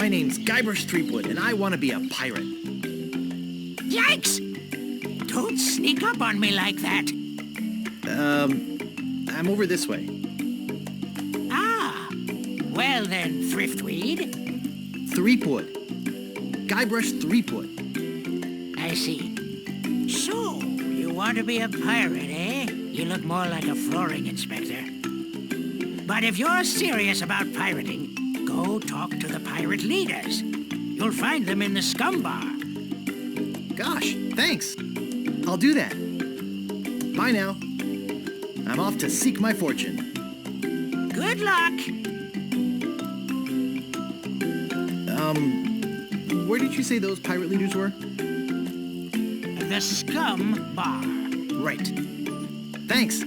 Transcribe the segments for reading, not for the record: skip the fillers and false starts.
My name's Guybrush Threepwood, and I want to be a pirate. Yikes! Don't sneak up on me like that. I'm over this way. Ah, well then, Thriftweed. Threepwood. Guybrush Threepwood. I see. So, you want to be a pirate, eh? You look more like a flooring inspector. But if you're serious about pirating, go talk to the pirate leaders. You'll find them in the scum bar. Gosh, thanks. I'll do that. Bye now. I'm off to seek my fortune. Good luck. Where did you say those pirate leaders were? The scum bar. Right. Thanks.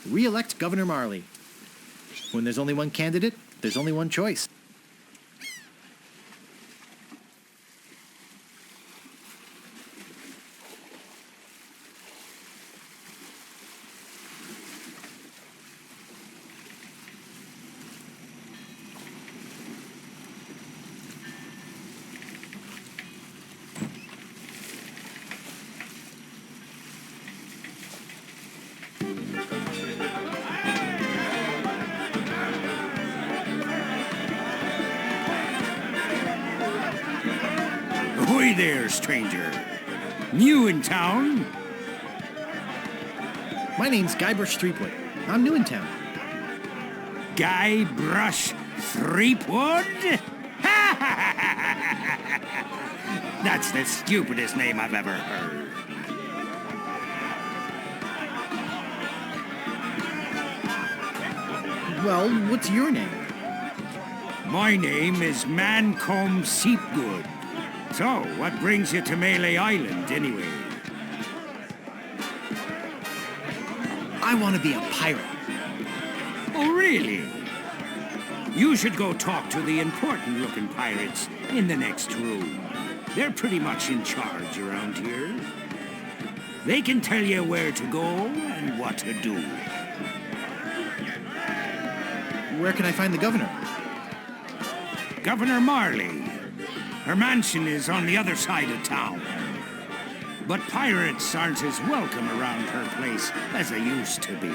Re-elect Governor Marley. When there's only one candidate, there's only one choice. Ahoy there, stranger. New in town? My name's Guybrush Threepwood. I'm new in town. Guybrush Threepwood? That's the stupidest name I've ever heard. Well, what's your name? My name is Mancomb Seepgood. So, what brings you to Melee Island, anyway? I want to be a pirate. Oh, really? You should go talk to the important-looking pirates in the next room. They're pretty much in charge around here. They can tell you where to go and what to do. Where can I find the governor? Governor Marley. Her mansion is on the other side of town. But pirates aren't as welcome around her place as they used to be.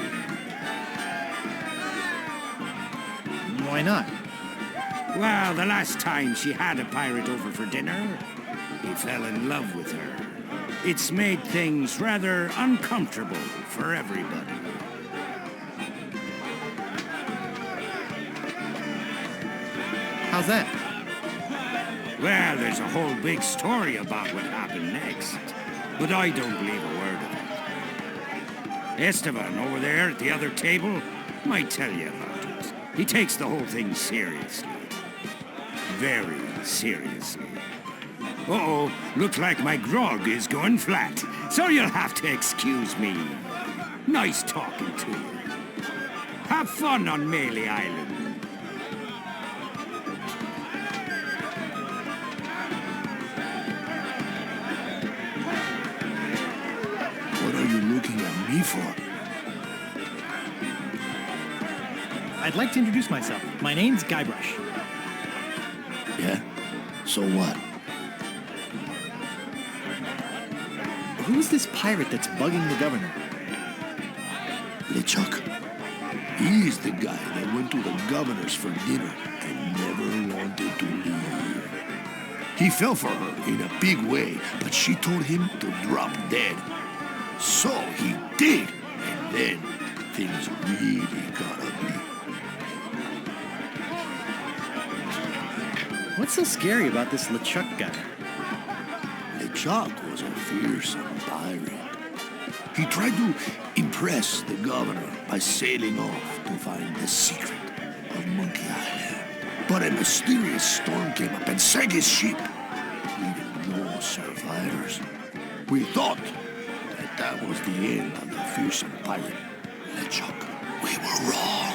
Why not? Well, the last time she had a pirate over for dinner, he fell in love with her. It's made things rather uncomfortable for everybody. How's that? Well, there's a whole big story about what happened next, but I don't believe a word of it. Esteban over there at the other table might tell you about it. He takes the whole thing seriously. Very seriously. Uh-oh, looks like my grog is going flat, so you'll have to excuse me. Nice talking to you. Have fun on Melee Island. What are you looking at me for? I'd like to introduce myself. My name's Guybrush. Yeah? So what? Who's this pirate that's bugging the governor? LeChuck. He's the guy that went to the governor's for dinner and never wanted to leave. He fell for her in a big way, but she told him to drop dead. So he did, and then things really got ugly. What's so scary about this LeChuck guy? LeChuck was a fearsome pirate. He tried to impress the governor by sailing off to find the secret of Monkey Island. But a mysterious storm came up and sank his ship, leaving no survivors. We thought that was the end of the fearsome pirate, LeChuck. We were wrong.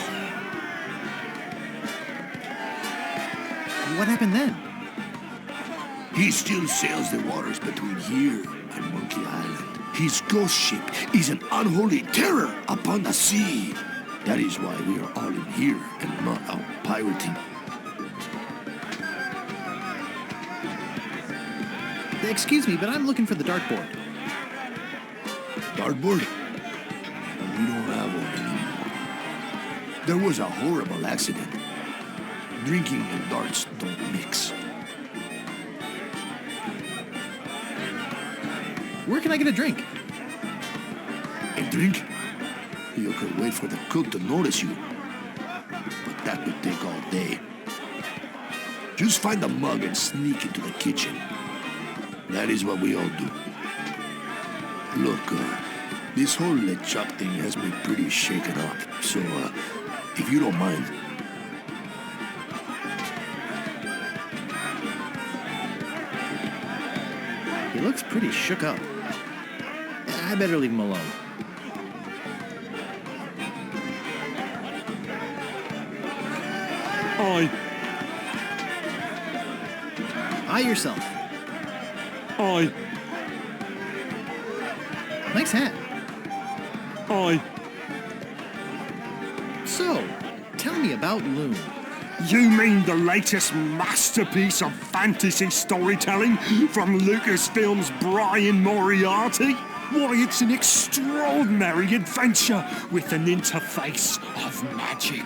What happened then? He still sails the waters between here and Monkey Island. His ghost ship is an unholy terror upon the sea. That is why we are all in here and not out pirating. Excuse me, but I'm looking for the dartboard. Dartboard? We don't have one anymore. There was a horrible accident. Drinking and darts don't mix. Where can I get a drink? A drink? You could wait for the cook to notice you. But that would take all day. Just find a mug and sneak into the kitchen. That is what we all do. Look, this whole LeChuck thing has me pretty shaken up. So, if you don't mind... He looks pretty shook up. I better leave him alone. Aye. Eye yourself. Aye. Nice hat. Aye. So, tell me about Loon. You mean the latest masterpiece of fantasy storytelling from Lucasfilm's Brian Moriarty? Why, it's an extraordinary adventure with an interface of magic.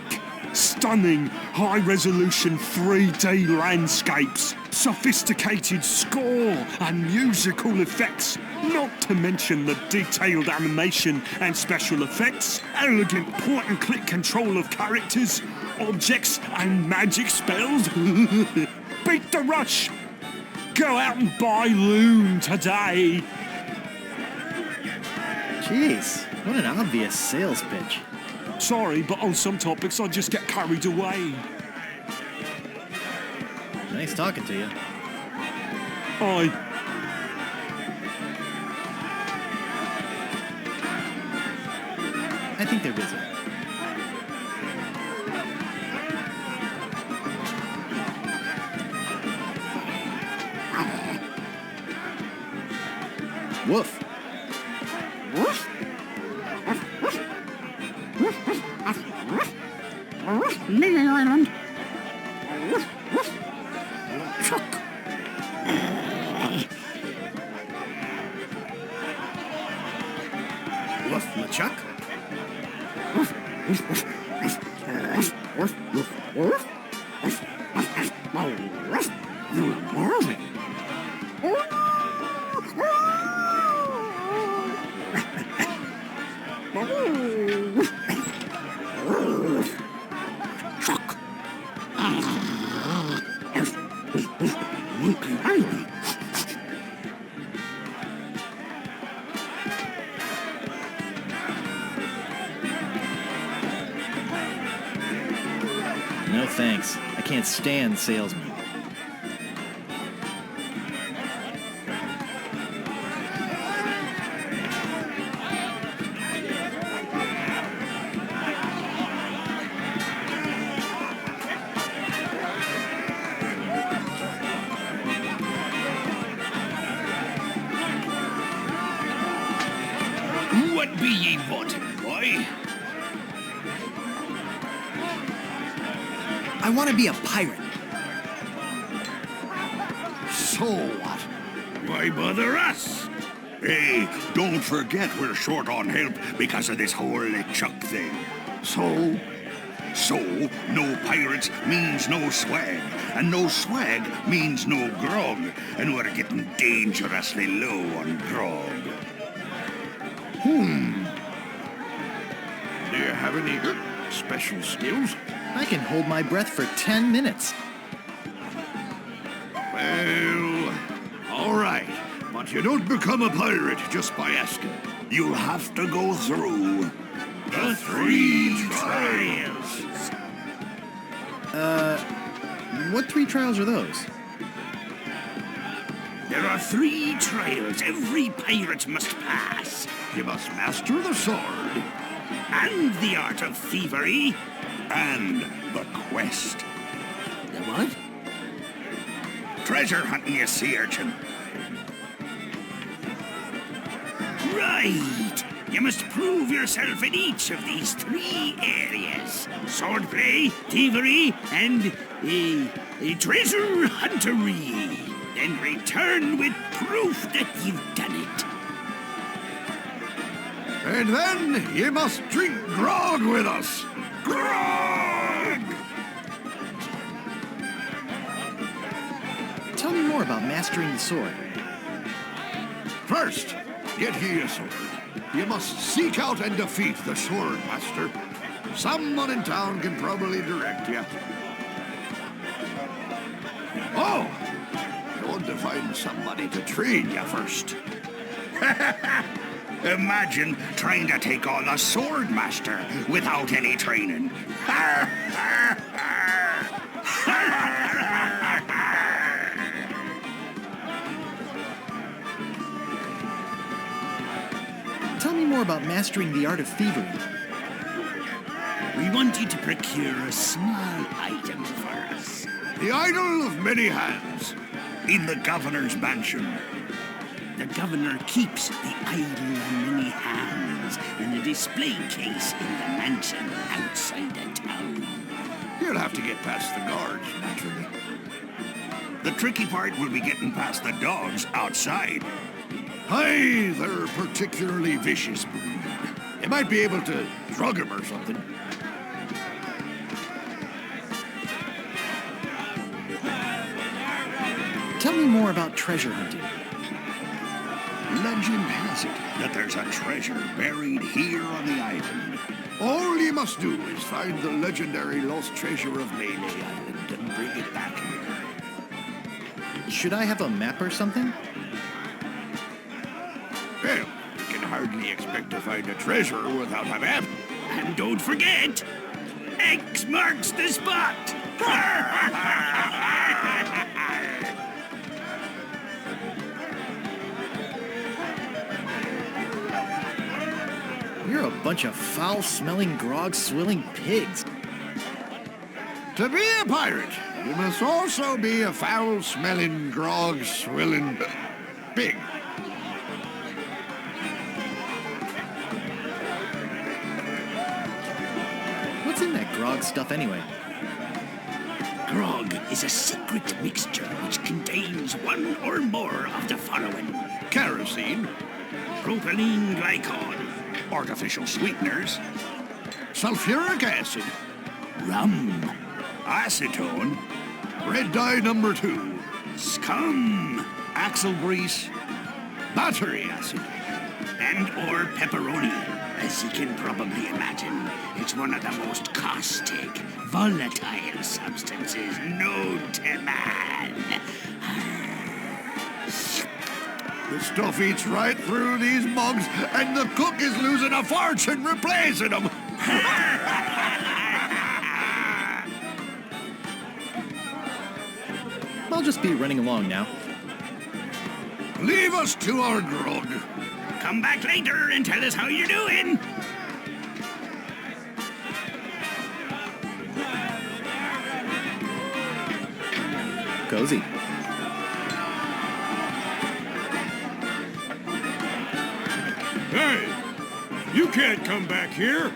Stunning, high-resolution 3D landscapes, sophisticated score and musical effects, not to mention the detailed animation and special effects, elegant point-and-click control of characters, objects and magic spells. Beat the rush! Go out and buy Loon today! Jeez, what an obvious sales pitch. Sorry, but on some topics I just get carried away. Nice talking to you. Aye. I think they're busy. Woof. Woof, LeChuck. No thanks. I can't stand salesmen. What be ye wanting, boy? I want to be a pirate. So what? Why bother us? Hey, don't forget we're short on help because of this whole LeChuck thing. So, no pirates means no swag, and no swag means no grog, and we're getting dangerously low on grog. Do you have any special skills? I can hold my breath for 10 minutes. Well, all right. But you don't become a pirate just by asking. You'll have to go through the 3 trials. What 3 trials are those? There are 3 trials every pirate must pass. You must master the sword, and the art of thievery, and the quest. The what? Treasure hunting, you sea urchin. Right. You must prove yourself in each of these 3 areas. Swordplay, thievery, and treasure huntery. Then return with proof that you've done it. And then you must drink grog with us. Grog! Tell me more about mastering the sword. First, get ye a sword. You must seek out and defeat the sword master. Someone in town can probably direct you. Oh! You want to find somebody to train you first. Imagine trying to take on a sword master without any training. Tell me more about mastering the art of thievery. We want you to procure a small item for us. The idol of many hands in the governor's mansion. The governor keeps the idol of many hands in a display case in the mansion outside the town. You'll have to get past the guards, naturally. The tricky part will be getting past the dogs outside. Hi, they're a particularly vicious breed. You might be able to drug them or something. Tell me more about treasure hunting. Legend has it that there's a treasure buried here on the island. All you must do is find the legendary lost treasure of Melee Island and bring it back here. Should I have a map or something? Well, you can hardly expect to find a treasure without a map. And don't forget, X marks the spot. You're a bunch of foul-smelling, grog-swilling pigs. To be a pirate, you must also be a foul-smelling, grog-swilling pig. What's in that grog stuff anyway? Grog is a secret mixture which contains one or more of the following: Kerosene, propylene glycol, artificial sweeteners, sulfuric acid, rum, acetone, red dye number 2, scum, axle grease, battery acid, and or pepperoni. As you can probably imagine, it's one of the most caustic, volatile substances known to man. The stuff eats right through these mugs, and the cook is losing a fortune replacing them. I'll just be running along now. Leave us to our grog. Come back later and tell us how you're doing. Cozy. Hey, you can't come back here.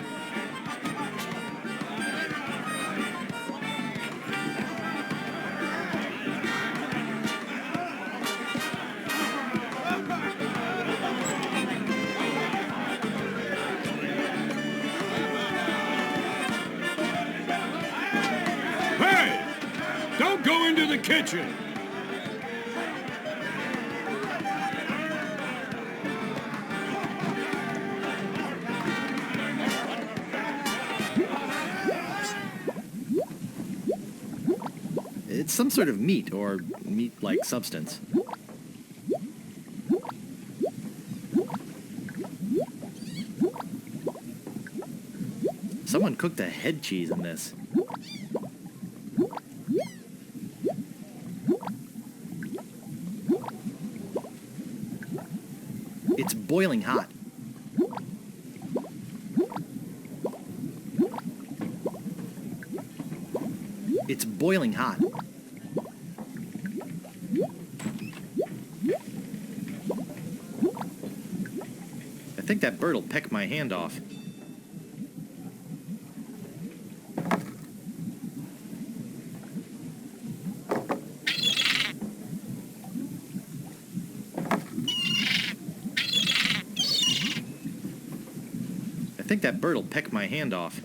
Don't go into the kitchen! It's some sort of meat or meat-like substance. Someone cooked a head cheese in this. It's boiling hot. It's boiling hot. I think that bird'll peck my hand off. I think that bird'll peck my hand off.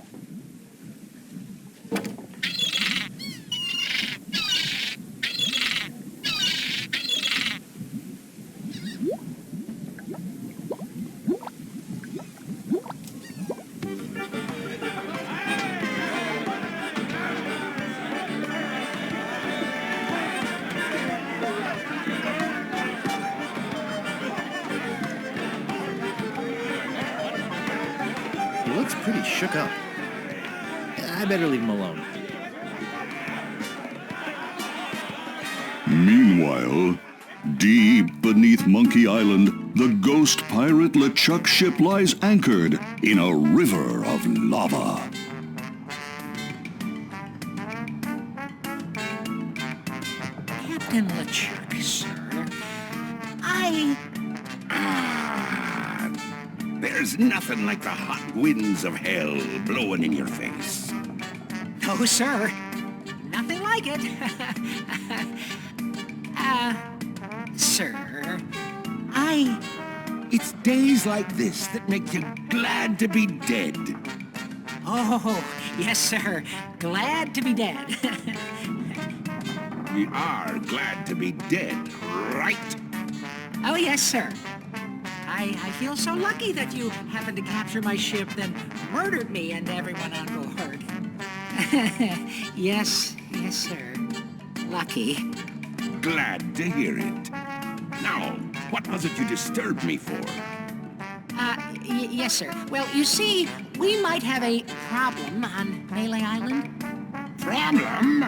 He looks pretty shook up. I better leave him alone. Meanwhile, deep beneath Monkey Island, the ghost pirate LeChuck ship lies anchored in a river of lava. Captain LeChuck, sir. There's nothing like the hot winds of hell blowing in your face. No, sir. Nothing like it. Sir, It's days like this that make you glad to be dead. Oh, yes, sir. Glad to be dead. We are glad to be dead, right? Oh, yes, sir. I feel so lucky that you happened to capture my ship, then murdered me and everyone on board. Yes, sir. Lucky. Glad to hear it. Now, what was it you disturbed me for? Yes, sir. Well, you see, we might have a problem on Melee Island. Problem?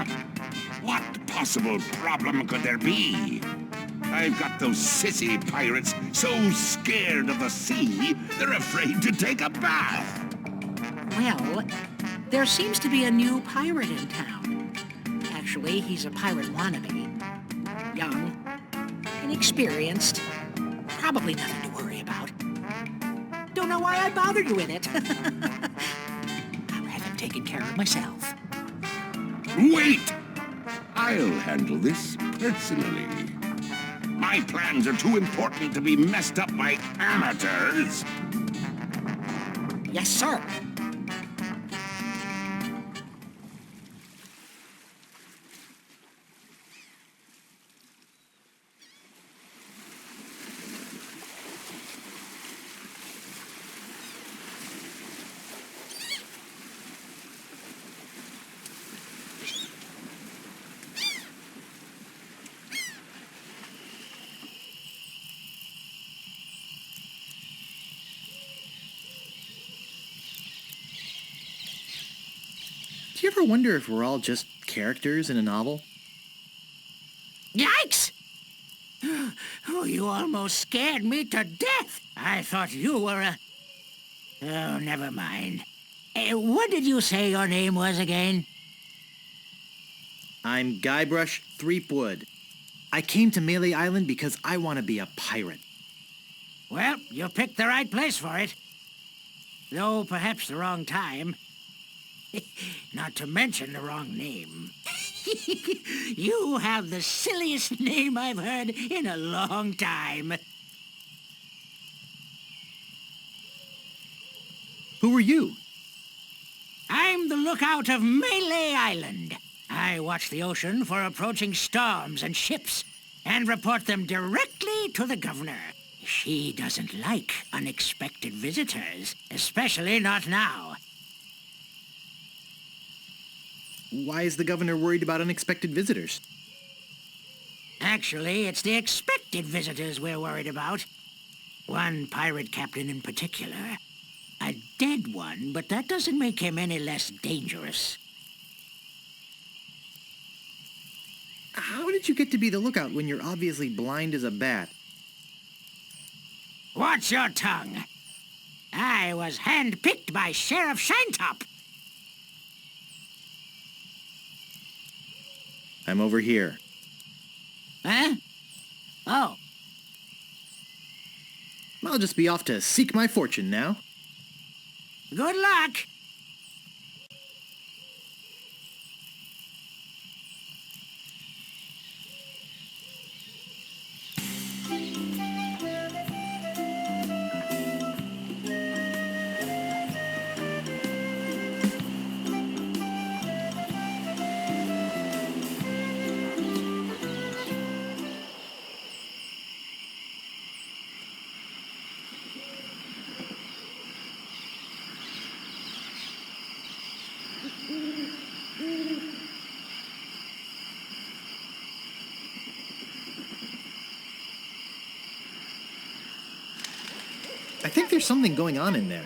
What possible problem could there be? I've got those sissy pirates so scared of the sea, they're afraid to take a bath. Well, there seems to be a new pirate in town. Actually, he's a pirate wannabe. Young, inexperienced, probably nothing to worry about. Don't know why I bothered you with it. I'll have him taken care of myself. Wait! I'll handle this personally. My plans are too important to be messed up by amateurs. Yes, sir. Do you ever wonder if we're all just characters in a novel? Yikes! Oh, you almost scared me to death. I thought you were a... Oh, never mind. What did you say your name was again? I'm Guybrush Threepwood. I came to Melee Island because I want to be a pirate. Well, you picked the right place for it. Though perhaps the wrong time. Not to mention the wrong name. You have the silliest name I've heard in a long time. Who are you? I'm the lookout of Melee Island. I watch the ocean for approaching storms and ships and report them directly to the governor. She doesn't like unexpected visitors, especially not now. Why is the governor worried about unexpected visitors? Actually, it's the expected visitors we're worried about. One pirate captain in particular. A dead one, but that doesn't make him any less dangerous. How did you get to be the lookout when you're obviously blind as a bat? Watch your tongue. I was handpicked by Sheriff Shinetop. I'm over here. Huh? Oh. I'll just be off to seek my fortune now. Good luck. I think there's something going on in there.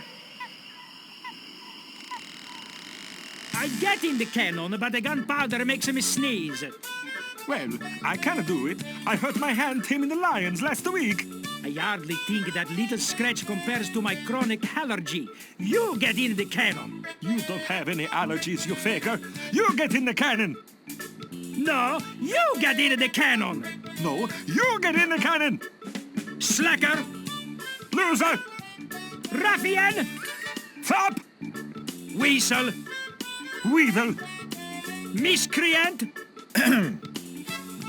I get in the cannon, but the gunpowder makes me sneeze. Well, I can't do it. I hurt my hand taming the lions last week. I hardly think that little scratch compares to my chronic allergy. You get in the cannon. You don't have any allergies, you faker. You get in the cannon. No, you get in the cannon. No, you get in the cannon. Slacker, Loser. ruffian, Fop. weasel, Weevil. miscreant.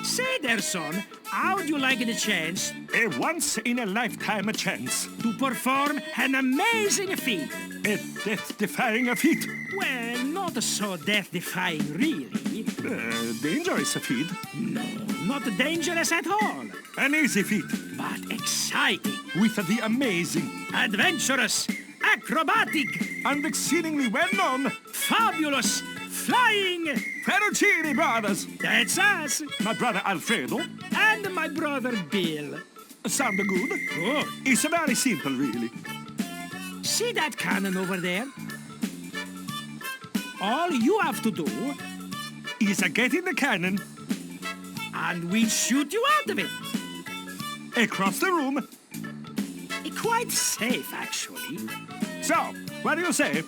Say there, son, how'd you like the chance A once-in-a-lifetime chance. to perform an amazing feat? A death-defying feat. Well, not so death-defying, really. Dangerous feat. No, not dangerous at all, An easy feat. but exciting, With the amazing adventurous, acrobatic, and exceedingly well-known fabulous, flying. Ferrucini brothers. That's us, My brother Alfredo. and my brother Bill. Sound good? Good. It's very simple, really. See that cannon over there? All you have to do, Is get in the cannon. and we'll shoot you out of it. Across the room. Quite safe, actually. So, what do you say?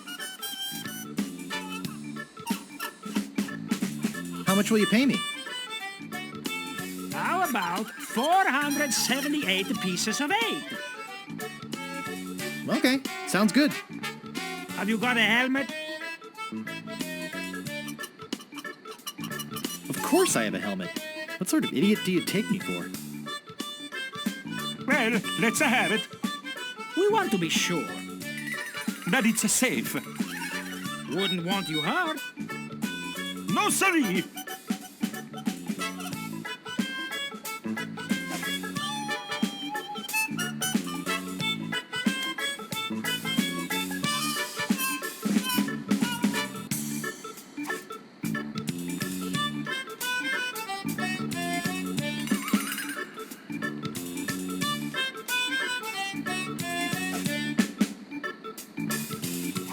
How much will you pay me? How about 478 pieces of 8? Okay, sounds good. Have you got a helmet? Of course I have a helmet. What sort of idiot do you take me for? Well, let's have it. We want to be sure. That it's safe. Wouldn't want you hurt. No, sirree.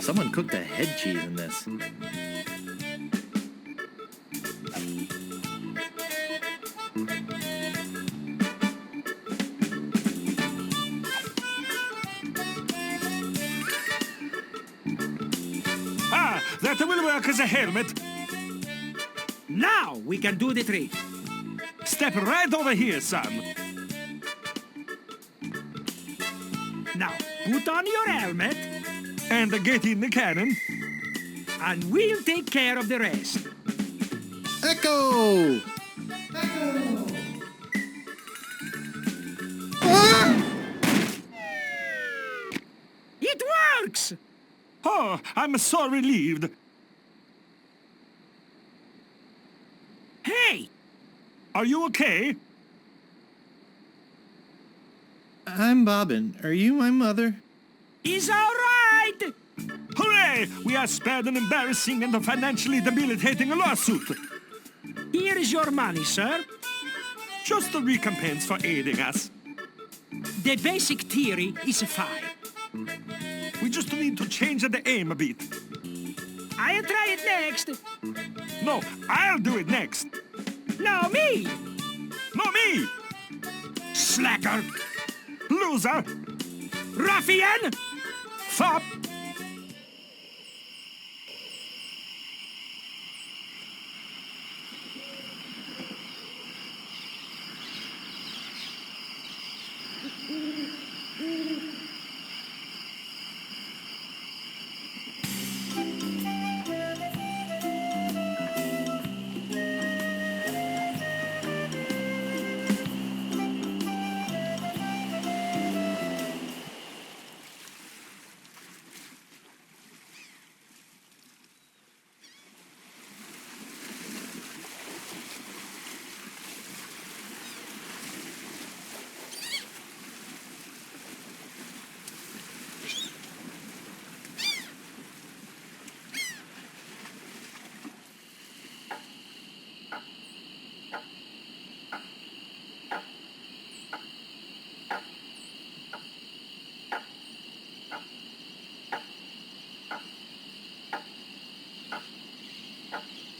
Someone cooked a head cheese in this. Ah, that will work as a helmet. Now we can do the trick. Step right over here, son. Now, put on your helmet, And get in the cannon. and we'll take care of the rest. Echo! It works! Oh, I'm so relieved. Hey, Are you okay? I'm Bobbin. Are you my mother? he's all right! Hooray! We are spared an embarrassing and financially debilitating lawsuit. Here is your money, sir. Just a recompense for aiding us. The basic theory is 5. We just need to change the aim a bit. I'll try it next. No, I'll do it next. No, me! No, me! Slacker! Loser! Ruffian! Fop!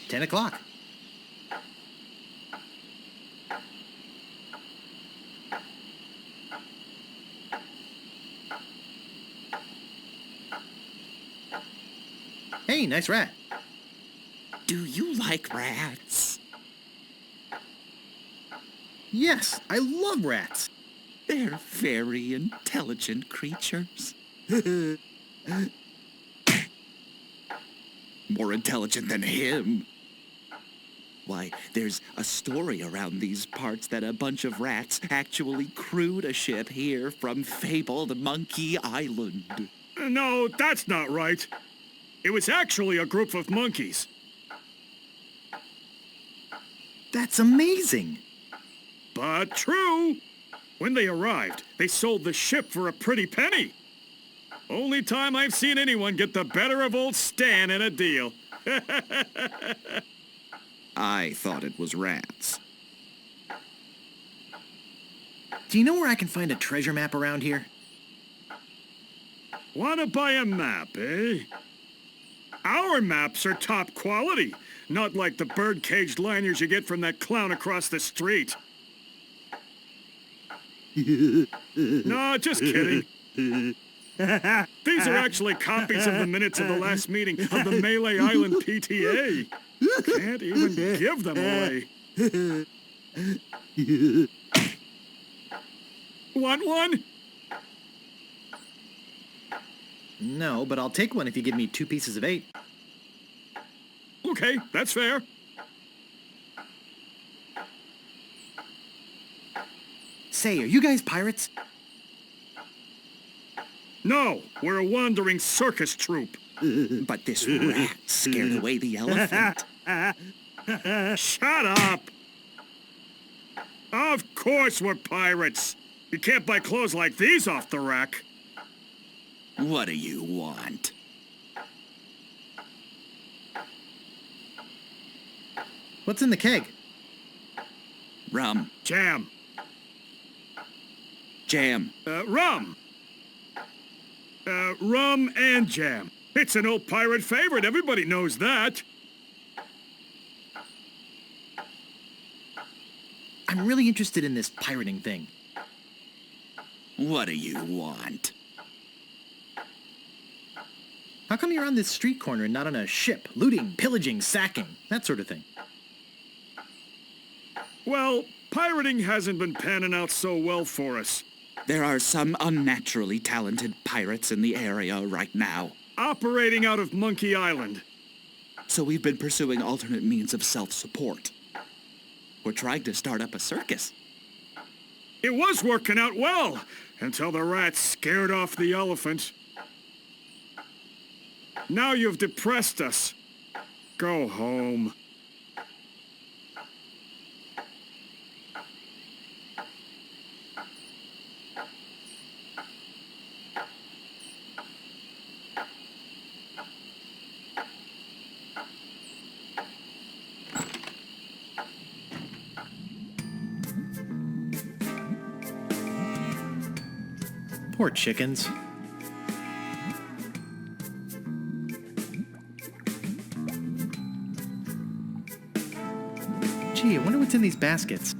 Ten o'clock. Hey, nice rat. Do you like rats? Yes, I love rats. They're very intelligent creatures. More intelligent than him. Why, there's a story around these parts that a bunch of rats actually crewed a ship here from fabled Monkey Island. No, that's not right. It was actually a group of monkeys. That's amazing. But true. When they arrived, they sold the ship for a pretty penny. Only time I've seen anyone get the better of old Stan in a deal. I thought it was rats. Do you know where I can find a treasure map around here? Wanna buy a map, eh? Our maps are top quality, not like the bird-caged liners you get from that clown across the street. No, just kidding. These are actually copies of the minutes of the last meeting of the Melee Island PTA. Can't even give them away. Want one? No, but I'll take one if you give me 2 pieces of 8. Okay, that's fair. Say, are you guys pirates? No, we're a wandering circus troupe. But this rat scared away the elephant. Shut up! Of course we're pirates. You can't buy clothes like these off the rack. What do you want? What's in the keg? Rum. Jam. Jam. Rum. Rum and jam. It's an old pirate favorite. Everybody knows that. I'm really interested in this pirating thing. What do you want? How come you're on this street corner and not on a ship? Looting, pillaging, sacking, that sort of thing. Well, pirating hasn't been panning out so well for us. There are some unnaturally talented pirates in the area right now. Operating out of Monkey Island. So we've been pursuing alternate means of self-support. We're trying to start up a circus. It was working out well, until the rats scared off the elephant. Now you've depressed us. Go home. Poor chickens. Gee, I wonder what's in these baskets.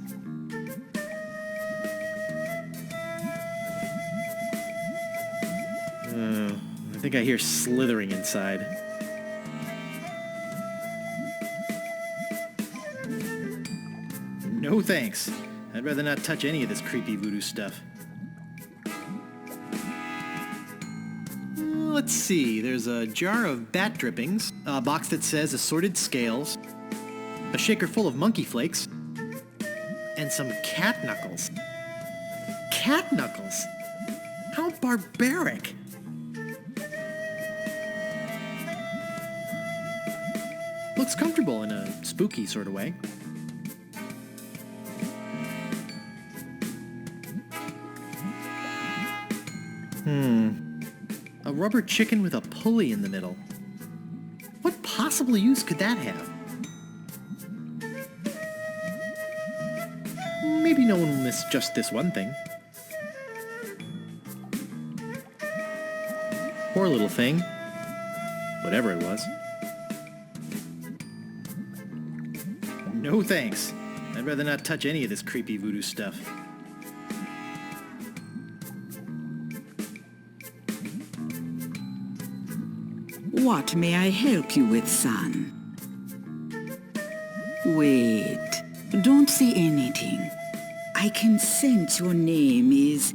I think I hear slithering inside. No thanks. I'd rather not touch any of this creepy voodoo stuff. Let's see, there's a jar of bat drippings, a box that says assorted scales, a shaker full of monkey flakes, and some cat knuckles. Cat knuckles? How barbaric! Looks comfortable in a spooky sort of way. A rubber chicken with a pulley in the middle. What possible use could that have? Maybe no one will miss just this one thing. Poor little thing. Whatever it was. No thanks. I'd rather not touch any of this creepy voodoo stuff. What may I help you with, son? Wait, don't say anything. I can sense your name is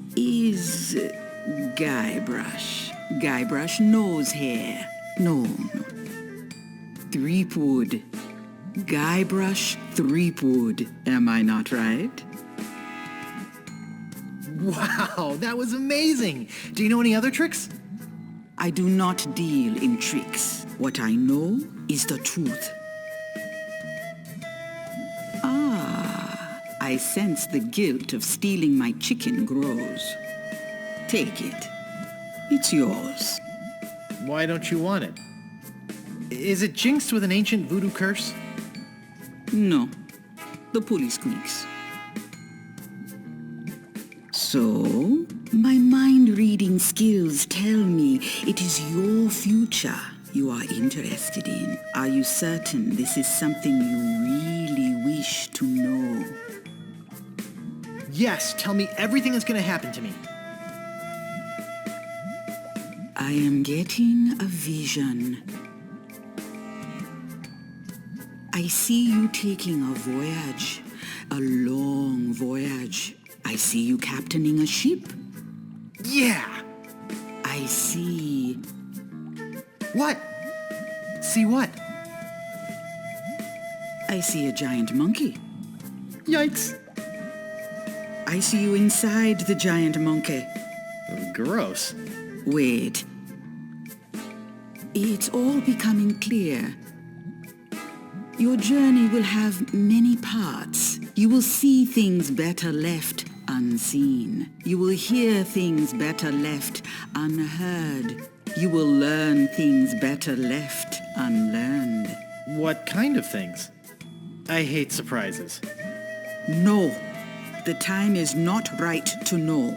Guybrush. Guybrush nose hair. No. Threepwood. Guybrush Threepwood. Am I not right? Wow, that was amazing! Do you know any other tricks? I do not deal in tricks. What I know is the truth. I sense the guilt of stealing my chicken grows. Take it. It's yours. Why don't you want it? Is it jinxed with an ancient voodoo curse? No. The pulley squeaks. So, my mind-reading skills tell me it is your future you are interested in. Are you certain this is something you really wish to know? Yes, tell me everything that's going to happen to me. I am getting a vision. I see you taking a voyage, a long voyage. I see you captaining a ship. Yeah! I see... What? See what? I see a giant monkey. Yikes. I see you inside the giant monkey. Gross. Wait. It's all becoming clear. Your journey will have many parts. You will see things better left unseen. You will hear things better left unheard. You will learn things better left unlearned. What kind of things? I hate surprises. No, the time is not right to know.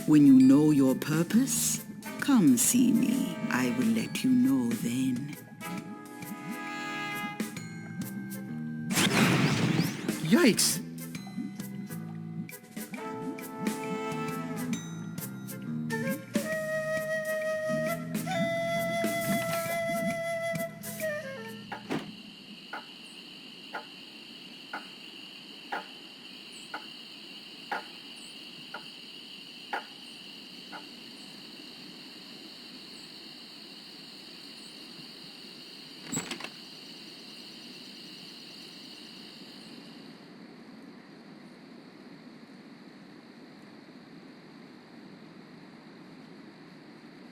When you know your purpose, come see me. I will let you know then. Yikes!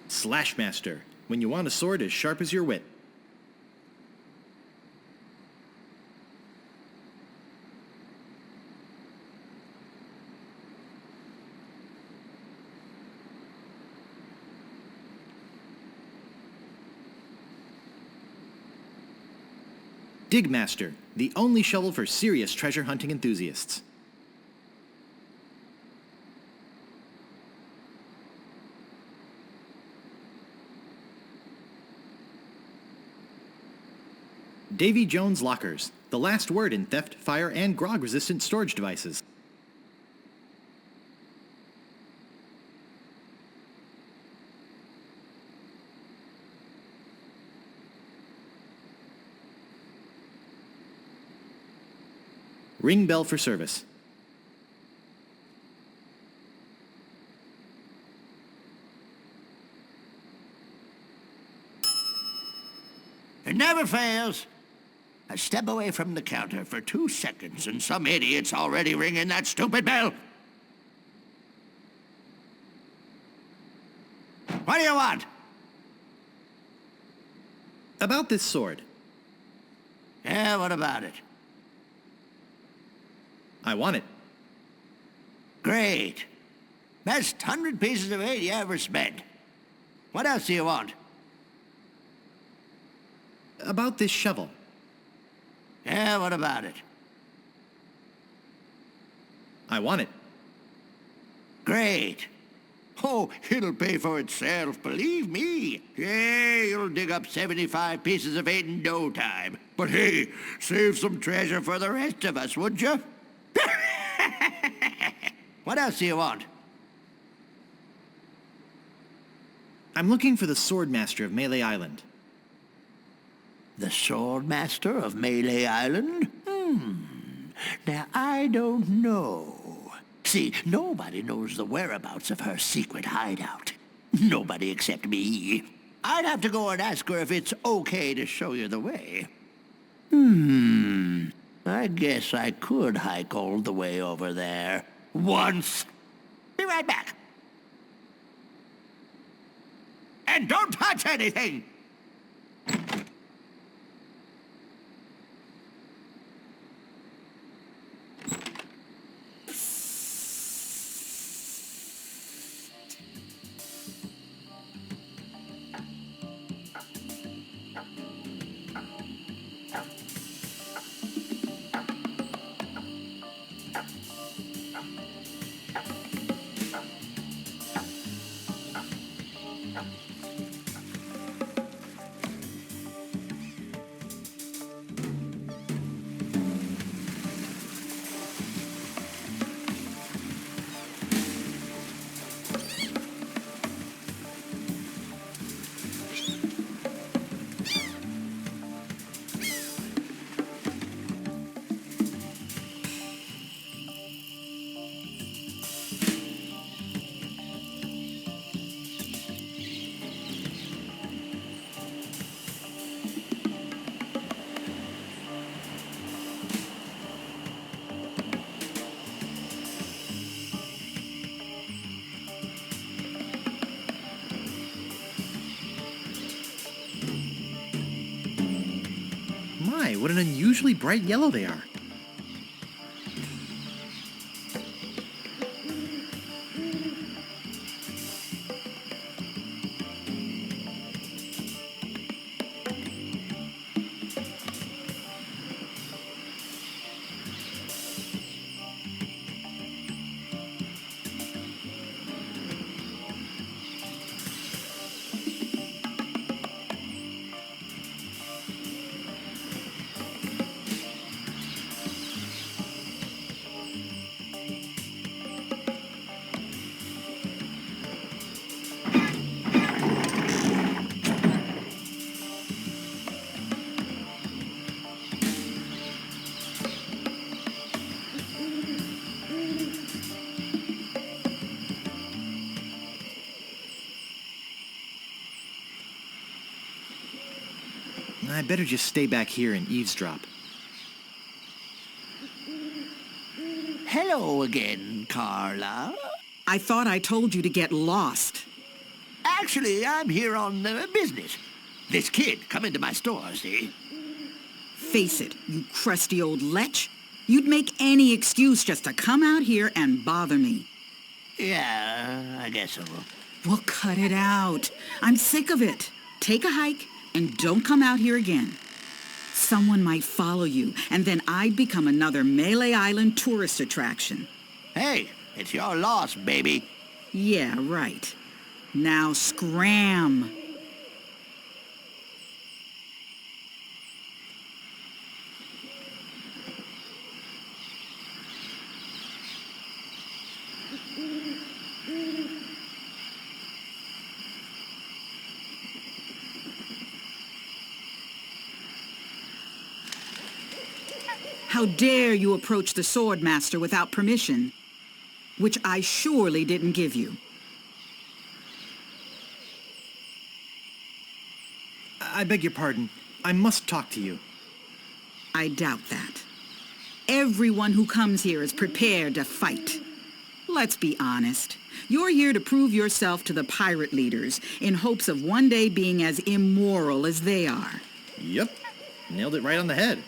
Slashmaster, when you want a sword as sharp as your wit. Digmaster, the only shovel for serious treasure hunting enthusiasts. Davy Jones Lockers, the last word in theft, fire, and grog-resistant storage devices. Ring bell for service. It never fails. I step away from the counter for 2 seconds and some idiot's already ringing that stupid bell. What do you want? About this sword. Yeah, what about it? I want it. Great. Best 100 pieces of 8 you ever spent. What else do you want? About this shovel. Yeah, what about it? I want it. Great. Oh, it'll pay for itself, believe me. Yeah, you'll dig up 75 pieces of 8 in no time. But hey, save some treasure for the rest of us, would you? What else do you want? I'm looking for the Swordmaster of Melee Island. The Swordmaster of Melee Island? Now, I don't know. See, nobody knows the whereabouts of her secret hideout. Nobody except me. I'd have to go and ask her if it's okay to show you the way. I guess I could hike all the way over there. Once. Be right back. And don't touch anything! My, what an unusually bright yellow they are. I better just stay back here and eavesdrop. Hello again, Carla. I thought I told you to get lost. Actually, I'm here on business. This kid come into my store, see? Face it, you crusty old lech. You'd make any excuse just to come out here and bother me. Yeah, I guess so. Well, cut it out. I'm sick of it. Take a hike and don't come out here again. Someone might follow you, and then I'd become another Melee Island tourist attraction. Hey, it's your loss, baby. Yeah, right. Now scram. How dare you approach the Swordmaster without permission, which I surely didn't give you. I beg your pardon. I must talk to you. I doubt that. Everyone who comes here is prepared to fight. Let's be honest. You're here to prove yourself to the pirate leaders in hopes of one day being as immoral as they are. Yep. Nailed it right on the head.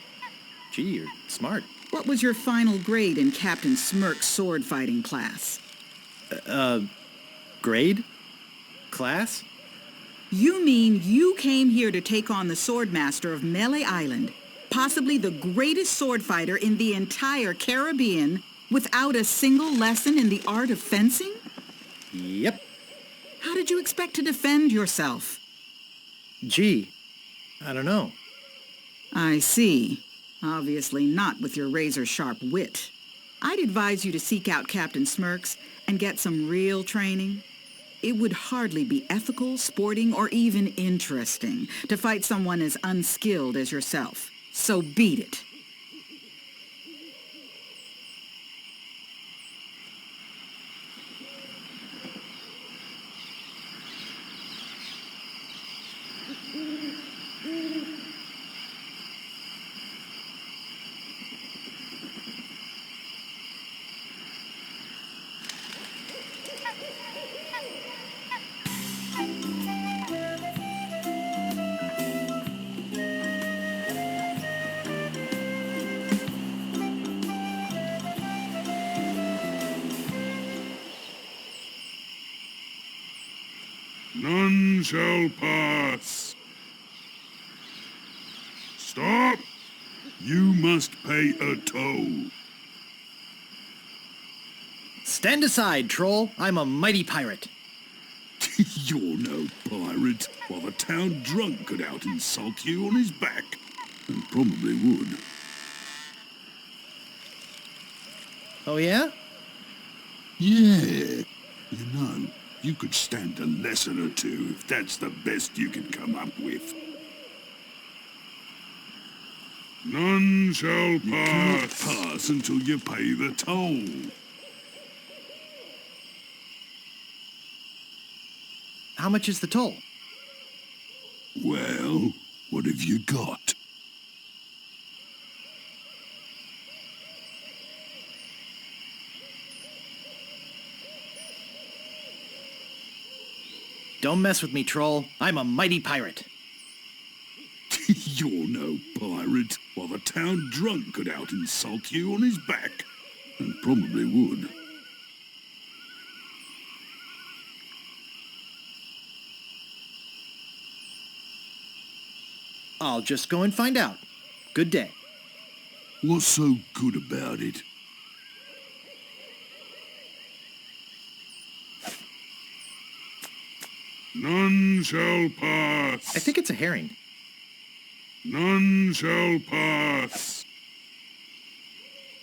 Gee, you're smart. What was your final grade in Captain Smirk's sword fighting class? Grade? Class? You mean you came here to take on the Swordmaster of Melee Island, possibly the greatest sword fighter in the entire Caribbean, without a single lesson in the art of fencing? Yep. How did you expect to defend yourself? Gee, I don't know. I see. Obviously not with your razor-sharp wit. I'd advise you to seek out Captain Smirks and get some real training. It would hardly be ethical, sporting, or even interesting to fight someone as unskilled as yourself. So beat it. None shall pass. Stop! You must pay a toll. Stand aside, troll. I'm a mighty pirate. You're no pirate. While the town drunk could out-insult you on his back. And probably would. Oh, yeah? Yeah. You know, you could stand a lesson or two if that's the best you can come up with. None shall pass. You cannot pass until you pay the toll. How much is the toll? Well, what have you got? Don't mess with me, troll. I'm a mighty pirate. You're no pirate. While the town drunk could out-insult you on his back. And probably would. I'll just go and find out. Good day. What's so good about it? None shall pass. I think it's a herring. None shall pass.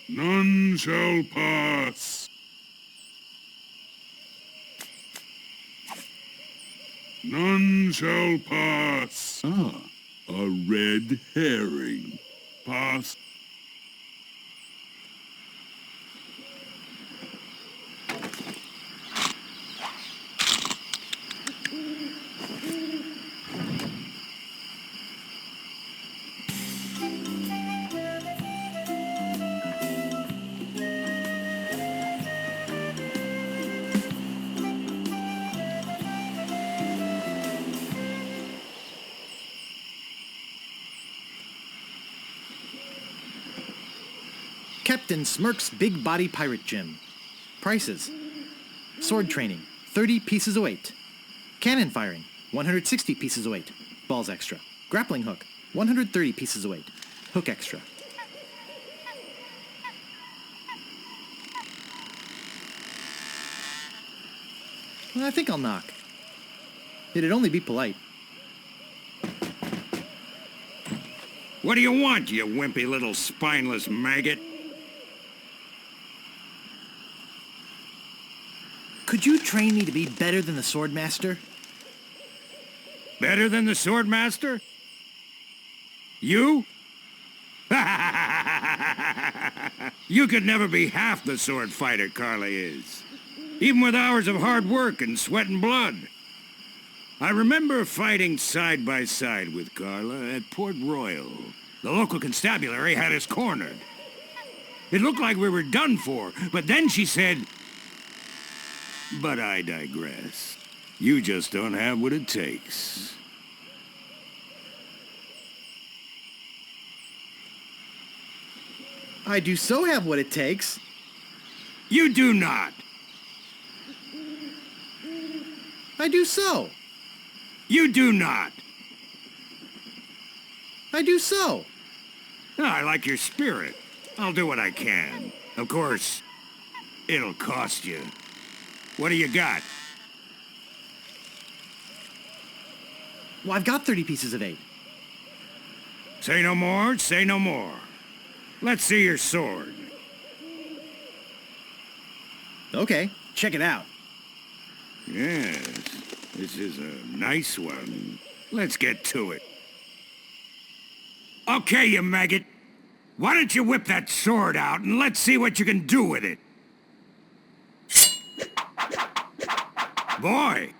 None shall pass. None shall pass. Ah, a red herring. Pass. Captain Smirk's Big Body Pirate Gym. Prices. Sword training, 30 pieces of weight. Cannon firing, 160 pieces of weight. Balls extra. Grappling hook, 130 pieces of weight. Hook extra. Well, I think I'll knock. It'd only be polite. What do you want, you wimpy little spineless maggot? Could you train me to be better than the Swordmaster? Better than the Swordmaster? You? You could never be half the sword fighter Carla is. Even with hours of hard work and sweat and blood. I remember fighting side by side with Carla at Port Royal. The local constabulary had us cornered. It looked like we were done for, but then she said, "But I digress. You just don't have what it takes." I do so have what it takes. You do not. I do so. You do not. I do so. Oh, I like your spirit. I'll do what I can. Of course, it'll cost you. What do you got? Well, I've got 30 pieces of 8. Say no more, say no more. Let's see your sword. Okay, check it out. Yes, this is a nice one. Let's get to it. Okay, you maggot. Why don't you whip that sword out and let's see what you can do with it. Boy,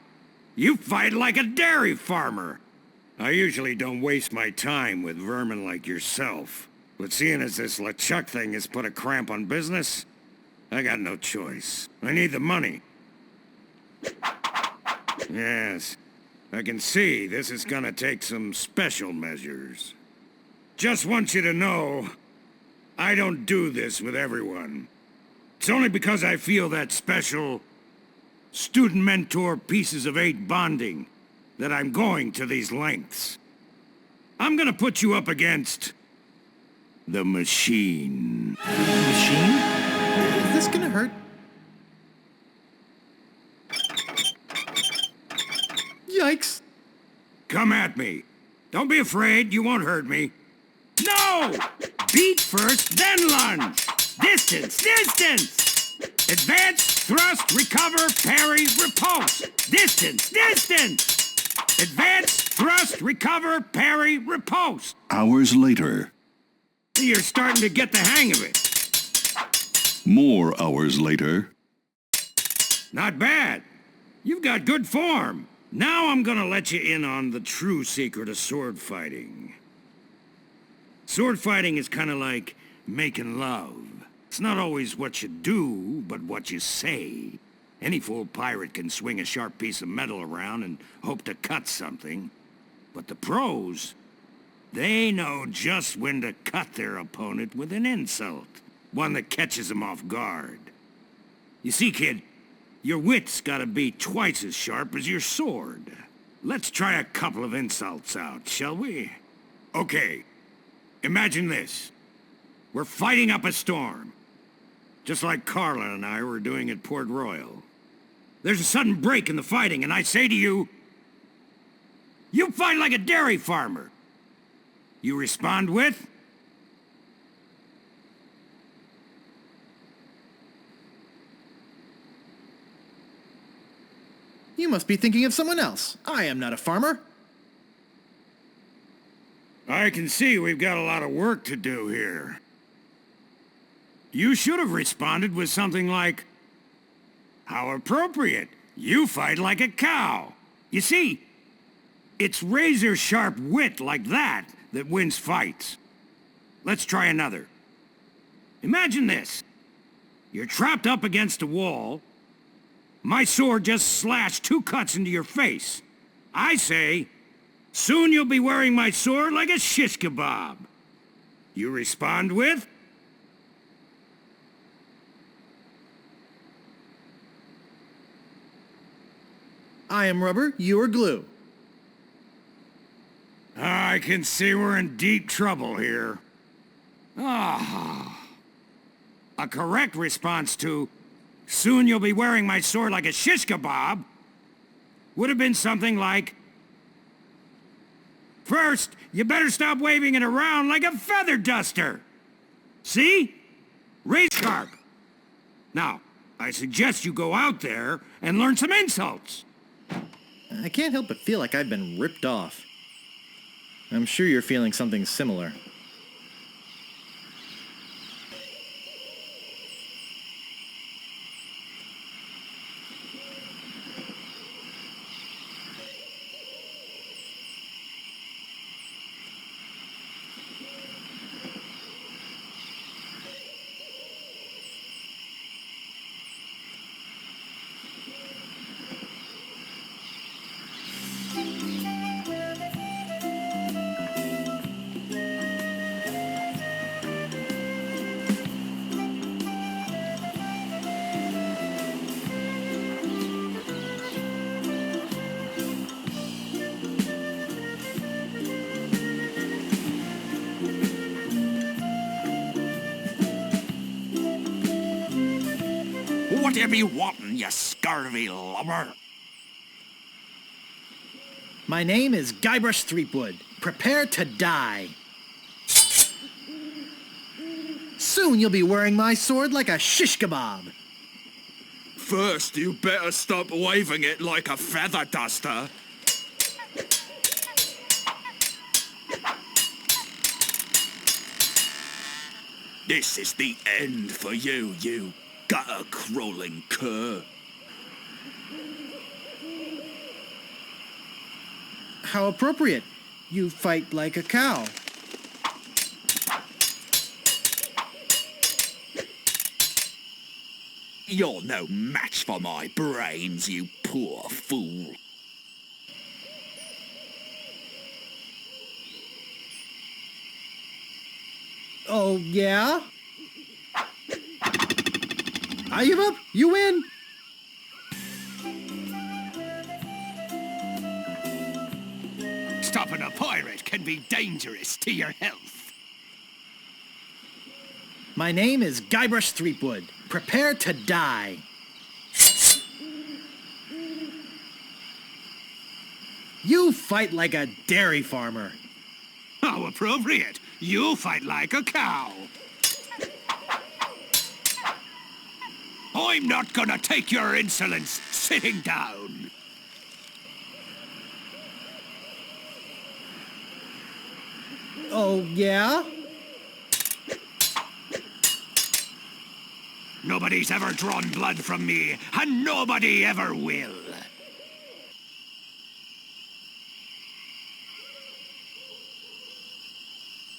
you fight like a dairy farmer. I usually don't waste my time with vermin like yourself. But seeing as this LeChuck thing has put a cramp on business, I got no choice. I need the money. Yes, I can see this is gonna take some special measures. Just want you to know, I don't do this with everyone. It's only because I feel that special student-mentor pieces of 8 bonding that I'm going to these lengths. I'm gonna put you up against the machine. Machine? Is this gonna hurt? Yikes. Come at me. Don't be afraid, you won't hurt me. No! Beat first, then lunge. Distance, distance! Advance, thrust, recover, parry, repulse. Distance, distance! Advance, thrust, recover, parry, repulse. Hours later. You're starting to get the hang of it. More hours later. Not bad. You've got good form. Now I'm gonna let you in on the true secret of sword fighting. Sword fighting is kind of like making love. It's not always what you do, but what you say. Any fool pirate can swing a sharp piece of metal around and hope to cut something. But the pros, They know just when to cut their opponent with an insult. One that catches them off guard. You see, kid, your wit's gotta be twice as sharp as your sword. Let's try a couple of insults out, shall we? Okay, imagine this. We're fighting up a storm. Just like Carla and I were doing at Port Royal. There's a sudden break in the fighting, and I say to you, you fight like a dairy farmer. You respond with, You must be thinking of someone else. I am not a farmer. I can see we've got a lot of work to do here. You should have responded with something like, how appropriate. You fight like a cow. You see, it's razor-sharp wit like that that wins fights. Let's try another. Imagine this. You're trapped up against a wall. My sword just slashed 2 cuts into your face. I say, soon you'll be wearing my sword like a shish kebab. You respond with, I am rubber, you are glue. I can see we're in deep trouble here. Ah. A correct response to, soon you'll be wearing my sword like a shish kebab, would have been something like, first, you better stop waving it around like a feather duster. See? Razor sharp. Now, I suggest you go out there and learn some insults. I can't help but feel like I've been ripped off. I'm sure you're feeling something similar. Whatever you wantin', you scurvy lubber? My name is Guybrush Threepwood. Prepare to die. Soon you'll be wearing my sword like a shish kebab. First, you better stop waving it like a feather duster. This is the end for you, you gutter-crawling cur. How appropriate. You fight like a cow. You're no match for my brains, you poor fool. Oh, yeah? I give up. You win. Stopping a pirate can be dangerous to your health. My name is Guybrush Threepwood. Prepare to die. You fight like a dairy farmer. How appropriate. You fight like a cow. I'm not gonna take your insolence sitting down. Oh, yeah? Nobody's ever drawn blood from me, and nobody ever will.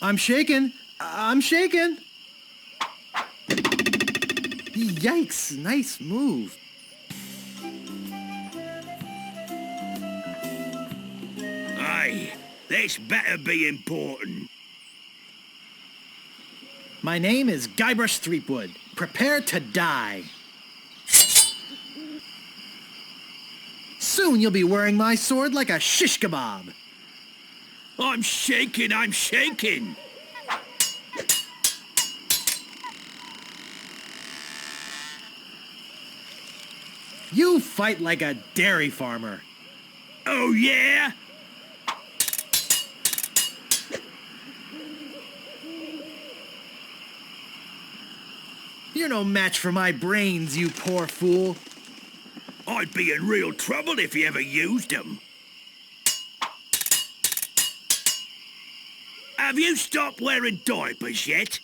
I'm shaking. I'm shaking. Yikes, nice move. Aye, This better be important. My name is Guybrush Threepwood. Prepare to die. Soon you'll be wearing my sword like a shish kebab. I'm shaking, I'm shaking. You fight like a dairy farmer. Oh, yeah? You're no match for my brains, you poor fool. I'd be in real trouble if you ever used them. Have you stopped wearing diapers yet?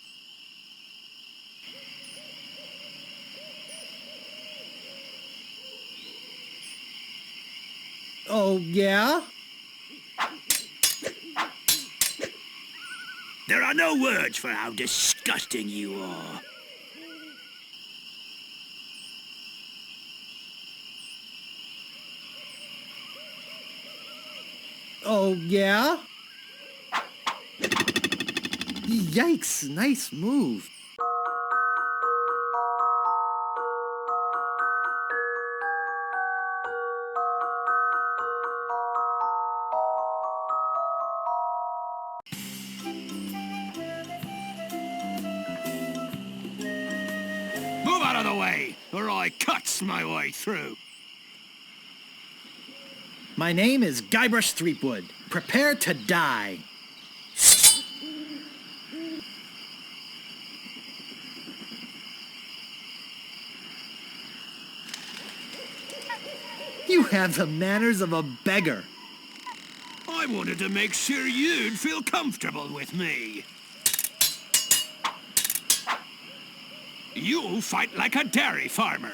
Oh, yeah? There are no words for how disgusting you are. Oh, yeah? Yikes, nice move. Move out of the way, or I cuts my way through. My name is Guybrush Threepwood. Prepare to die. You have the manners of a beggar. I wanted to make sure you'd feel comfortable with me. You fight like a dairy farmer.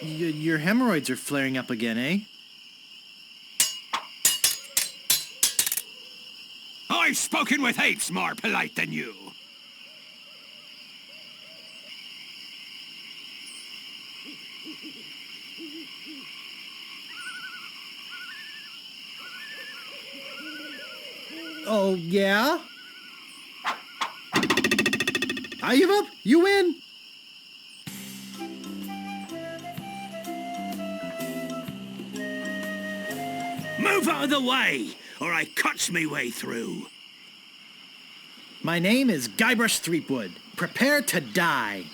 Your hemorrhoids are flaring up again, eh? I've spoken with apes more polite than you. Oh, yeah? I give up. You win. Move out of the way, or I cuts me way through. My name is Guybrush Threepwood. Prepare to die.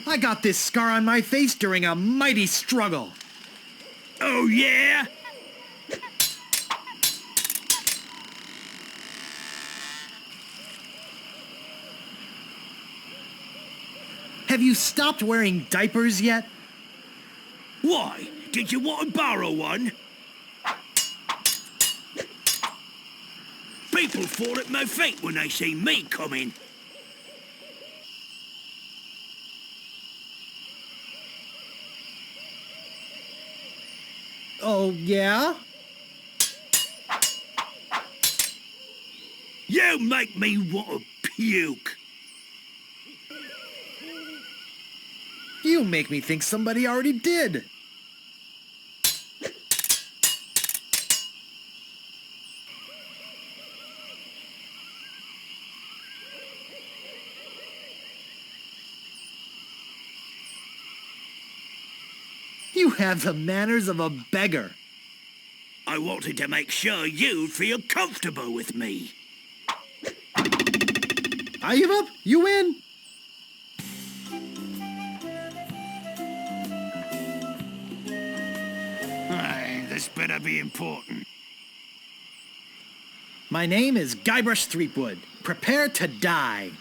I got this scar on my face during a mighty struggle. Oh, yeah? Have you stopped wearing diapers yet? Why? Did you want to borrow one? People fall at my feet when they see me coming. Oh, yeah? You make me want to puke. You make me think somebody already did. You have the manners of a beggar. I wanted to make sure you'd feel comfortable with me. I give up. You win. Aye, this better be important. My name is Guybrush Threepwood. Prepare to die.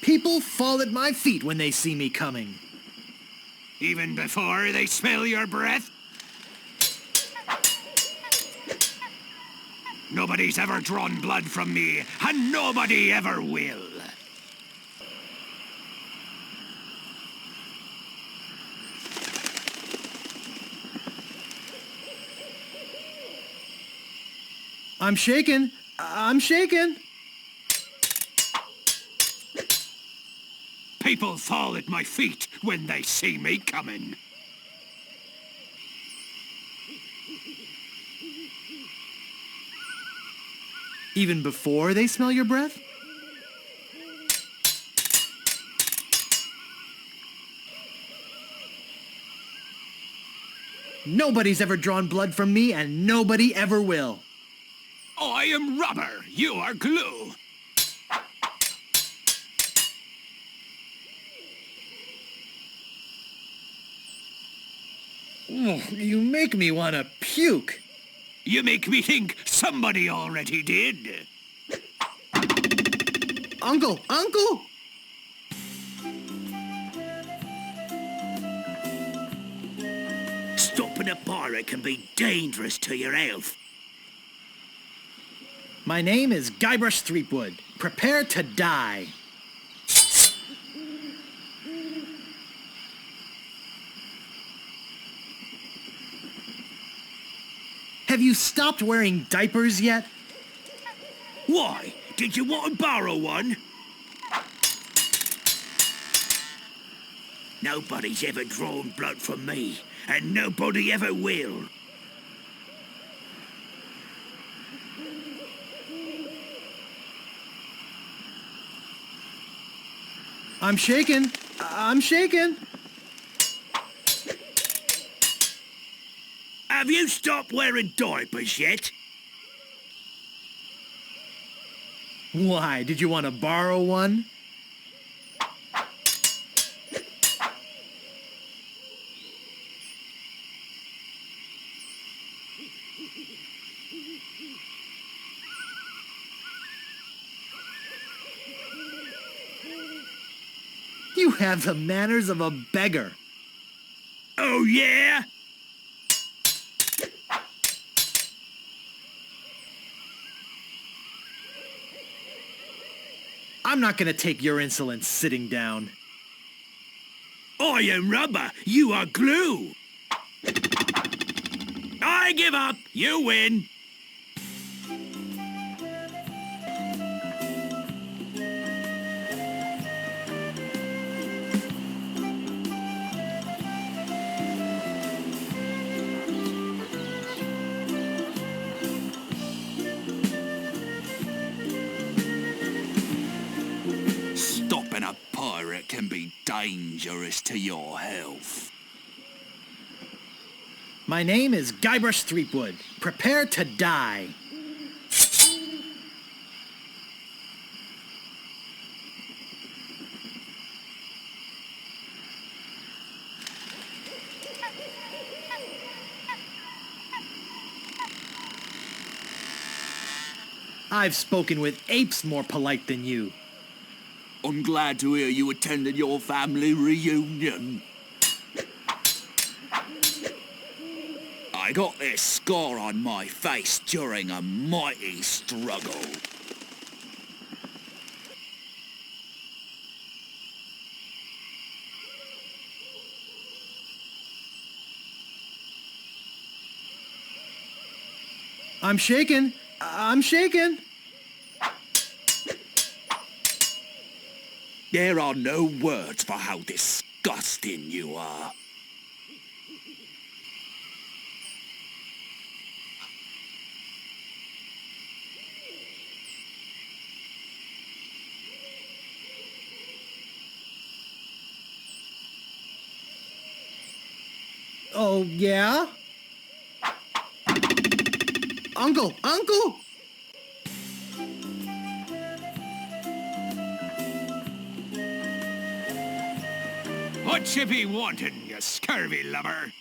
People fall at my feet when they see me coming. Even before they smell your breath? Nobody's ever drawn blood from me, and nobody ever will. I'm shaking. I'm shaking. People fall at my feet when they see me coming. Even before they smell your breath? Nobody's ever drawn blood from me, and nobody ever will. I am rubber. You are glue. Oh, you make me want to puke. You make me think somebody already did. Uncle! Uncle! Stopping a pirate can be dangerous to your health. My name is Guybrush Threepwood. Prepare to die. Have you stopped wearing diapers yet? Why? Did you want to borrow one? Nobody's ever drawn blood from me, and nobody ever will. I'm shaking. I'm shaking. Have you stopped wearing diapers yet? Why? Did you want to borrow one? You have the manners of a beggar. Oh, yeah? I'm not gonna take your insolence sitting down. I am rubber. You are glue. I give up. You win. Stopping a pirate can be dangerous to your health. My name is Guybrush Threepwood. Prepare to die. I've spoken with apes more polite than you. I'm glad to hear you attended your family reunion. I got this scar on my face during a mighty struggle. I'm shaking. I'm shaking. There are no words for how disgusting you are. Oh, yeah? Uncle! Uncle! What you be wanting, you scurvy lubber?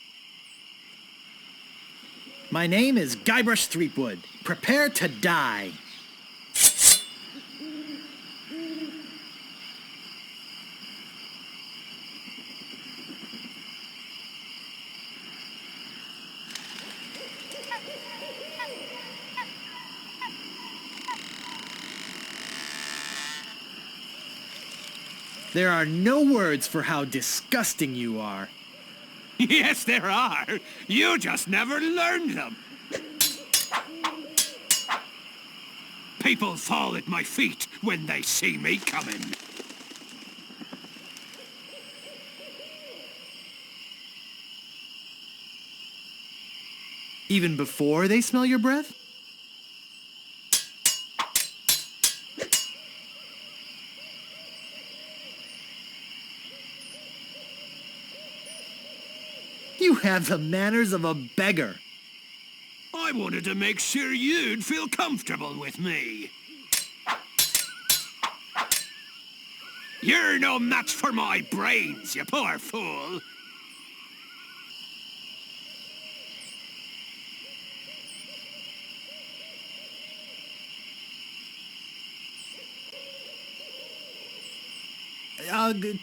My name is Guybrush Threepwood. Prepare to die. There are no words for how disgusting you are. Yes, there are. You just never learned them. People fall at my feet when they see me coming. Even before they smell your breath? You have the manners of a beggar. I wanted to make sure you'd feel comfortable with me. You're no match for my brains, you poor fool.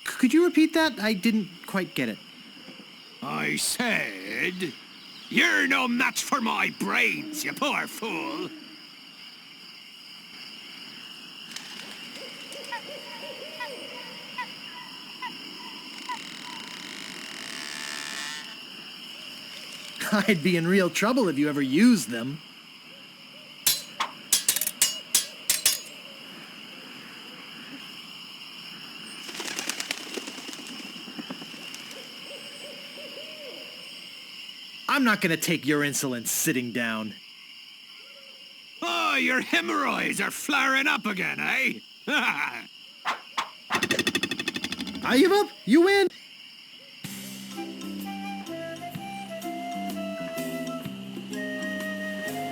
Could you repeat that? I didn't quite get it. I said, you're no match for my brains, you poor fool. I'd be in real trouble if you ever used them. I'm not gonna take your insolence sitting down. Oh, your hemorrhoids are flaring up again, eh? I give up. You win.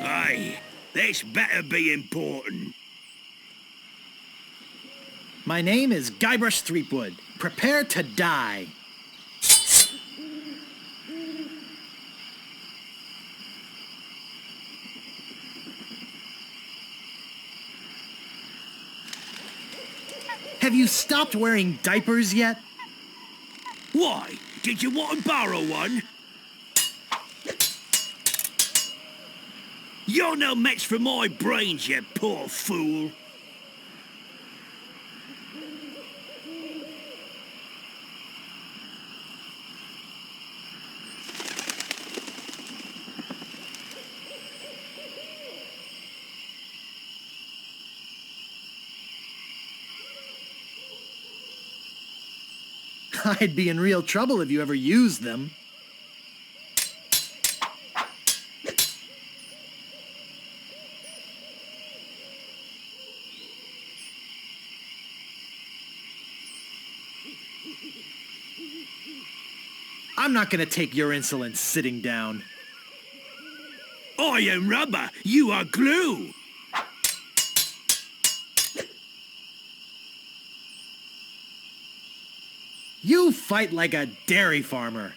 Aye, this better be important. My name is Guybrush Threepwood. Prepare to die. Have you stopped wearing diapers yet? Why? Did you want to borrow one? You're no match for my brains, you poor fool. I'd be in real trouble if you ever used them. I'm not gonna take your insolence sitting down. I am rubber, you are glue. You fight like a dairy farmer.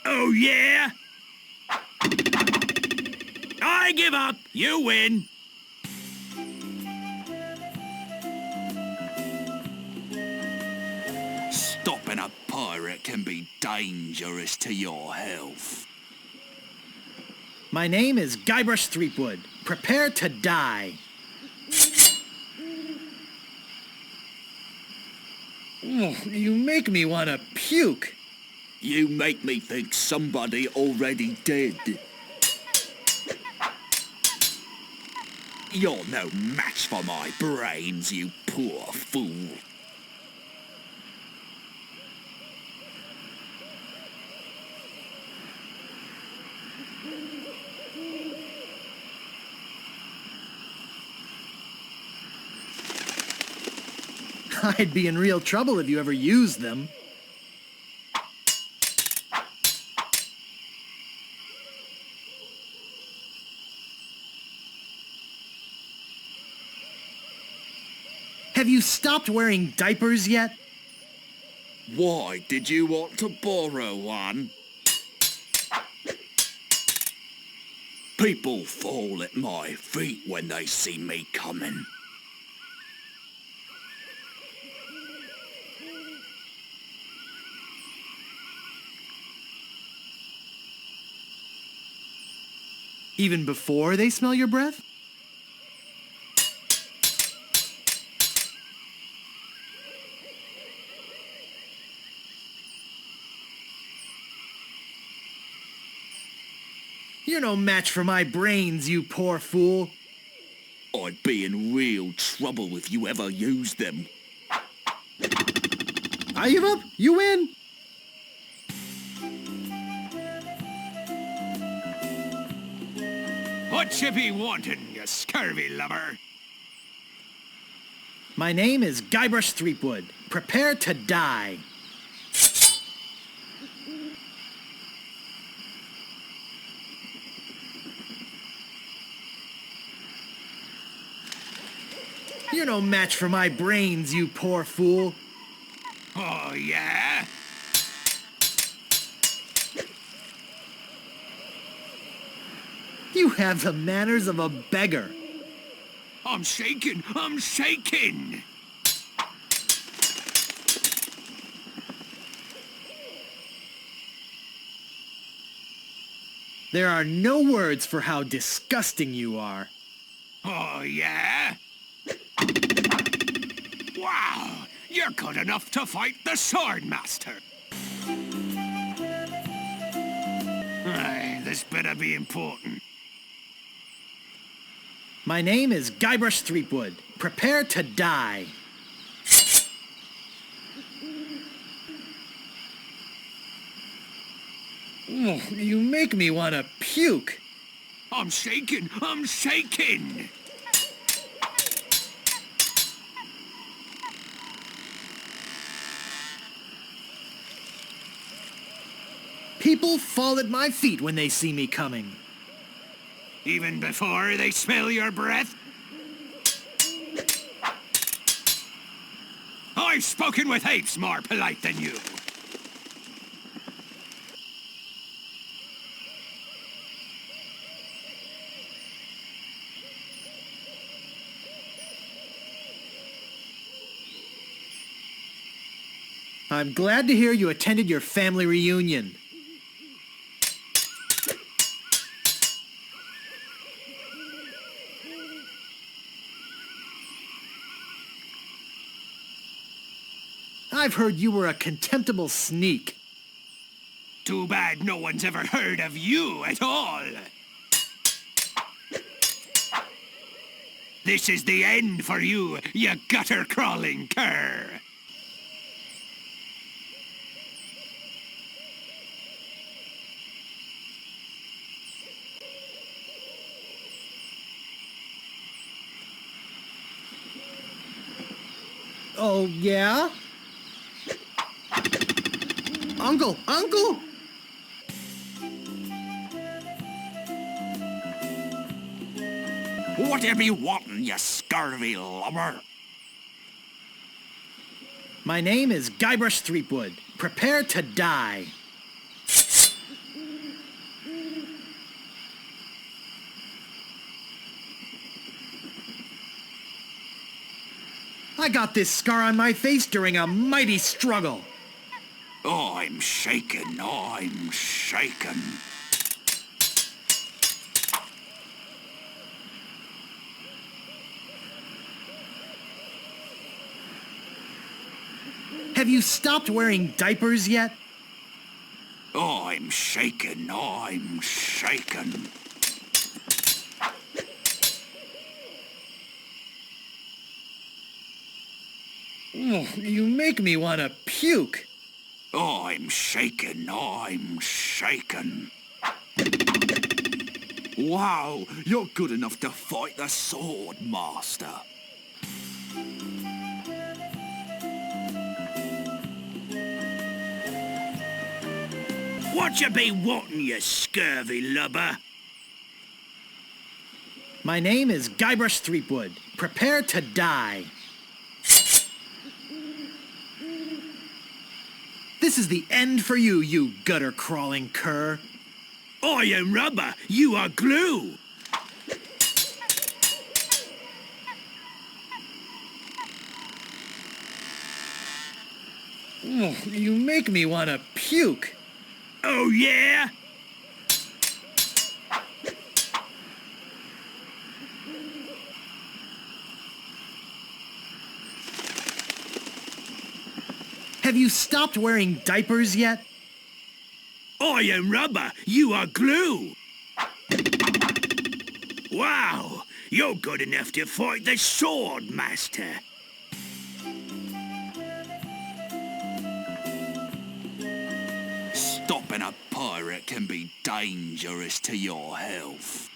Oh, yeah? I give up. You win. Stopping a pirate can be dangerous to your health. My name is Guybrush Threepwood. Prepare to die. You make me want to puke. You make me think somebody already did. You're no match for my brains, you poor fool. I'd be in real trouble if you ever used them. Have you stopped wearing diapers yet? Why did you want to borrow one? People fall at my feet when they see me coming. Even before they smell your breath? You're no match for my brains, you poor fool. I'd be in real trouble if you ever used them. I give up. You win. What you be wanting, you scurvy lubber? My name is Guybrush Threepwood. Prepare to die. You're no match for my brains, you poor fool. Oh, yeah? You have the manners of a beggar. I'm shaking! I'm shaking! There are no words for how disgusting you are. Oh, yeah? Wow! You're good enough to fight the Swordmaster! Aye, this better be important. My name is Guybrush Threepwood. Prepare to die. Oh, you make me want to puke. I'm shaking! I'm shaking! People fall at my feet when they see me coming. Even before they smell your breath? I've spoken with apes more polite than you. I'm glad to hear you attended your family reunion. I've heard you were a contemptible sneak. Too bad no one's ever heard of you at all. This is the end for you, you gutter-crawling cur. Oh, yeah? Uncle! Uncle! Whatever you wantin', you scurvy lubber? My name is Guybrush Threepwood. Prepare to die. I got this scar on my face during a mighty struggle. I'm shaking, I'm shaking. Have you stopped wearing diapers yet? I'm shaking, I'm shaking. Oh, you make me want to puke. I'm shaking, I'm shaking. Wow, you're good enough to fight the Sword Master. What you be wanting, you scurvy lubber? My name is Guybrush Threepwood. Prepare to die. This is the end for you, you gutter-crawling cur. I am rubber, you are glue. Oh, you make me want to puke. Oh, yeah? Have you stopped wearing diapers yet? I am rubber, you are glue. Wow, You're good enough to fight the Sword Master. Stopping a pirate can be dangerous to your health.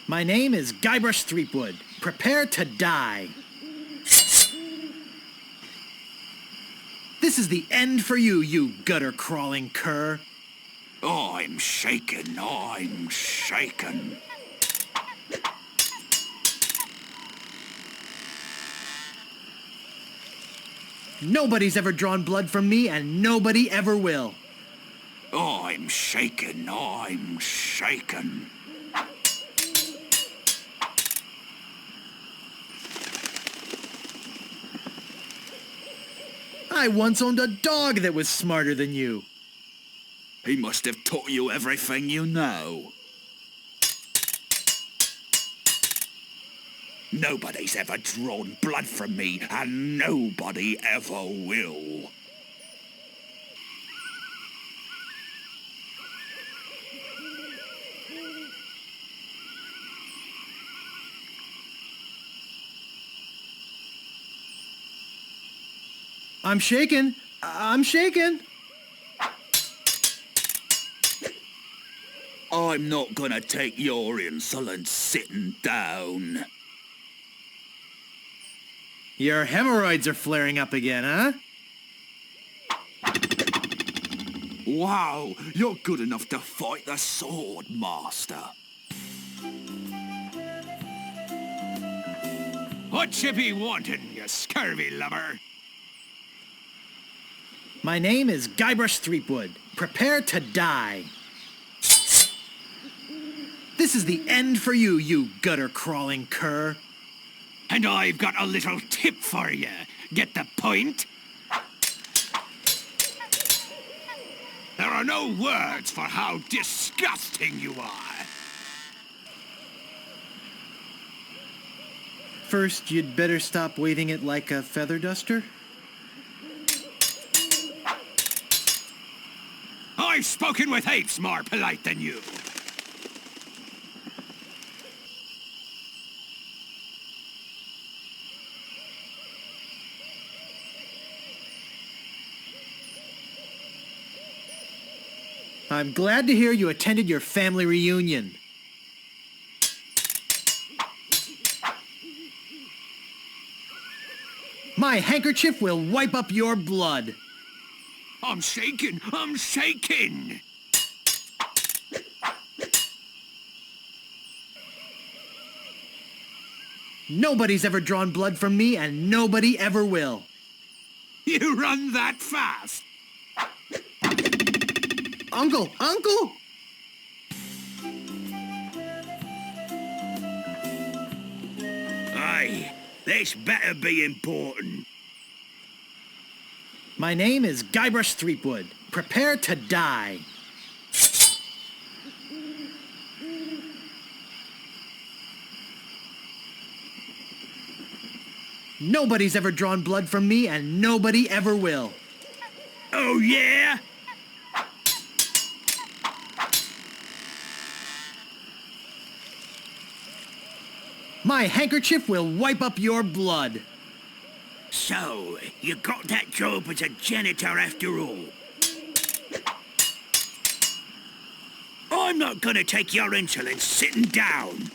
My name is Guybrush Threepwood. Prepare to die. This is the end for you, you gutter-crawling cur. I'm shaken, I'm shaken. Nobody's ever drawn blood from me, and nobody ever will. I'm shaken, I'm shaken. I once owned a dog that was smarter than you. He must have taught you everything you know. Nobody's ever drawn blood from me, and nobody ever will. I'm shaken. I'm shaken. I'm not gonna take your insolence sitting down. Your hemorrhoids are flaring up again, huh? Wow, you're good enough to fight the Sword Master. What you be wanting, you scurvy lubber? My name is Guybrush Threepwood. Prepare to die. This is the end for you, you gutter-crawling cur. And I've got a little tip for you. Get the point? There are no words for how disgusting you are. First, you'd better stop waving it like a feather duster. I've spoken with apes more polite than you. I'm glad to hear you attended your family reunion. My handkerchief will wipe up your blood. I'm shaking! I'm shaking! Nobody's ever drawn blood from me, and nobody ever will. You run that fast? Uncle! Uncle! Aye, this better be important. My name is Guybrush Threepwood. Prepare to die. Nobody's ever drawn blood from me, and nobody ever will. Oh, yeah? My handkerchief will wipe up your blood. So, you got that job as a janitor after all. I'm not gonna take your insolence sitting down.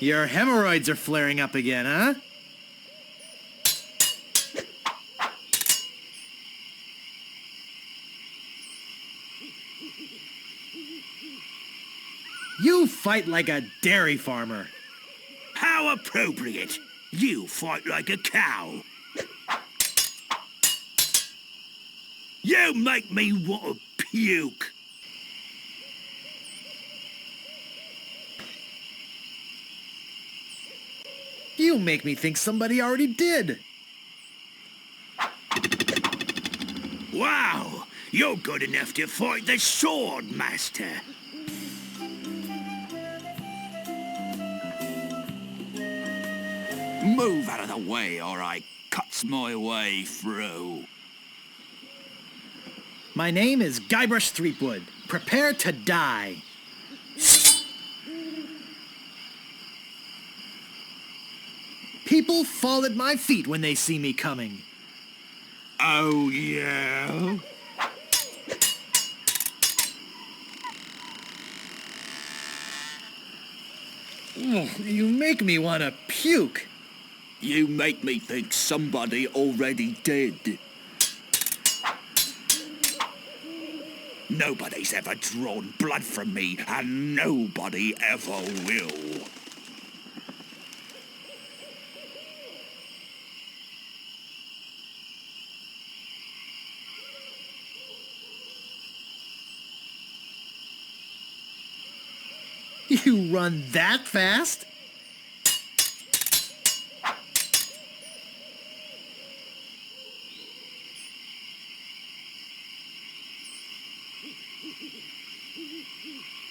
Your hemorrhoids are flaring up again, huh? You fight like a dairy farmer. How appropriate. You fight like a cow. You make me want to puke. You make me think somebody already did. Wow, you're good enough to fight the Sword Master. Move out of the way or I cuts my way through. My name is Guybrush Threepwood. Prepare to die. People fall at my feet when they see me coming. Oh, yeah? Oh, you make me want to puke. You make me think somebody already did. Nobody's ever drawn blood from me, and nobody ever will. You run that fast?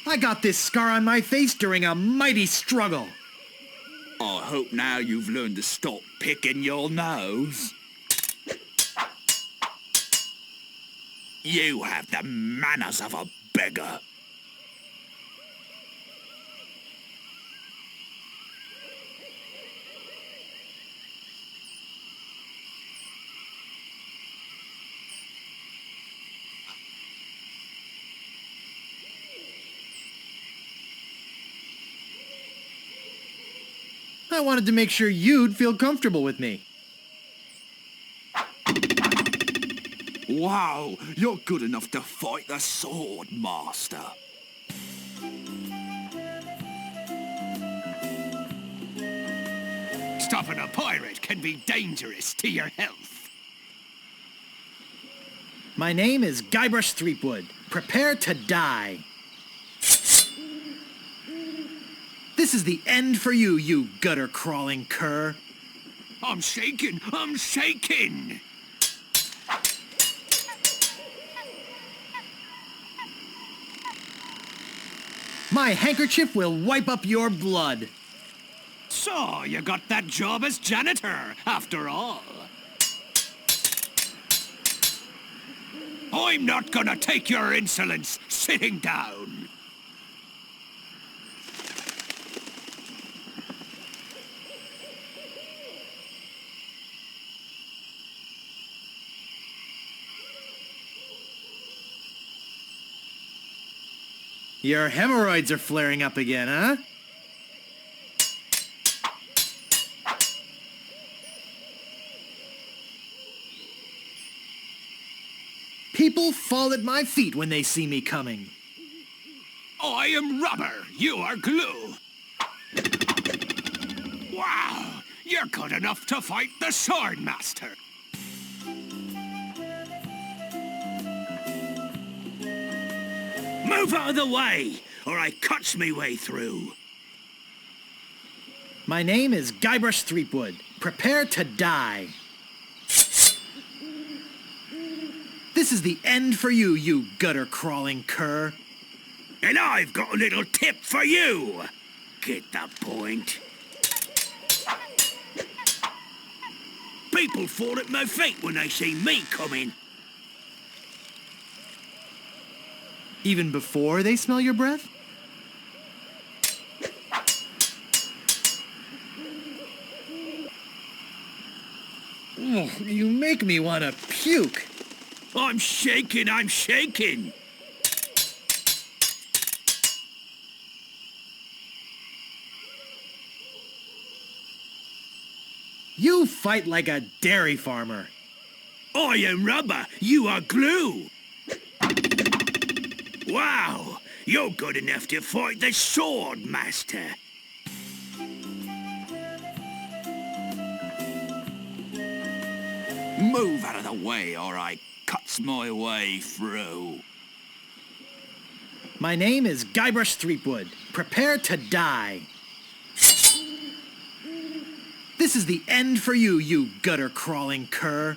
I got this scar on my face during a mighty struggle. I hope now you've learned to stop picking your nose. You have the manners of a beggar. I wanted to make sure you'd feel comfortable with me. Wow, you're good enough to fight the sword, master. Stopping a pirate can be dangerous to your health. My name is Guybrush Threepwood. Prepare to die. This is the end for you, you gutter-crawling cur. I'm shaking! I'm shaking! My handkerchief will wipe up your blood. So, you got that job as janitor, after all. I'm not gonna take your insolence sitting down. Your hemorrhoids are flaring up again, huh? People fall at my feet when they see me coming. I am rubber, you are glue. Wow, you're good enough to fight the sword master. Move out of the way, or I cuts me way through. My name is Guybrush Threepwood. Prepare to die. This is the end for you, you gutter-crawling cur. And I've got a little tip for you. Get the point? People fall at my feet when they see me coming. Even before they smell your breath? Oh, you make me want to puke. I'm shaking, I'm shaking. You fight like a dairy farmer. I am rubber, you are glue. Wow, you're good enough to fight the sword master. Move out of the way, or I cuts my way through. My name is Guybrush Threepwood. Prepare to die. This is the end for you, you gutter-crawling cur.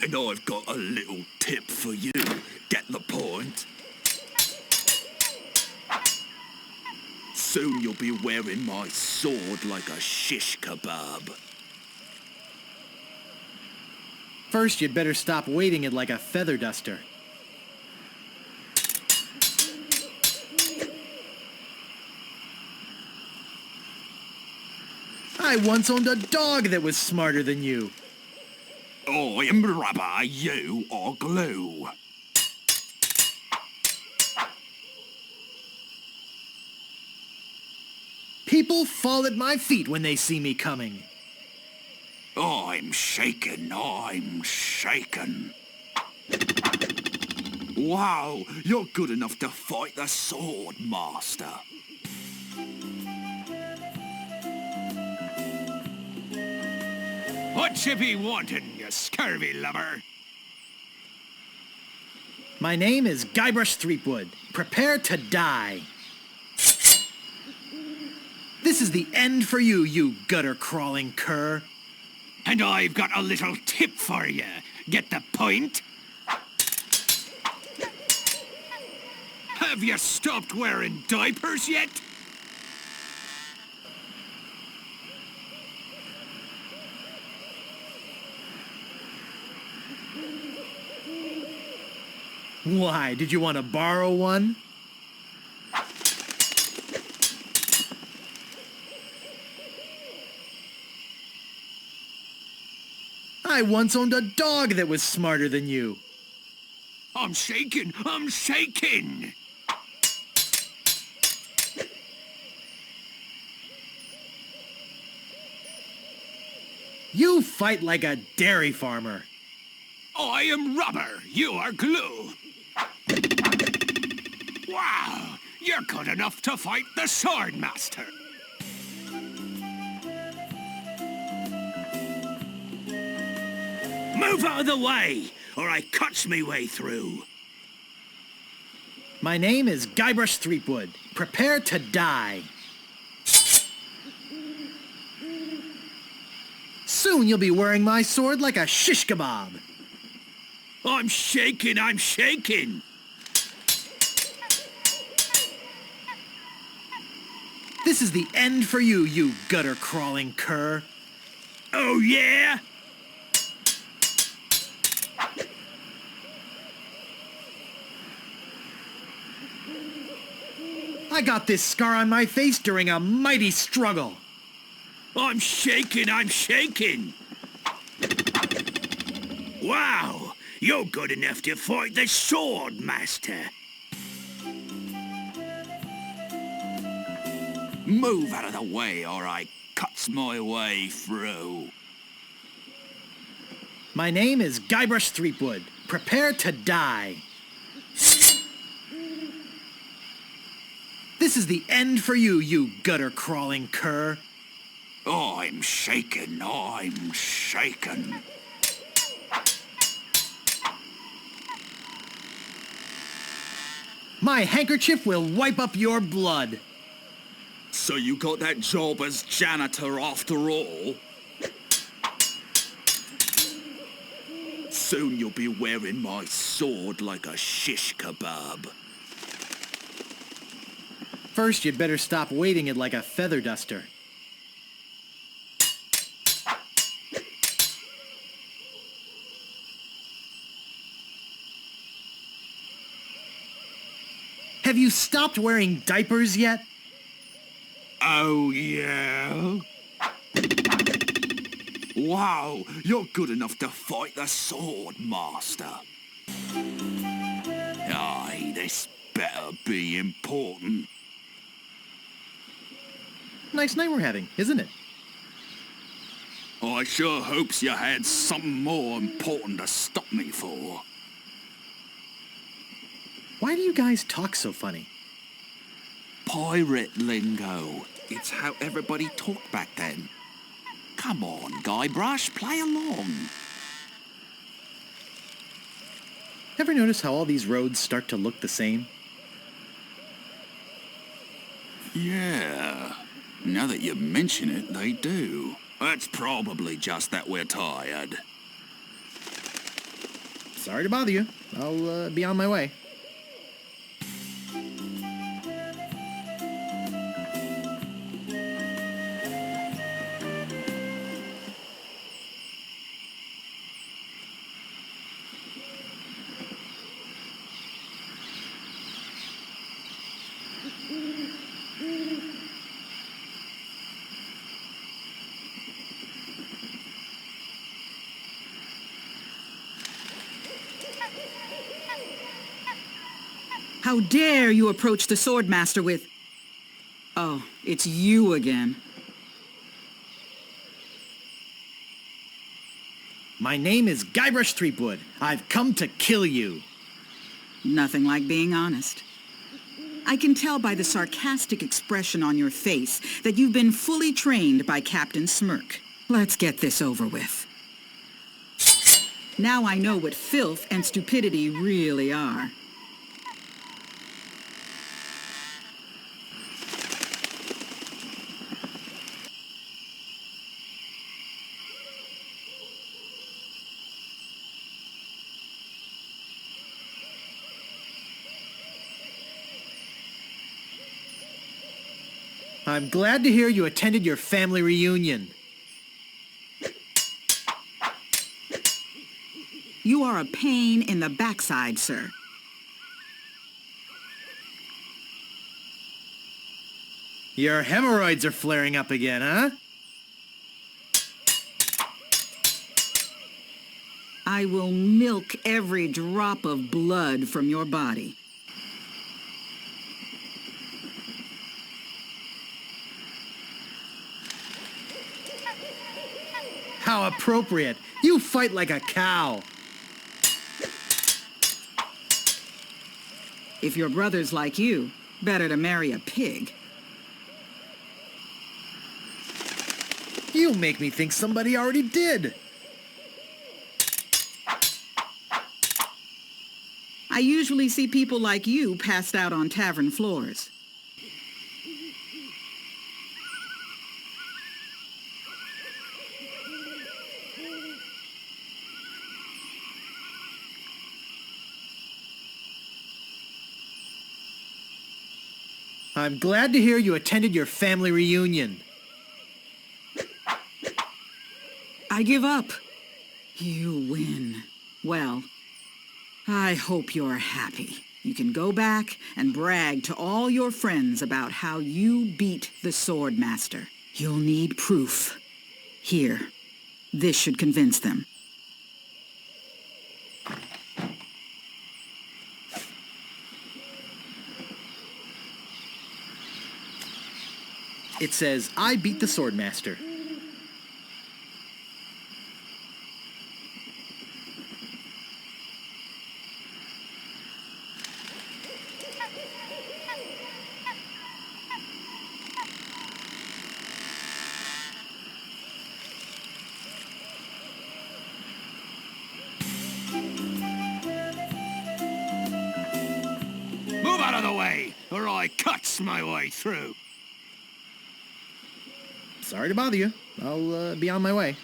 And I've got a little tip for you. Get the point? Soon you'll be wearing my sword like a shish kebab. First, you'd better stop weighting it like a feather duster. I once owned a dog that was smarter than you. I'm rubber, you are glue. People fall at my feet when they see me coming. I'm shaken, I'm shaken. Wow, you're good enough to fight the sword, master. What you be wanting, you scurvy lubber? My name is Guybrush Threepwood. Prepare to die. This is the end for you, you gutter-crawling cur. And I've got a little tip for you. Get the point? Have you stopped wearing diapers yet? Why, did you want to borrow one? I once owned a dog that was smarter than you. I'm shaking! I'm shaking! You fight like a dairy farmer. I am rubber. You are glue. Wow! You're good enough to fight the sword master. Move out of the way, or I cuts me way through. My name is Guybrush Threepwood. Prepare to die. Soon you'll be wearing my sword like a shish kebab. I'm shaking, I'm shaking. This is the end for you, you gutter-crawling cur. Oh, yeah? I got this scar on my face during a mighty struggle. I'm shaking, I'm shaking. Wow, you're good enough to fight the sword master. Move out of the way or I cuts my way through. My name is Guybrush Threepwood. Prepare to die. This is the end for you, you gutter-crawling cur. I'm shaken, I'm shaken. My handkerchief will wipe up your blood. So you got that job as janitor after all? Soon you'll be wearing my sword like a shish kebab. First, you'd better stop weighting it like a feather duster. Have you stopped wearing diapers yet? Oh, yeah? Wow, you're good enough to fight the sword master. Aye, this better be important. Nice night we're having, isn't it? I sure hopes you had something more important to stop me for. Why do you guys talk so funny? Pirate lingo. It's how everybody talked back then. Come on, Guybrush, play along. Ever notice how all these roads start to look the same? Yeah. Now that you mention it, they do. It's probably just that we're tired. Sorry to bother you. I'll be on my way. How dare you approach the Swordmaster with... Oh, it's you again. My name is Guybrush Threepwood. I've come to kill you. Nothing like being honest. I can tell by the sarcastic expression on your face that you've been fully trained by Captain Smirk. Let's get this over with. Now I know what filth and stupidity really are. I'm glad to hear you attended your family reunion. You are a pain in the backside, sir. Your hemorrhoids are flaring up again, huh? I will milk every drop of blood from your body. How appropriate. You fight like a cow. If your brother's like you, better to marry a pig. You make me think somebody already did. I usually see people like you passed out on tavern floors. I'm glad to hear you attended your family reunion. I give up. You win. Well, I hope you're happy. You can go back and brag to all your friends about how you beat the Swordmaster. You'll need proof. Here, this should convince them. It says, I beat the Swordmaster. Move out of the way, or I cuts my way through. Sorry to bother you. I'll be on my way.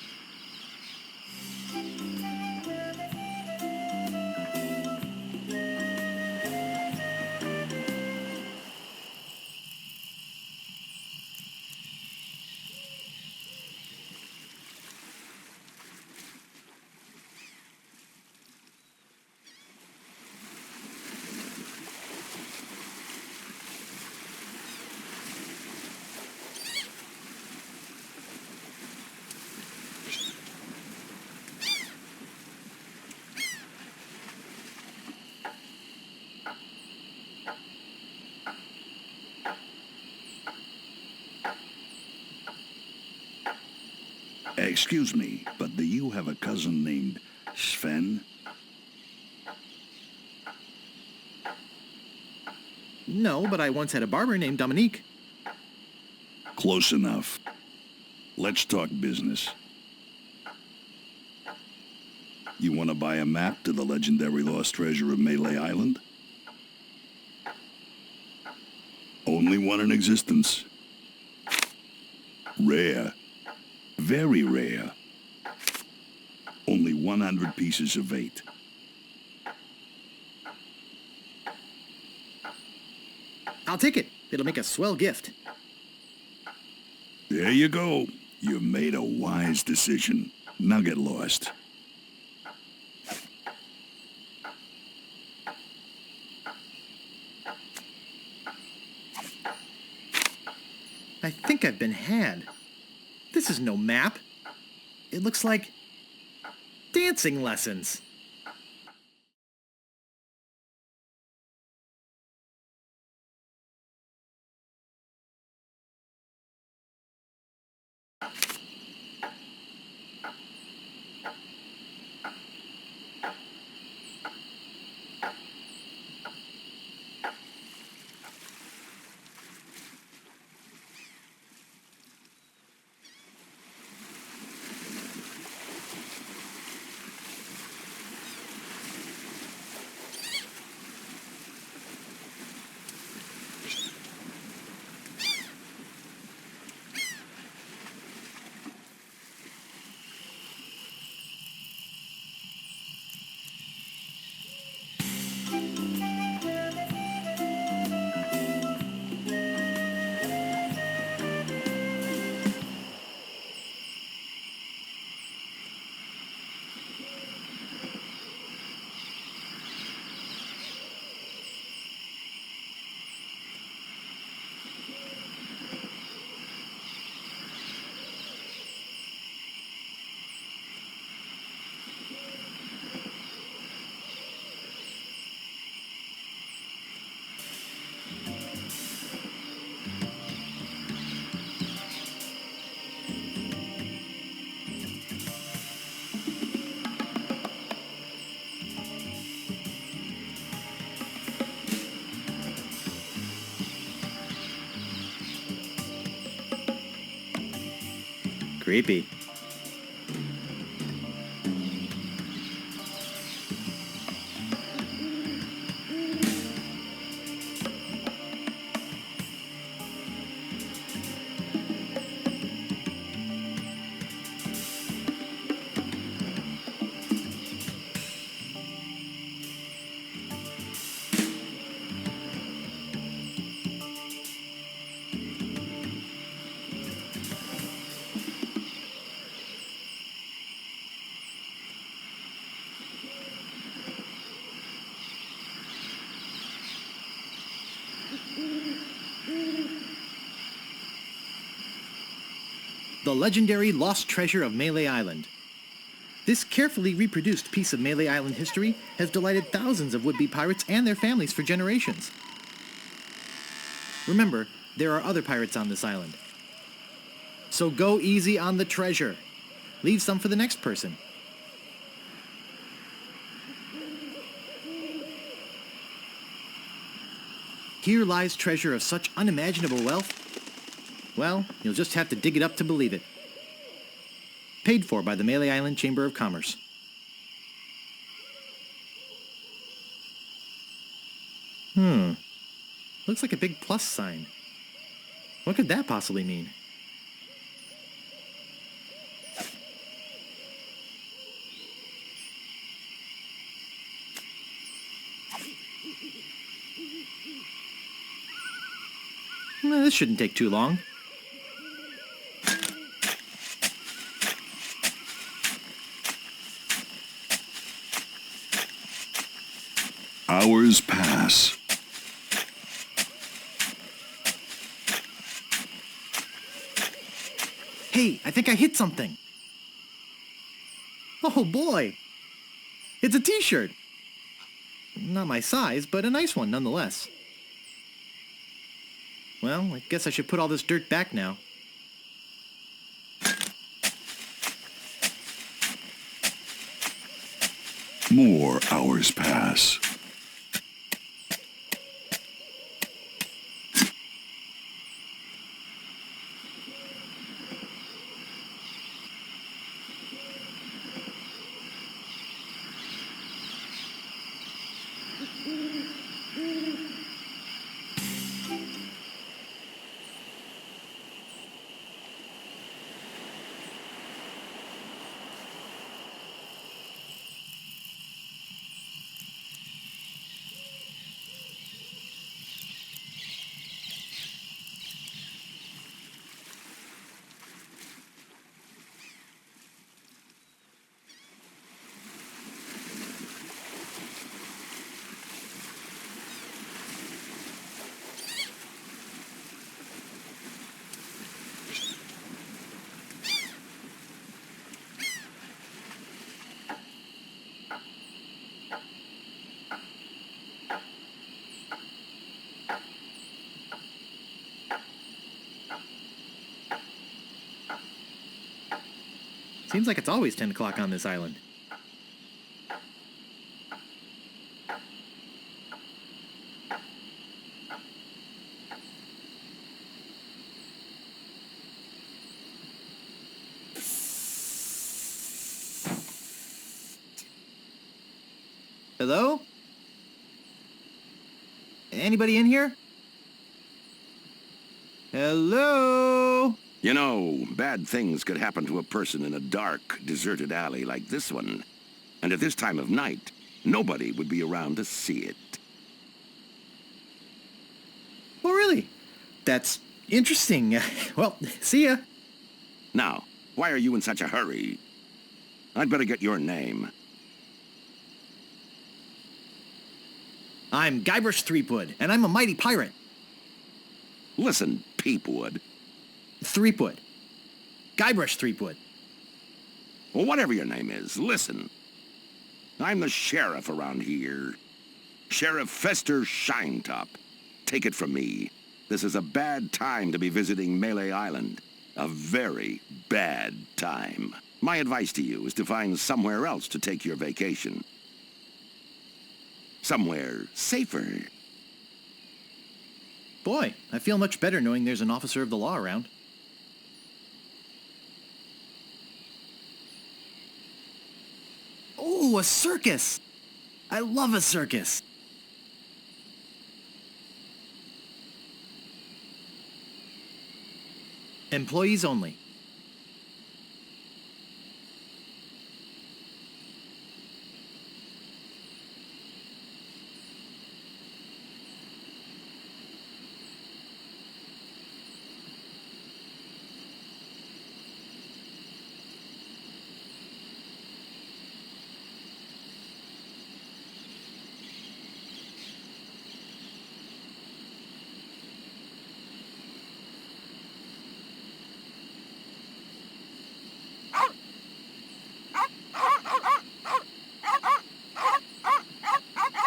Excuse me, but do you have a cousin named Sven? No, but I once had a barber named Dominique. Close enough. Let's talk business. You want to buy a map to the legendary lost treasure of Melee Island? Only one in existence. Rare. Very rare. Only 100 pieces of 8. I'll take it. It'll make a swell gift. There you go. You made a wise decision. Now get lost. I think I've been had. This is no map. It looks like dancing lessons. Creepy. The legendary lost treasure of Melee Island. This carefully reproduced piece of Melee Island history has delighted thousands of would-be pirates and their families for generations. Remember, there are other pirates on this island. So go easy on the treasure. Leave some for the next person. Here lies treasure of such unimaginable wealth. Well, you'll just have to dig it up to believe it. Paid for by the Melee Island Chamber of Commerce. Looks like a big plus sign. What could that possibly mean? This shouldn't take too long. Hours pass. Hey, I think I hit something. Oh boy! It's a t-shirt! Not my size, but a nice one nonetheless. Well, I guess I should put all this dirt back now. More hours pass. Seems like it's always 10 o'clock on this island. Hello? Anybody in here? Hello? You know, bad things could happen to a person in a dark, deserted alley like this one. And at this time of night, nobody would be around to see it. Oh, really? That's interesting. Well, see ya. Now, why are you in such a hurry? I'd better get your name. I'm Guybrush Threepwood, and I'm a mighty pirate. Listen, Peepwood. Threepwood. Guybrush Threepwood. Well, whatever your name is, listen. I'm the sheriff around here. Sheriff Fester Shinetop. Take it from me. This is a bad time to be visiting Melee Island. A very bad time. My advice to you is to find somewhere else to take your vacation. Somewhere safer. Boy, I feel much better knowing there's an officer of the law around. Oh, a circus! I love a circus! Employees only.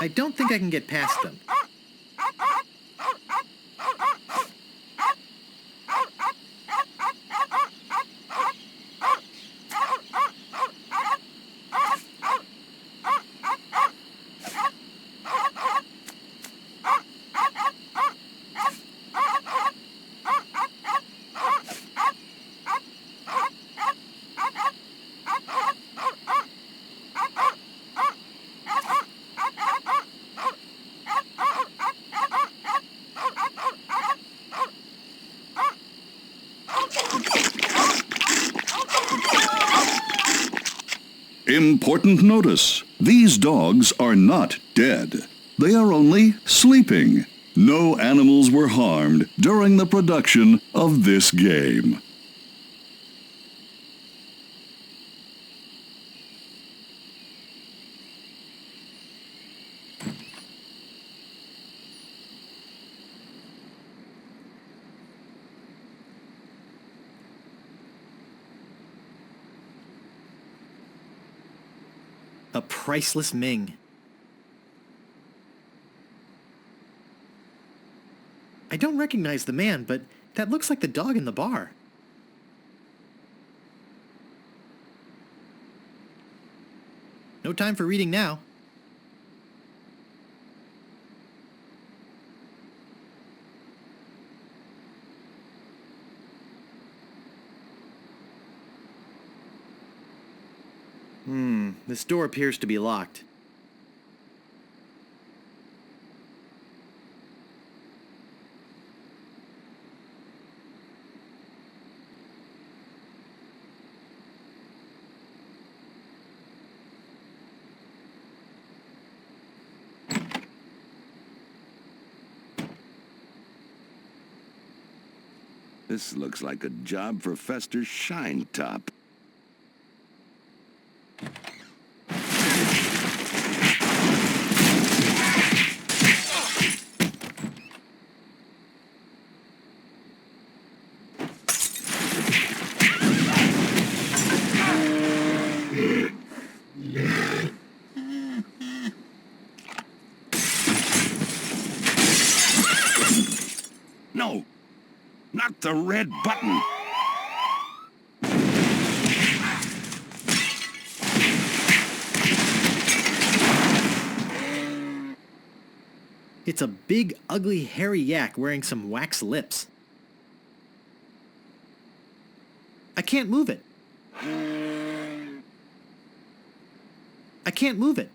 I don't think I can get past them. Important notice. These dogs are not dead. They are only sleeping. No animals were harmed during the production of this game. A priceless Ming. I don't recognize the man, but that looks like the dog in the bar. No time for reading now. This door appears to be locked. This looks like a job for Fester Shinetop. No, not the red button. It's a big, ugly, hairy yak wearing some wax lips. I can't move it. I can't move it.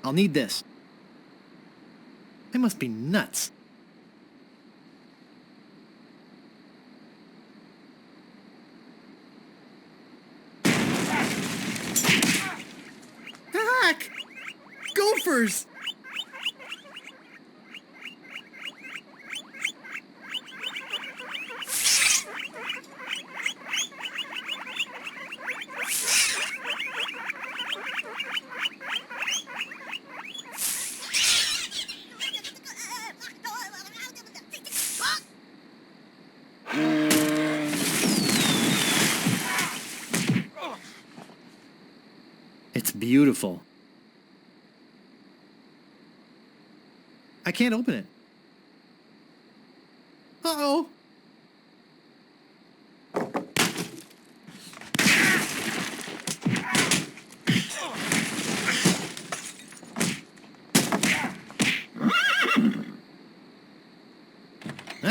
I'll need this. I must be nuts. Heck! Gophers! It's beautiful. I can't open it. Uh-oh.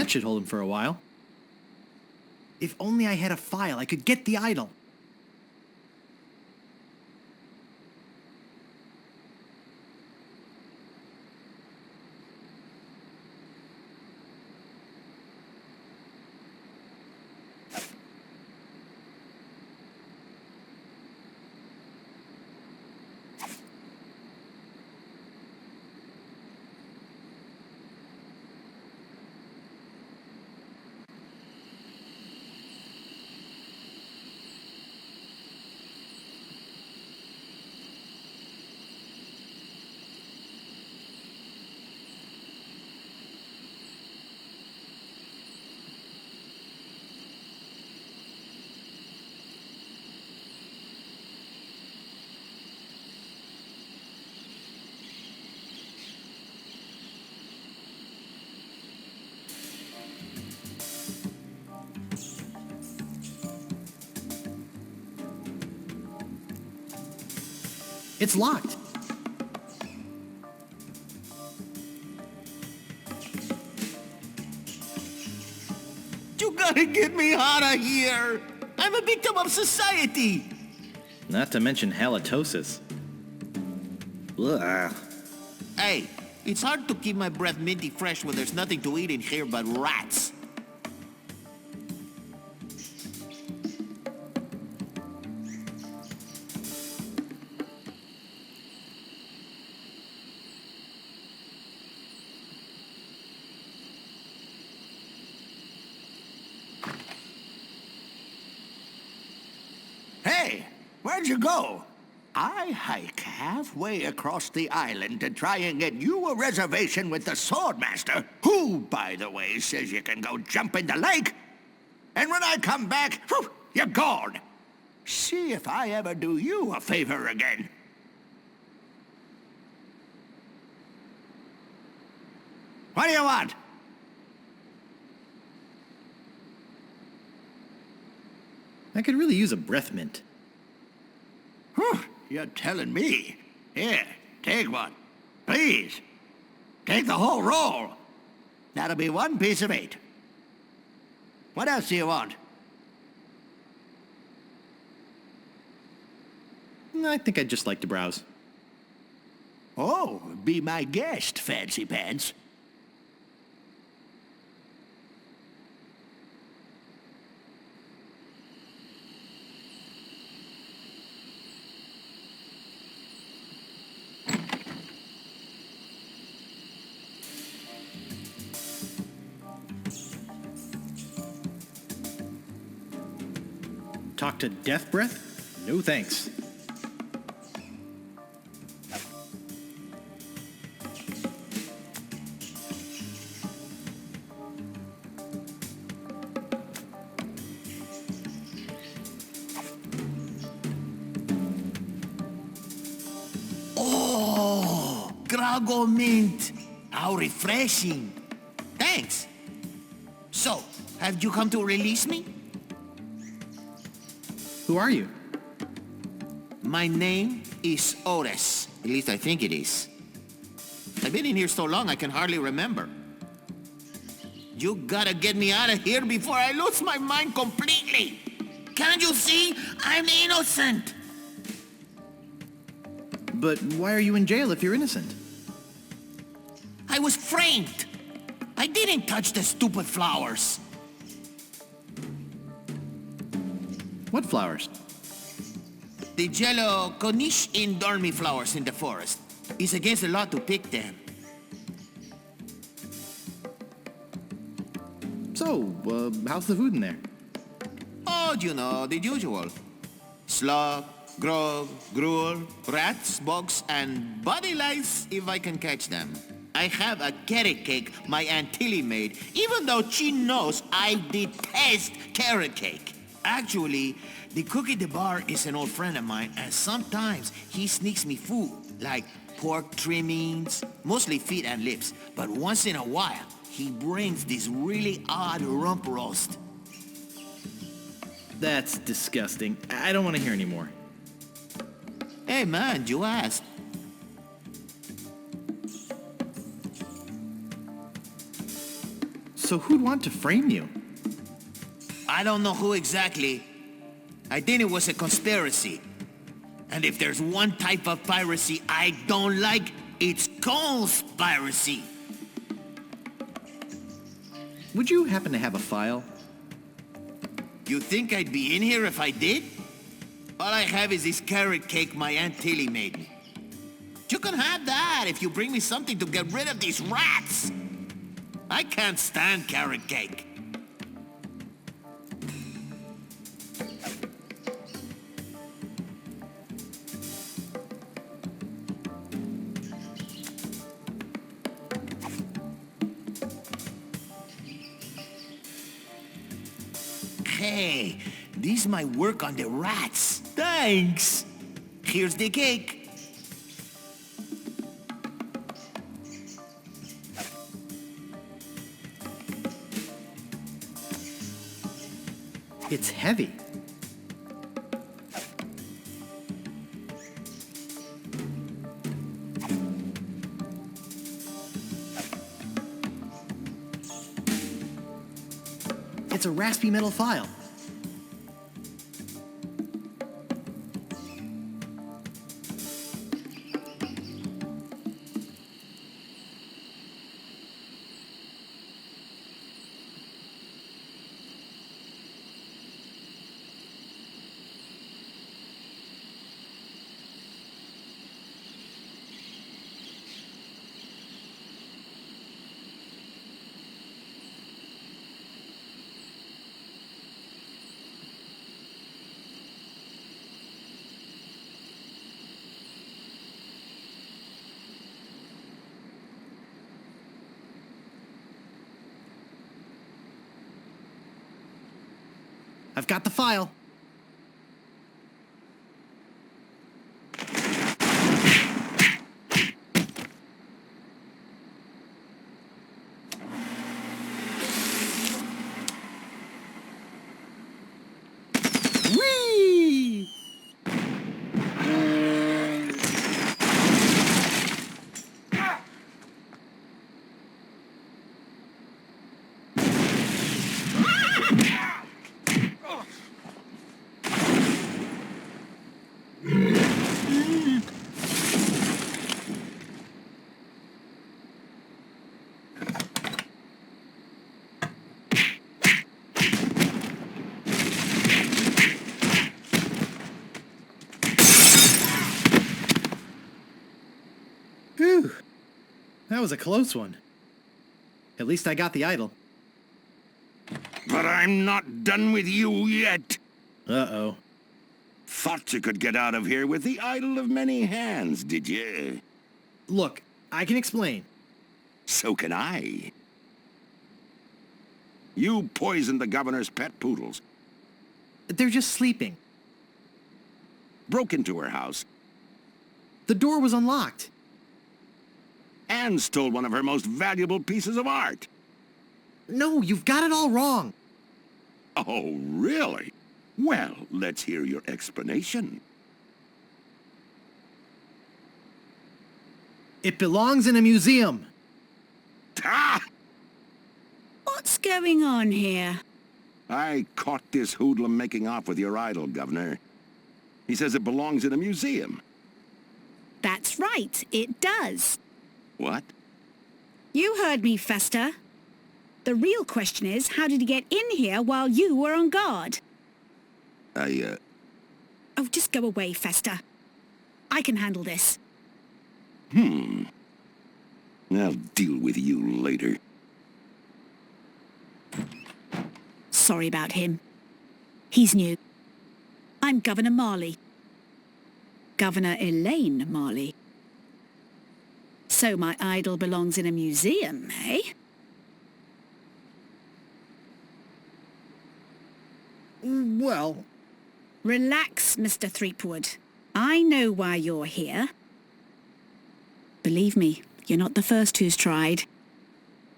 That should hold him for a while. If only I had a file, I could get the idol. It's locked. You gotta get me out of here! I'm a victim of society! Not to mention halitosis. Ugh. Hey, it's hard to keep my breath minty fresh when there's nothing to eat in here but rats. Hey, where'd you go? I hike halfway across the island to try and get you a reservation with the Swordmaster, who, by the way, says you can go jump in the lake. And when I come back, whew, you're gone. See if I ever do you a favor again. What do you want? I could really use a breath mint. Whew, you're telling me. Here, take one. Please. Take the whole roll. That'll be 1 piece of 8. What else do you want? I think I'd just like to browse. Oh, be my guest, Fancy Pants. Talk to Death Breath? No thanks. Oh, Grago Mint. How refreshing. Thanks. So, have you come to release me? Who are you? My name is Ortiz. At least I think it is. I've been in here so long I can hardly remember. You gotta get me out of here before I lose my mind completely. Can't you see? I'm innocent. But why are you in jail if you're innocent? I was framed. I didn't touch the stupid flowers. What flowers? The yellow Corniche endormi flowers in the forest. It's against the law to pick them. So, how's the food in there? Oh, you know, the usual. Slug, grog, gruel, rats, bugs, and body lice if I can catch them. I have a carrot cake my Aunt Tilly made, even though she knows I detest carrot cake. Actually, the cook at the bar is an old friend of mine, and sometimes he sneaks me food, like pork trimmings, mostly feet and lips. But once in a while, he brings this really odd rump roast. That's disgusting. I don't want to hear any more. Hey man, you asked. So who'd want to frame you? I don't know who exactly. I think it was a conspiracy. And if there's one type of piracy I don't like, it's conspiracy. Would you happen to have a file? You think I'd be in here if I did? All I have is this carrot cake my Aunt Tilly made me. You can have that if you bring me something to get rid of these rats. I can't stand carrot cake. Hey, this might work on the rats. Thanks. Here's the cake. It's heavy. It's a raspy metal file. I've got the file. Whee! Whew. That was a close one. At least I got the idol. But I'm not done with you yet. Uh-oh. Thought you could get out of here with the idol of many hands, did you? Look, I can explain. So can I. You poisoned the governor's pet poodles. They're just sleeping. Broke into her house. The door was unlocked. And stole one of her most valuable pieces of art. No, you've got it all wrong. Oh, really? Well, let's hear your explanation. It belongs in a museum. Ah! What's going on here? I caught this hoodlum making off with your idol, Governor. He says it belongs in a museum. That's right, it does. What? You heard me, Fester. The real question is, how did he get in here while you were on guard? Oh, just go away, Fester. I can handle this. I'll deal with you later. Sorry about him. He's new. I'm Governor Marley. Governor Elaine Marley. So my idol belongs in a museum, eh? Well... Relax, Mr. Threepwood. I know why you're here. Believe me, you're not the first who's tried.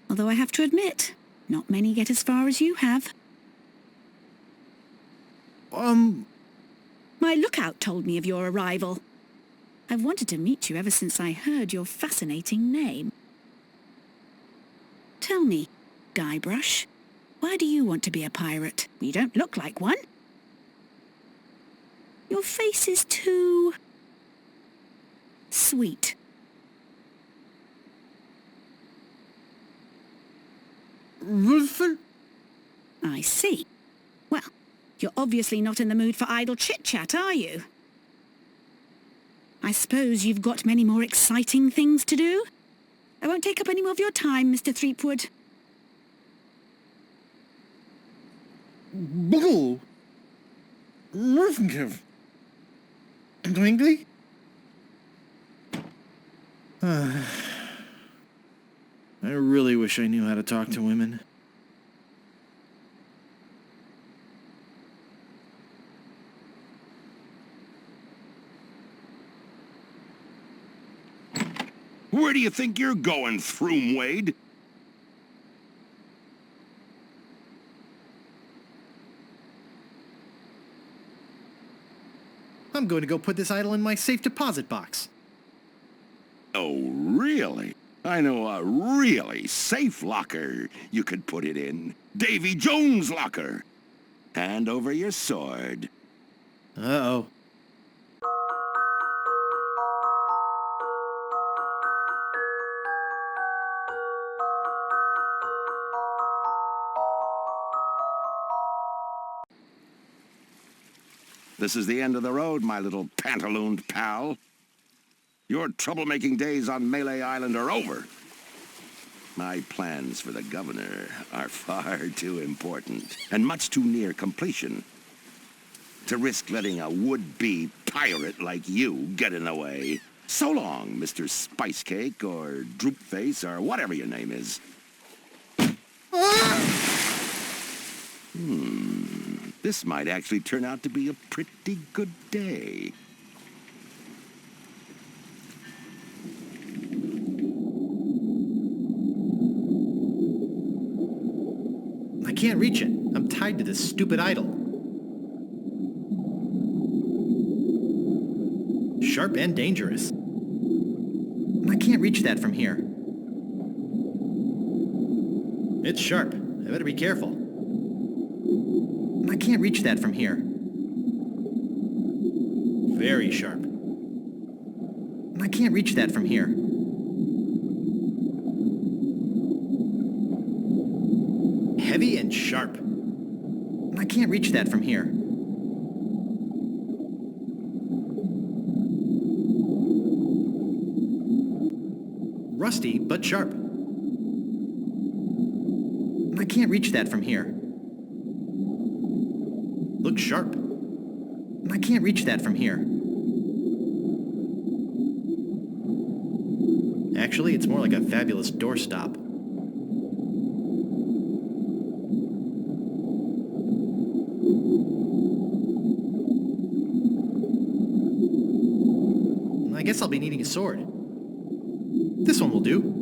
Although I have to admit, not many get as far as you have. My lookout told me of your arrival. I've wanted to meet you ever since I heard your fascinating name. Tell me, Guybrush. Why do you want to be a pirate? You don't look like one. Your face is too... sweet. Wolfer? I see. Well, you're obviously not in the mood for idle chit-chat, are you? I suppose you've got many more exciting things to do? I won't take up any more of your time, Mr. Threepwood. Bull. Nervenkiv. Dwingly? I really wish I knew how to talk to women. Where do you think you're going, Throomwade? I'm going to go put this idol in my safe deposit box. Oh, really? I know a really safe locker you could put it in. Davy Jones' locker. Hand over your sword. Uh-oh. This is the end of the road, my little pantalooned pal. Your troublemaking days on Melee Island are over. My plans for the governor are far too important and much too near completion to risk letting a would-be pirate like you get in the way. So long, Mr. Spicecake or Droopface or whatever your name is. This might actually turn out to be a pretty good day. I can't reach it. I'm tied to this stupid idol. Sharp and dangerous. I can't reach that from here. It's sharp. I better be careful. I can't reach that from here. Very sharp. I can't reach that from here. Heavy and sharp. I can't reach that from here. Rusty, but sharp. I can't reach that from here. Looks sharp. I can't reach that from here. Actually, it's more like a fabulous doorstop. I guess I'll be needing a sword. This one will do.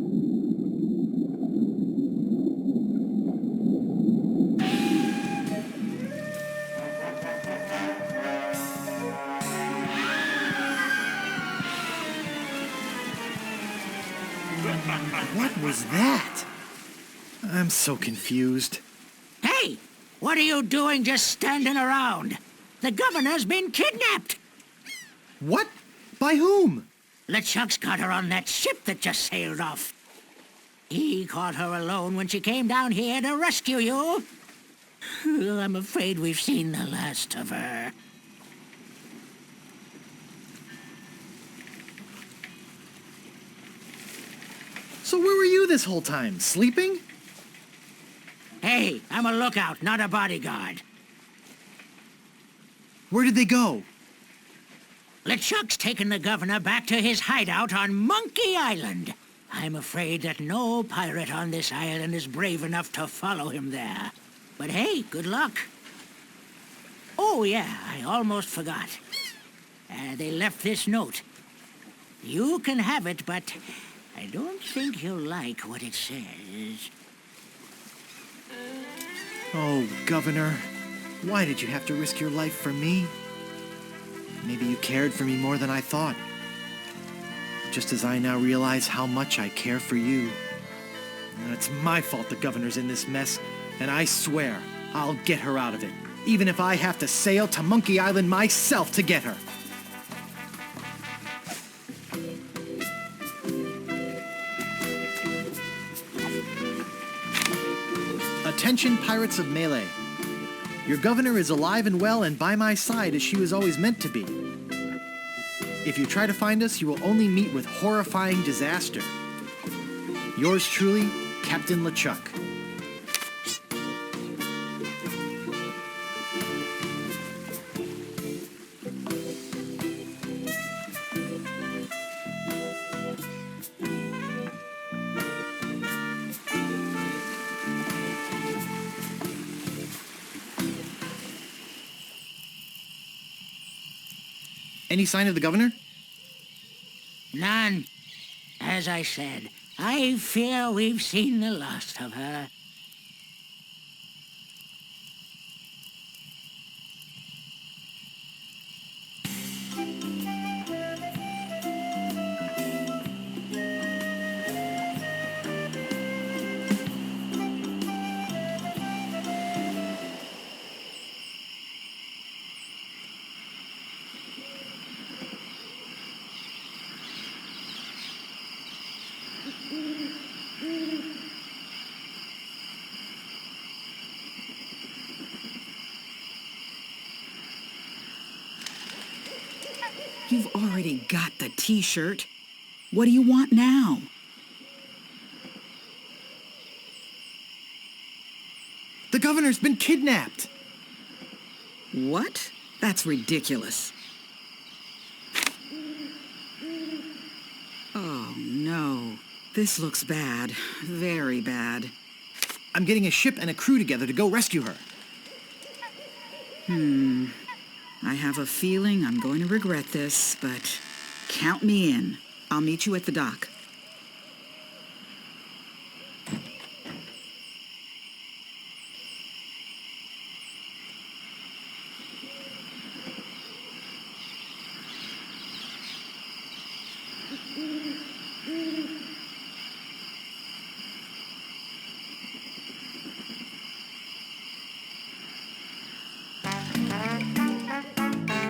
What was that? I'm so confused. Hey! What are you doing just standing around? The governor's been kidnapped! What? By whom? LeChuck's got her on that ship that just sailed off. He caught her alone when she came down here to rescue you. I'm afraid we've seen the last of her. So where were you this whole time? Sleeping? Hey, I'm a lookout, not a bodyguard. Where did they go? LeChuck's taken the governor back to his hideout on Monkey Island. I'm afraid that no pirate on this island is brave enough to follow him there. But hey, good luck. Oh yeah, I almost forgot. They left this note. You can have it, but I don't think you'll like what it says. Oh, Governor, why did you have to risk your life for me? Maybe you cared for me more than I thought. Just as I now realize how much I care for you. It's my fault the governor's in this mess, and I swear I'll get her out of it, even if I have to sail to Monkey Island myself to get her. Attention, Pirates of Melee. Your governor is alive and well and by my side as she was always meant to be. If you try to find us, you will only meet with horrifying disaster. Yours truly, Captain LeChuck. Any sign of the governor? None. As I said, I fear we've seen the last of her. You've already got the t-shirt. What do you want now? The governor's been kidnapped! What? That's ridiculous. Oh, no. This looks bad. Very bad. I'm getting a ship and a crew together to go rescue her. I have a feeling I'm going to regret this, but count me in. I'll meet you at the dock.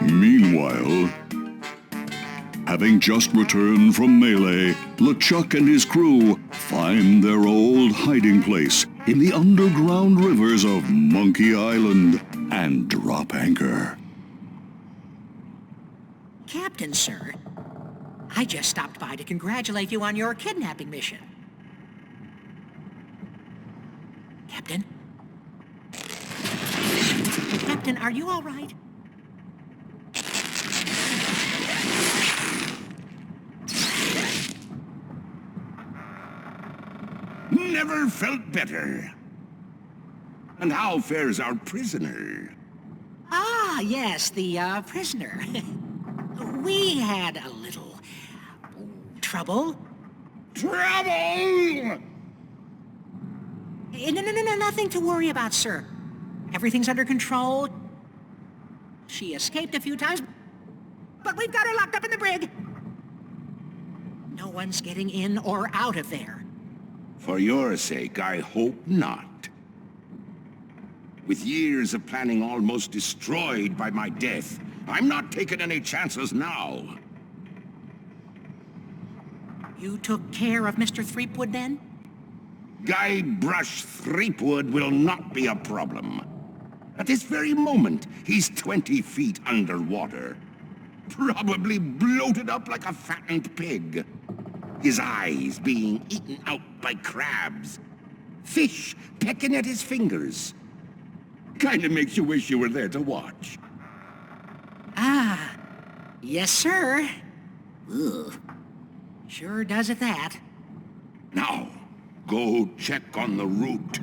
Meanwhile, having just returned from Melee, LeChuck and his crew find their old hiding place in the underground rivers of Monkey Island and drop anchor. Captain, sir, I just stopped by to congratulate you on your kidnapping mission. Captain? Captain, are you all right? Never felt better. And how fares our prisoner? Ah, yes, the prisoner. We had a little trouble. Trouble! No, nothing to worry about, sir. Everything's under control. She escaped a few times, but we've got her locked up in the brig. No one's getting in or out of there. For your sake, I hope not. With years of planning almost destroyed by my death, I'm not taking any chances now. You took care of Mr. Threepwood then? Guybrush Threepwood will not be a problem. At this very moment, he's 20 feet underwater. Probably bloated up like a fattened pig. His eyes being eaten out by crabs. Fish pecking at his fingers. Kinda makes you wish you were there to watch. Ah, yes, sir. Ugh. Sure does at that. Now, go check on the route.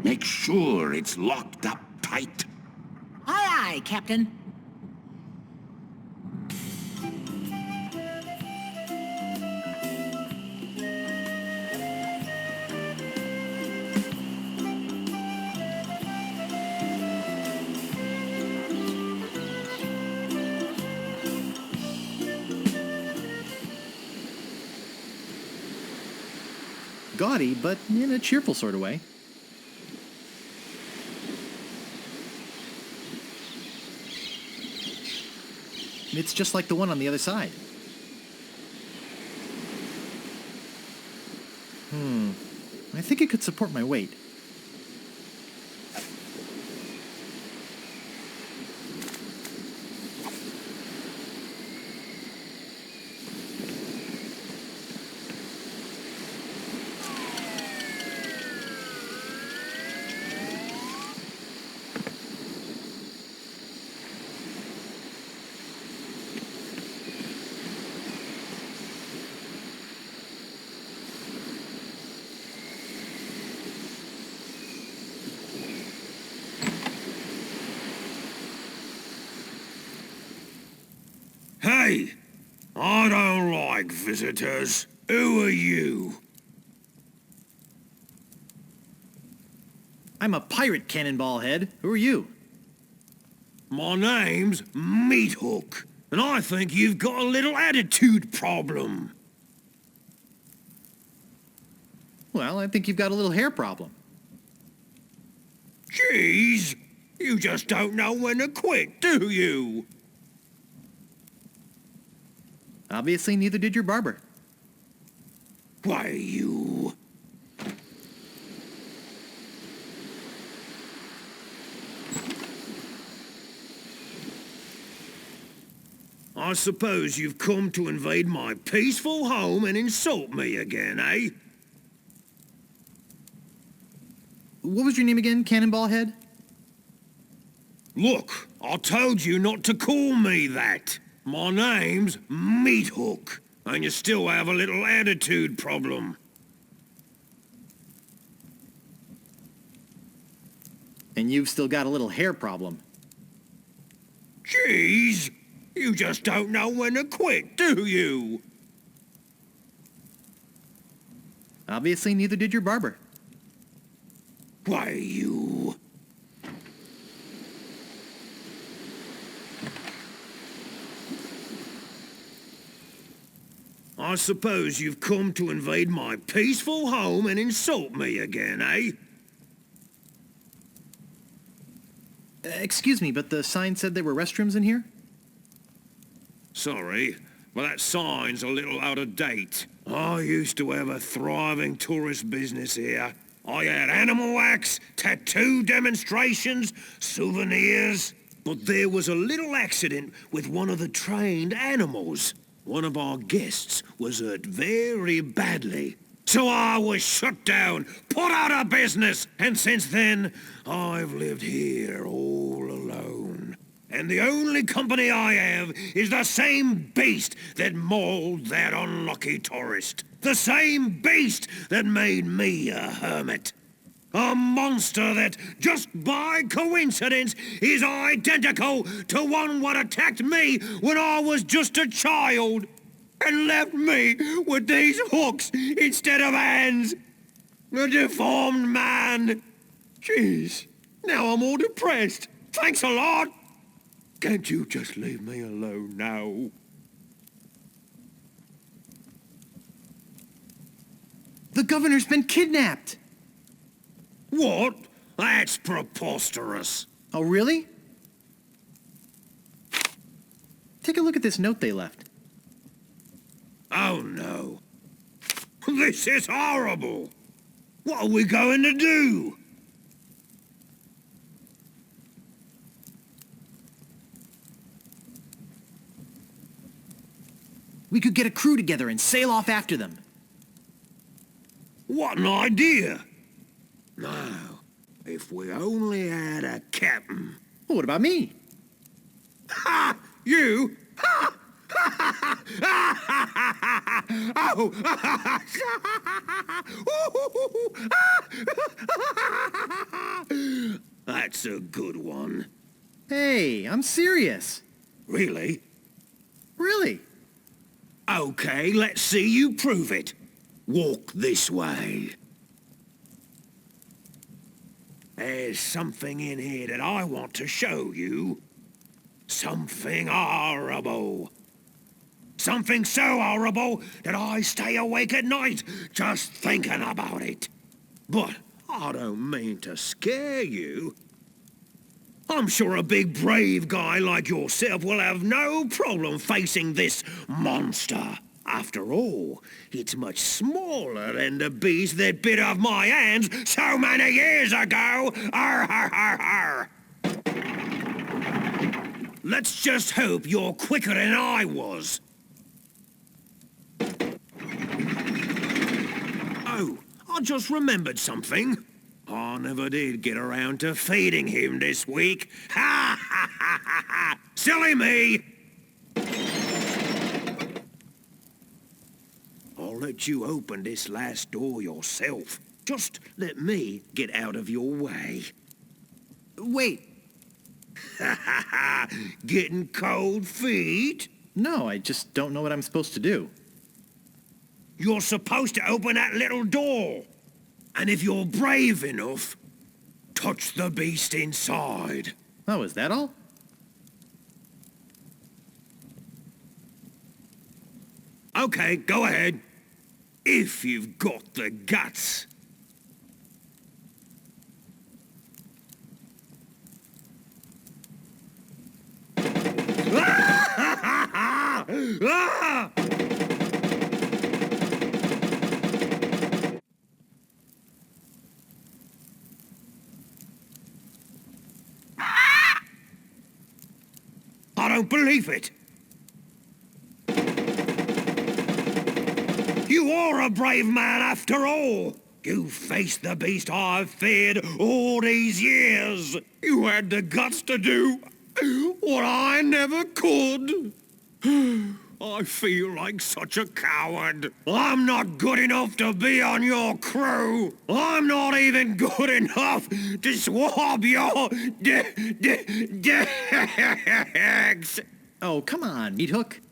Make sure it's locked up tight. Aye, aye, Captain. Gaudy, but in a cheerful sort of way. It's just like the one on the other side. I think it could support my weight. Hey! I don't like visitors. Who are you? I'm a pirate, Cannonball Head. Who are you? My name's Meathook, and I think you've got a little attitude problem. Well, I think you've got a little hair problem. Jeez, you just don't know when to quit, do you? Obviously, neither did your barber. Why, you... I suppose you've come to invade my peaceful home and insult me again, eh? What was your name again, Cannonball Head? Look, I told you not to call me that. My name's Meathook, and you still have a little attitude problem. And you've still got a little hair problem. Jeez, you just don't know when to quit, do you? Obviously, neither did your barber. Why, you... I suppose you've come to invade my peaceful home and insult me again, eh? Excuse me, but the sign said there were restrooms in here? Sorry, but that sign's a little out of date. I used to have a thriving tourist business here. I had animal wax, tattoo demonstrations, souvenirs. But there was a little accident with one of the trained animals. One of our guests was hurt very badly. So I was shut down, put out of business, and since then, I've lived here all alone. And the only company I have is the same beast that mauled that unlucky tourist. The same beast that made me a hermit. A monster that, just by coincidence, is identical to one what attacked me when I was just a child and left me with these hooks instead of hands. A deformed man. Jeez, now I'm all depressed. Thanks a lot. Can't you just leave me alone now? The governor's been kidnapped! What? That's preposterous. Oh, really? Take a look at this note they left. Oh, no. This is horrible. What are we going to do? We could get a crew together and sail off after them. What an idea. Now, if we only had a captain. Well, what about me? Ha! You? Ha! Oh! That's a good one. Hey, I'm serious. Really? Really? Okay, let's see you prove it. Walk this way. There's something in here that I want to show you. Something horrible. something so horrible that I stay awake at night just thinking about it. But I don't mean to scare you. I'm sure a big brave guy like yourself will have no problem facing this monster. After all, it's much smaller than the beast that bit off my hands so many years ago. Arr, arr, arr, arr. Let's just hope you're quicker than I was. Oh, I just remembered something. I never did get around to feeding him this week. Ha ha ha ha ha! Silly me! I'll let you open this last door yourself. Just let me get out of your way. Wait. Ha ha ha! Getting cold feet? No, I just don't know what I'm supposed to do. You're supposed to open that little door. And if you're brave enough, touch the beast inside. Oh, is that all? Okay, go ahead. If you've got the guts. Ah! I don't believe it. You are a brave man after all. You faced the beast I've feared all these years. You had the guts to do what I never could. I feel like such a coward. I'm not good enough to be on your crew. I'm not even good enough to swab your decks. Oh, come on, Meat Hook.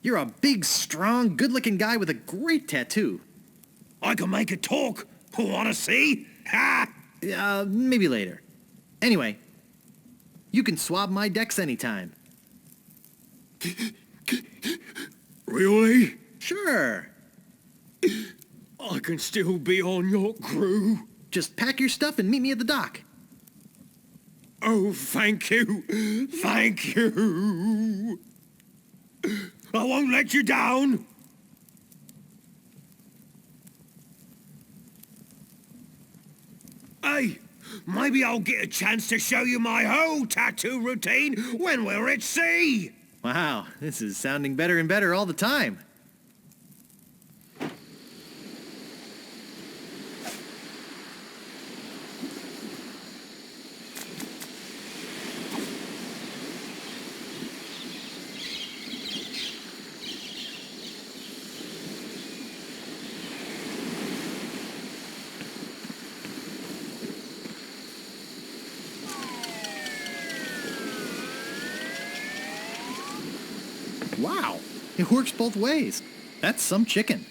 You're a big, strong, good-looking guy with a great tattoo. I can make it talk. Wanna see? Ha! Maybe later. Anyway, you can swab my decks anytime. Really? Sure. I can still be on your crew. Just pack your stuff and meet me at the dock. Oh, thank you. Thank you. I won't let you down. Hey, maybe I'll get a chance to show you my whole tattoo routine when we're at sea. Wow, this is sounding better and better all the time. Wow, it works both ways. That's some chicken.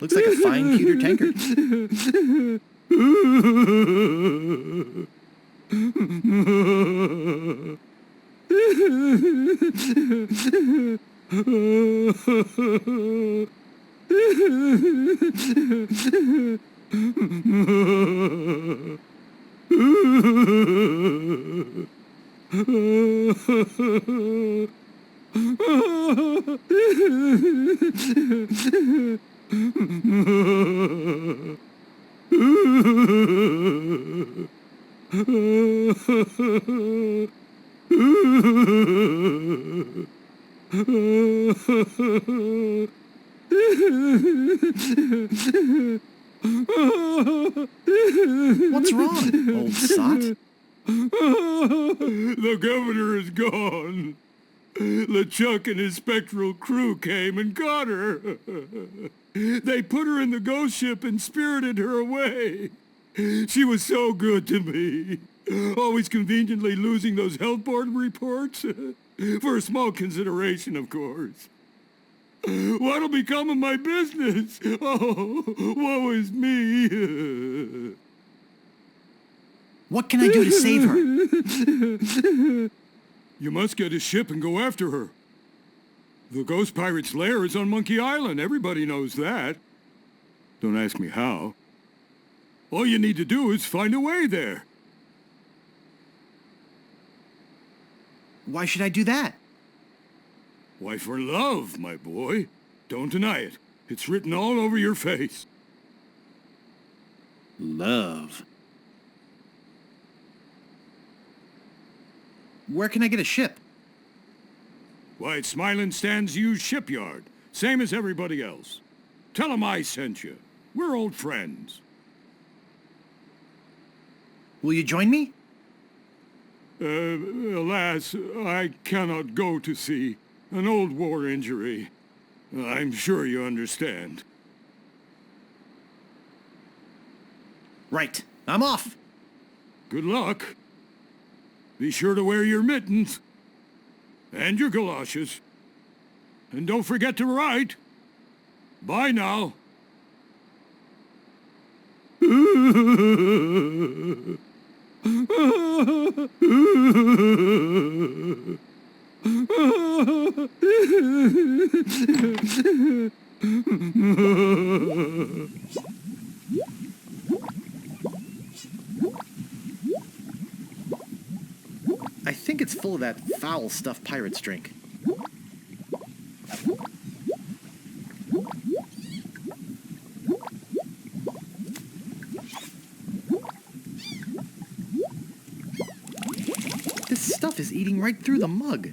Looks like a fine pewter tankard. What's wrong, old sot? The governor is gone. LeChuck and his spectral crew came and got her. They put her in the ghost ship and spirited her away. She was so good to me. Always conveniently losing those health board reports. For a small consideration, of course. What'll become of my business? Oh, woe is me. What can I do to save her? You must get a ship and go after her. The ghost pirate's lair is on Monkey Island. Everybody knows that. Don't ask me how. All you need to do is find a way there. Why should I do that? Why, for love, my boy. Don't deny it. It's written all over your face. Love. Where can I get a ship? Why, it's Smilin' Stan's used shipyard. Same as everybody else. Tell 'em I sent you. We're old friends. Will you join me? Alas, I cannot go to sea. An old war injury. I'm sure you understand. Right. I'm off. Good luck. Be sure to wear your mittens. And your galoshes. And don't forget to write. Bye now. I think it's full of that foul stuff pirates drink. This stuff is eating right through the mug.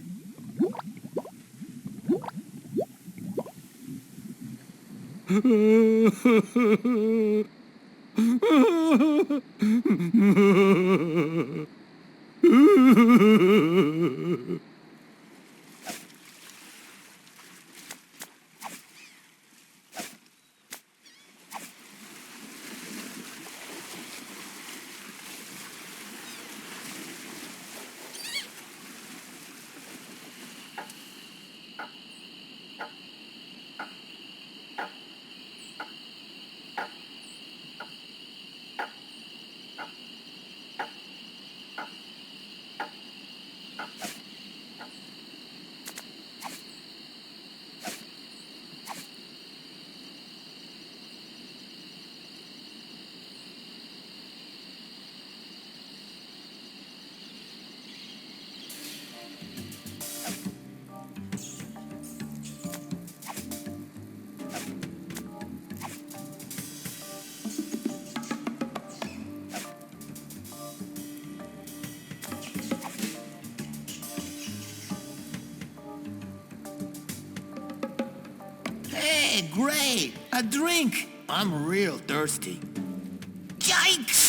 Hey, great! A drink! I'm real thirsty. Yikes!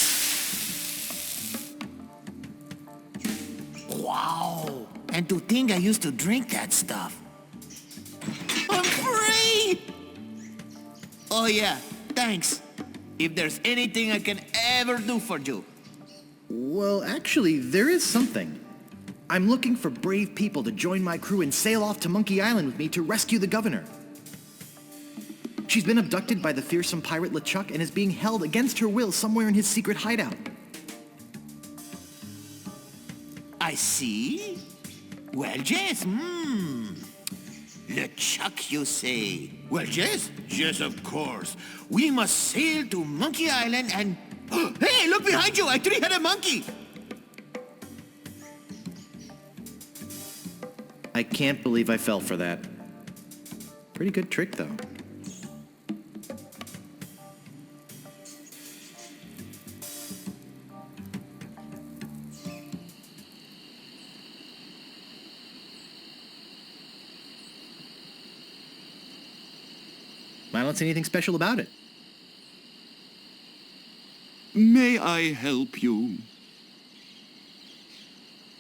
Wow! And to think I used to drink that stuff. I'm free! Oh yeah, thanks. If there's anything I can ever do for you. Well, actually, there is something. I'm looking for brave people to join my crew and sail off to Monkey Island with me to rescue the governor. She's been abducted by the fearsome pirate LeChuck and is being held against her will somewhere in his secret hideout. I see. Well, yes, LeChuck, you say? Well, yes, yes, of course. We must sail to Monkey Island and... Hey, look behind you, a three-headed monkey! I can't believe I fell for that. Pretty good trick, though. I don't see anything special about it. May I help you?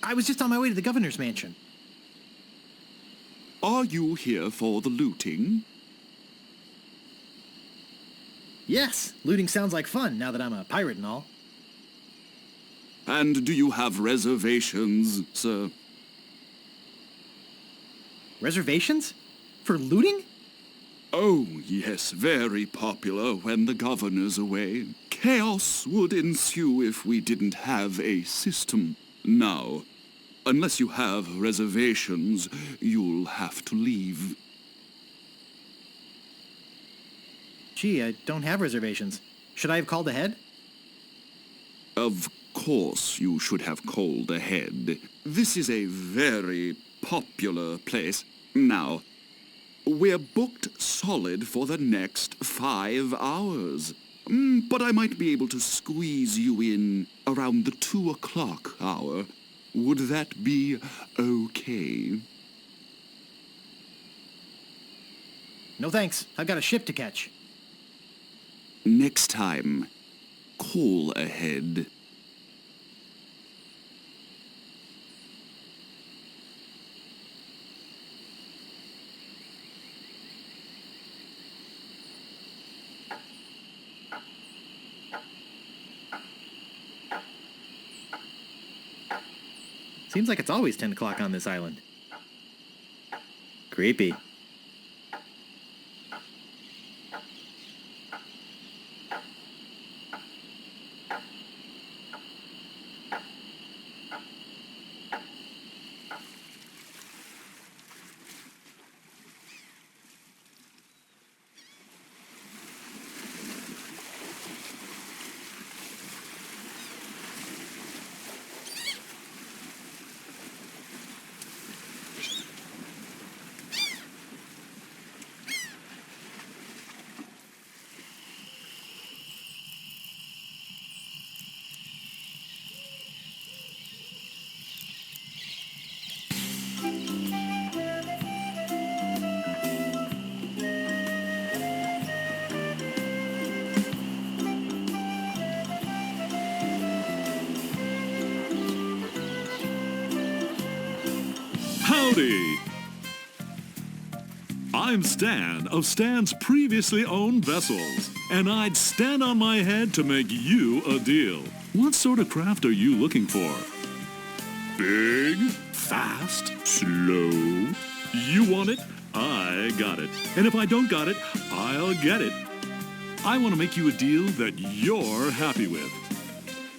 I was just on my way to the governor's mansion. Are you here for the looting? Yes, looting sounds like fun now that I'm a pirate and all. And do you have reservations, sir? Reservations? For looting? Oh, yes, very popular when the governor's away. Chaos would ensue if we didn't have a system. Now, unless you have reservations, you'll have to leave. Gee, I don't have reservations. Should I have called ahead? Of course you should have called ahead. This is a very popular place. Now, we're booked solid for the next 5 hours. But I might be able to squeeze you in around the 2 o'clock hour. Would that be okay? No thanks. I've got a ship to catch. Next time, call ahead. Seems like it's always 10 o'clock on this island. Creepy. Howdy! I'm Stan of Stan's previously owned vessels, and I'd stand on my head to make you a deal. What sort of craft are you looking for? Big? Fast? Slow? You want it? I got it. And if I don't got it, I'll get it. I want to make you a deal that you're happy with.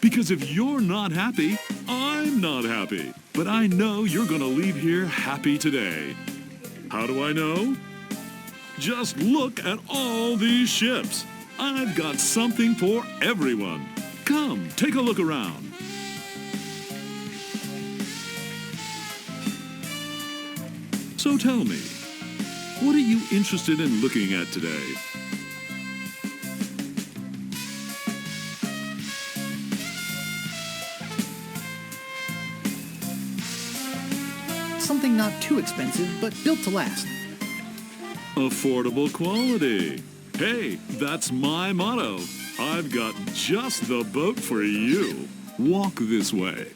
Because if you're not happy, I'm not happy. But I know you're gonna leave here happy today. How do I know? Just look at all these ships. I've got something for everyone. Come, take a look around. So tell me, what are you interested in looking at today? Something not too expensive, but built to last. Affordable quality. Hey, that's my motto. I've got just the boat for you. Walk this way.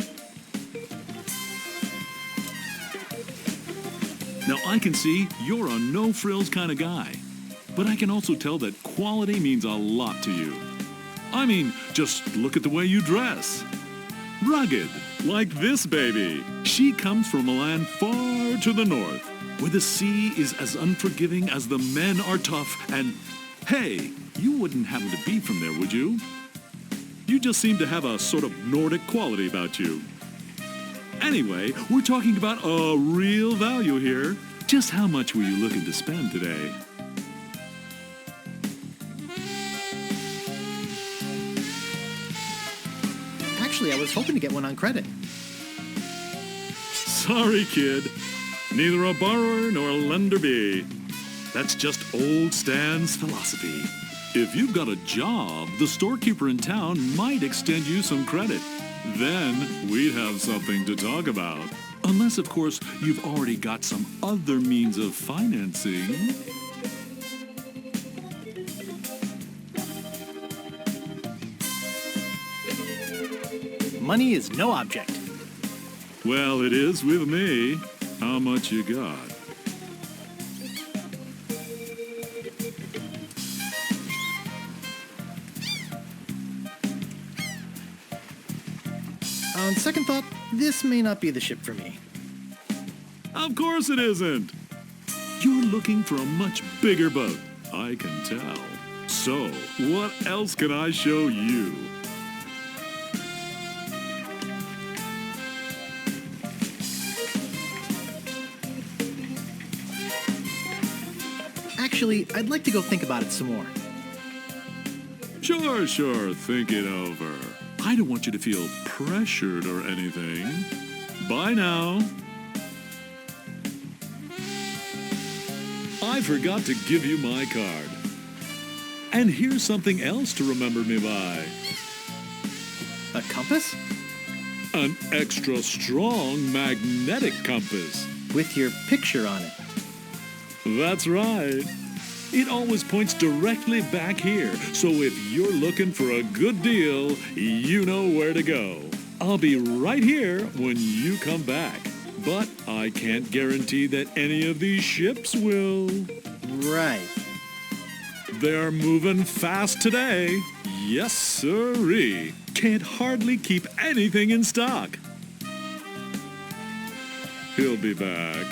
Now, I can see you're a no-frills kind of guy, but I can also tell that quality means a lot to you. I mean, just look at the way you dress. Rugged, like this baby. She comes from a land far to the north, where the sea is as unforgiving as the men are tough, and hey, you wouldn't happen to be from there, would you? You just seem to have a sort of Nordic quality about you. Anyway, we're talking about a real value here. Just how much were you looking to spend today? Actually, I was hoping to get one on credit. Sorry, kid. Neither a borrower nor a lender be. That's just old Stan's philosophy. If you've got a job, the storekeeper in town might extend you some credit. Then we'd have something to talk about. Unless, of course, you've already got some other means of financing. money is no object. Well, it is with me. How much you got? On second thought, this may not be the ship for me. Of course it isn't. You're looking for a much bigger boat, I can tell. So, what else can I show you? Actually, I'd like to go think about it some more. Sure, think it over. I don't want you to feel pressured or anything. Bye now. I forgot to give you my card. And here's something else to remember me by. A compass? An extra strong magnetic compass. With your picture on it. That's right. It always points directly back here, so if you're looking for a good deal, you know where to go. I'll be right here when you come back, but I can't guarantee that any of these ships will. Right. They're moving fast today. Yes, sirree. Can't hardly keep anything in stock. He'll be back.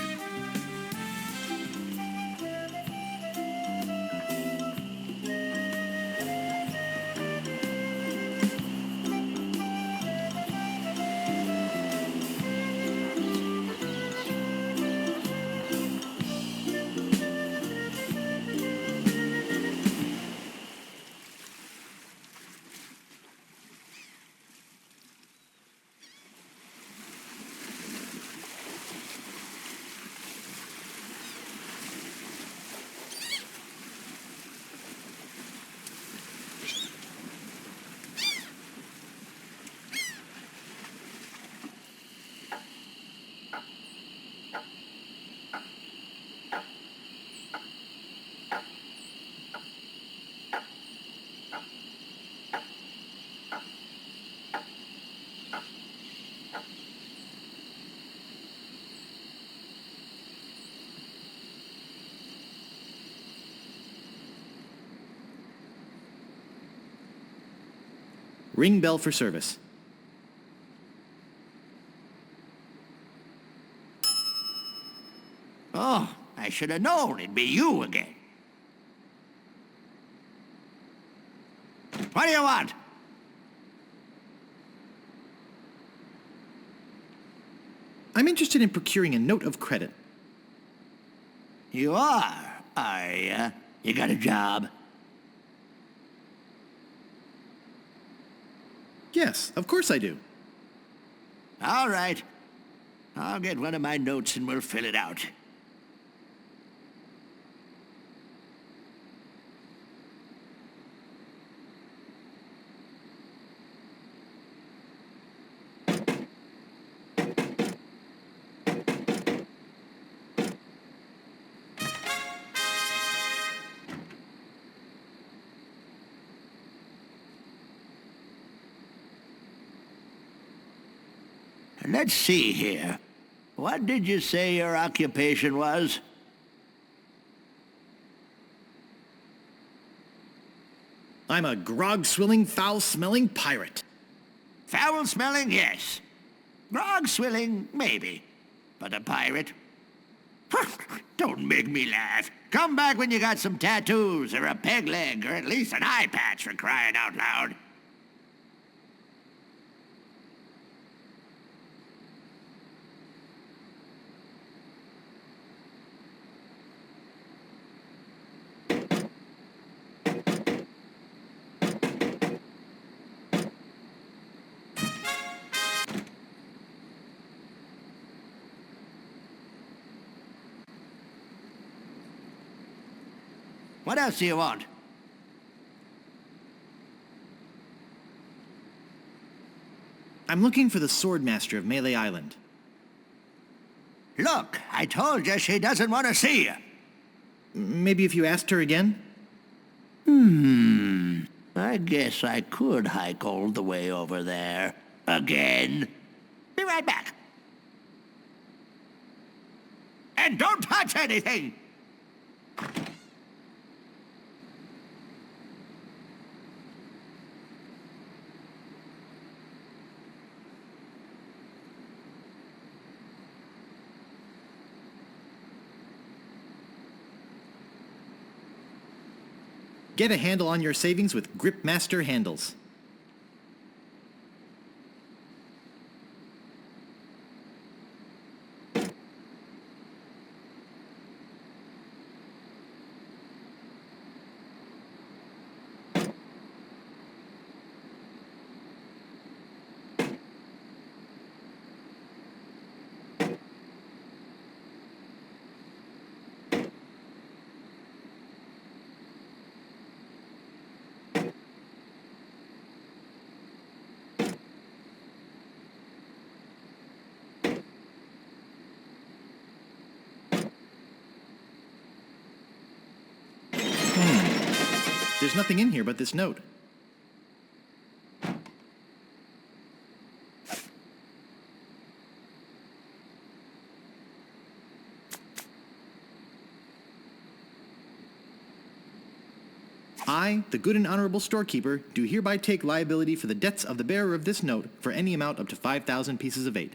Ring bell for service. Oh, I should have known it'd be you again. What do you want? I'm interested in procuring a note of credit. You are ya? You got a job? Yes, of course I do. All right. I'll get one of my notes and we'll fill it out. Let's see here. What did you say your occupation was? I'm a grog-swilling, foul-smelling pirate. Foul-smelling, yes. Grog-swilling, maybe. But a pirate? Don't make me laugh. Come back when you got some tattoos, or a peg leg, or at least an eye patch for crying out loud. What else do you want? I'm looking for the Swordmaster of Melee Island. Look, I told you she doesn't want to see you. Maybe if you asked her again? I guess I could hike all the way over there. Again? Be right back. And don't touch anything! Get a handle on your savings with Gripmaster handles. There's nothing in here but this note. I, the good and honorable storekeeper, do hereby take liability for the debts of the bearer of this note for any amount up to 5,000 pieces of 8.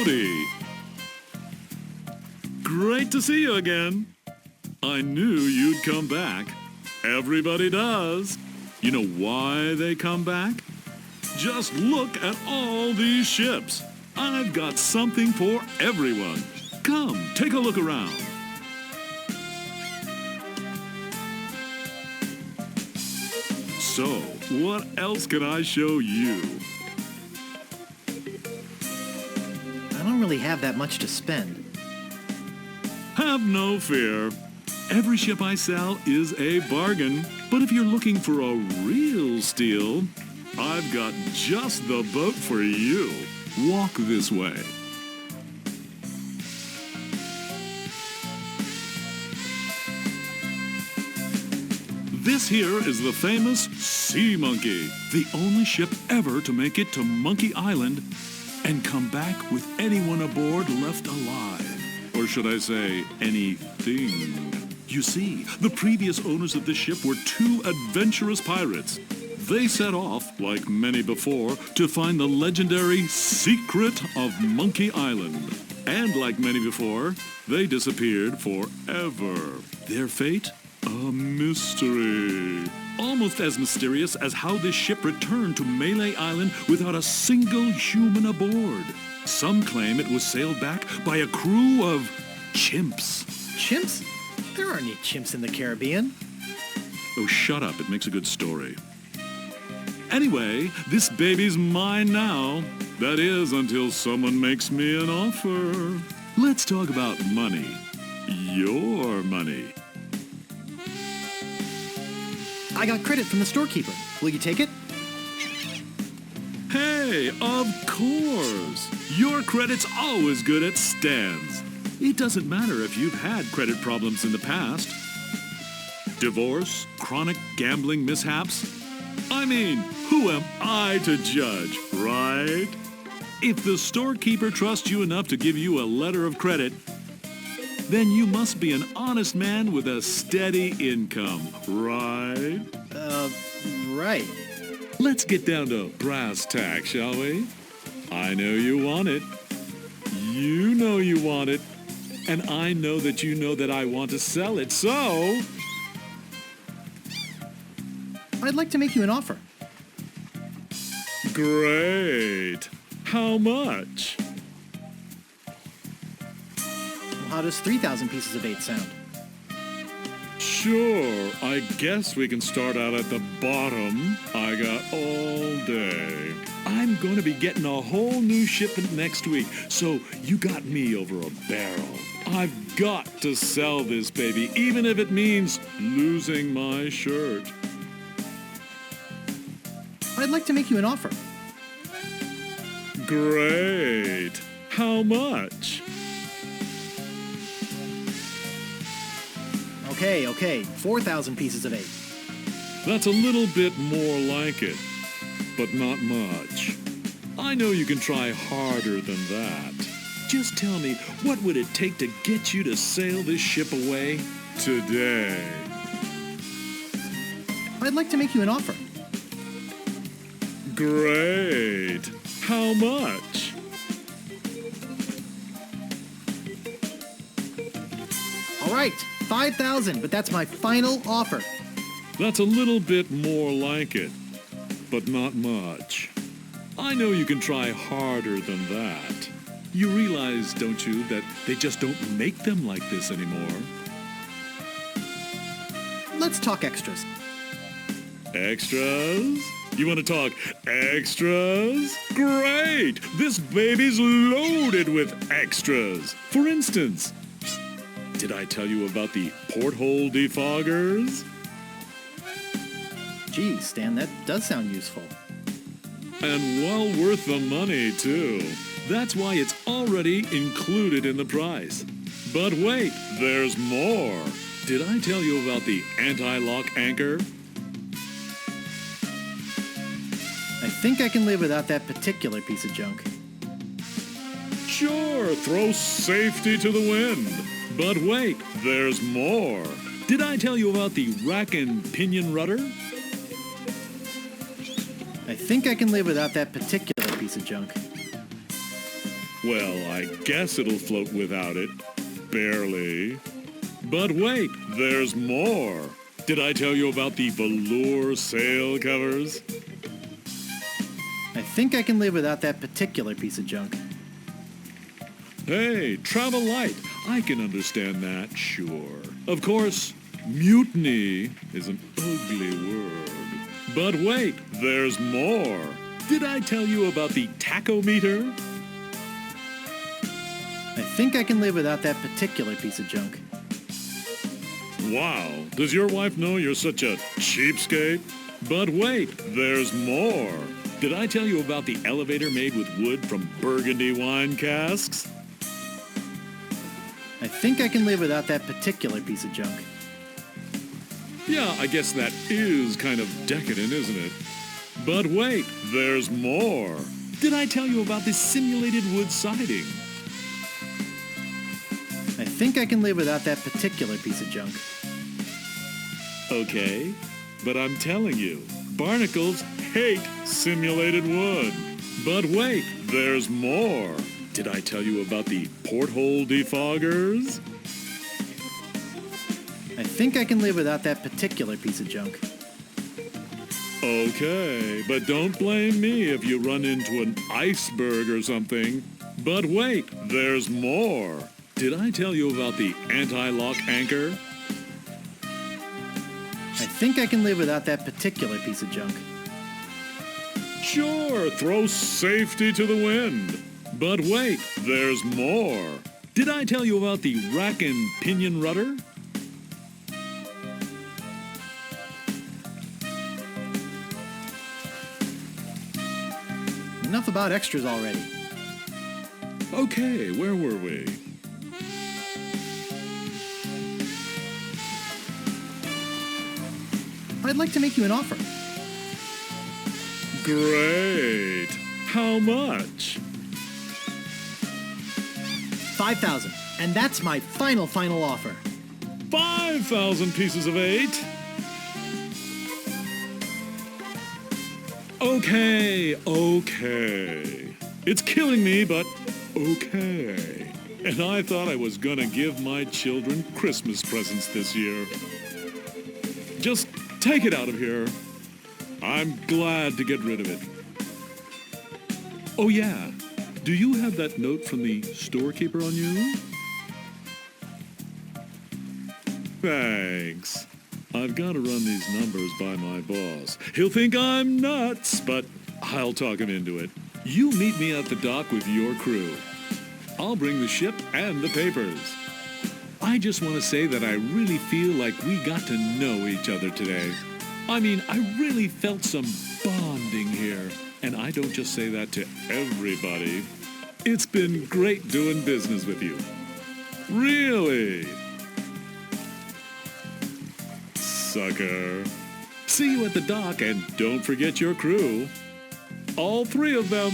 Howdy! Great to see you again. I knew you'd come back. Everybody does. You know why they come back? Just look at all these ships. I've got something for everyone. Come, take a look around. So, what else can I show you? I don't really have that much to spend. Have no fear. Every ship I sell is a bargain. But if you're looking for a real steal, I've got just the boat for you. Walk this way. This here is the famous Sea Monkey, the only ship ever to make it to Monkey Island and come back with anyone aboard left alive. Or should I say, anything. You see, the previous owners of this ship were two adventurous pirates. They set off, like many before, to find the legendary secret of Monkey Island. And like many before, they disappeared forever. Their fate? A mystery. Almost as mysterious as how this ship returned to Malay Island without a single human aboard. Some claim it was sailed back by a crew of chimps. Chimps? There aren't any chimps in the Caribbean. Oh, shut up. It makes a good story. Anyway, this baby's mine now. That is, until someone makes me an offer. Let's talk about money. Your money. I got credit from the storekeeper. Will you take it? Hey, of course. Your credit's always good at stands. It doesn't matter if you've had credit problems in the past. Divorce, chronic gambling mishaps. I mean, who am I to judge, right? If the storekeeper trusts you enough to give you a letter of credit, then you must be an honest man with a steady income, right? Right. Let's get down to brass tacks, shall we? I know you want it. You know you want it. And I know that you know that I want to sell it, so... I'd like to make you an offer. Great. How much? Well, how does 3,000 pieces of 8 sound? Sure, I guess we can start out at the bottom. I got all day. I'm going to be getting a whole new shipment next week, so you got me over a barrel. I've got to sell this baby, even if it means losing my shirt. I'd like to make you an offer. Great. How much? Okay, 4,000 pieces of 8. That's a little bit more like it, but not much. I know you can try harder than that. Just tell me, what would it take to get you to sail this ship away today? I'd like to make you an offer. Great. How much? All right, 5,000, but that's my final offer. That's a little bit more like it, but not much. I know you can try harder than that. You realize, don't you, that they just don't make them like this anymore? Let's talk extras. Extras? You want to talk extras? Great! This baby's loaded with extras. For instance, did I tell you about the porthole defoggers? Geez, Stan, that does sound useful. And well worth the money, too. That's why it's already included in the price. But wait, there's more. Did I tell you about the anti-lock anchor? I think I can live without that particular piece of junk. Sure, throw safety to the wind. But wait, there's more. Did I tell you about the rack and pinion rudder? I think I can live without that particular piece of junk. Well, I guess it'll float without it. Barely. But wait, there's more. Did I tell you about the velour sail covers? I think I can live without that particular piece of junk. Hey, travel light. I can understand that, sure. Of course, mutiny is an ugly word. But wait, there's more. Did I tell you about the tachometer? I think I can live without that particular piece of junk. Wow, does your wife know you're such a cheapskate? But wait, there's more. Did I tell you about the elevator made with wood from Burgundy wine casks? I think I can live without that particular piece of junk. Yeah, I guess that is kind of decadent, isn't it? But wait, there's more. Did I tell you about this simulated wood siding? I think I can live without that particular piece of junk. Okay, but I'm telling you, barnacles hate simulated wood. But wait, there's more. Did I tell you about the porthole defoggers? I think I can live without that particular piece of junk. Okay, but don't blame me if you run into an iceberg or something. But wait, there's more. Did I tell you about the anti-lock anchor? I think I can live without that particular piece of junk. Sure, throw safety to the wind. But wait, there's more. Did I tell you about the rack and pinion rudder? Enough about extras already. Okay, where were we? I'd like to make you an offer. Great. How much? 5,000. And that's my final offer. 5,000 pieces of 8? Okay. It's killing me, but okay. And I thought I was gonna give my children Christmas presents this year. Just take it out of here. I'm glad to get rid of it. Oh yeah, do you have that note from the storekeeper on you? Thanks. I've got to run these numbers by my boss. He'll think I'm nuts, but I'll talk him into it. You meet me at the dock with your crew. I'll bring the ship and the papers. I just want to say that I really feel like we got to know each other today. I mean, I really felt some bonding here. And I don't just say that to everybody. It's been great doing business with you. Really. Sucker. See you at the dock, and don't forget your crew. All 3 of them.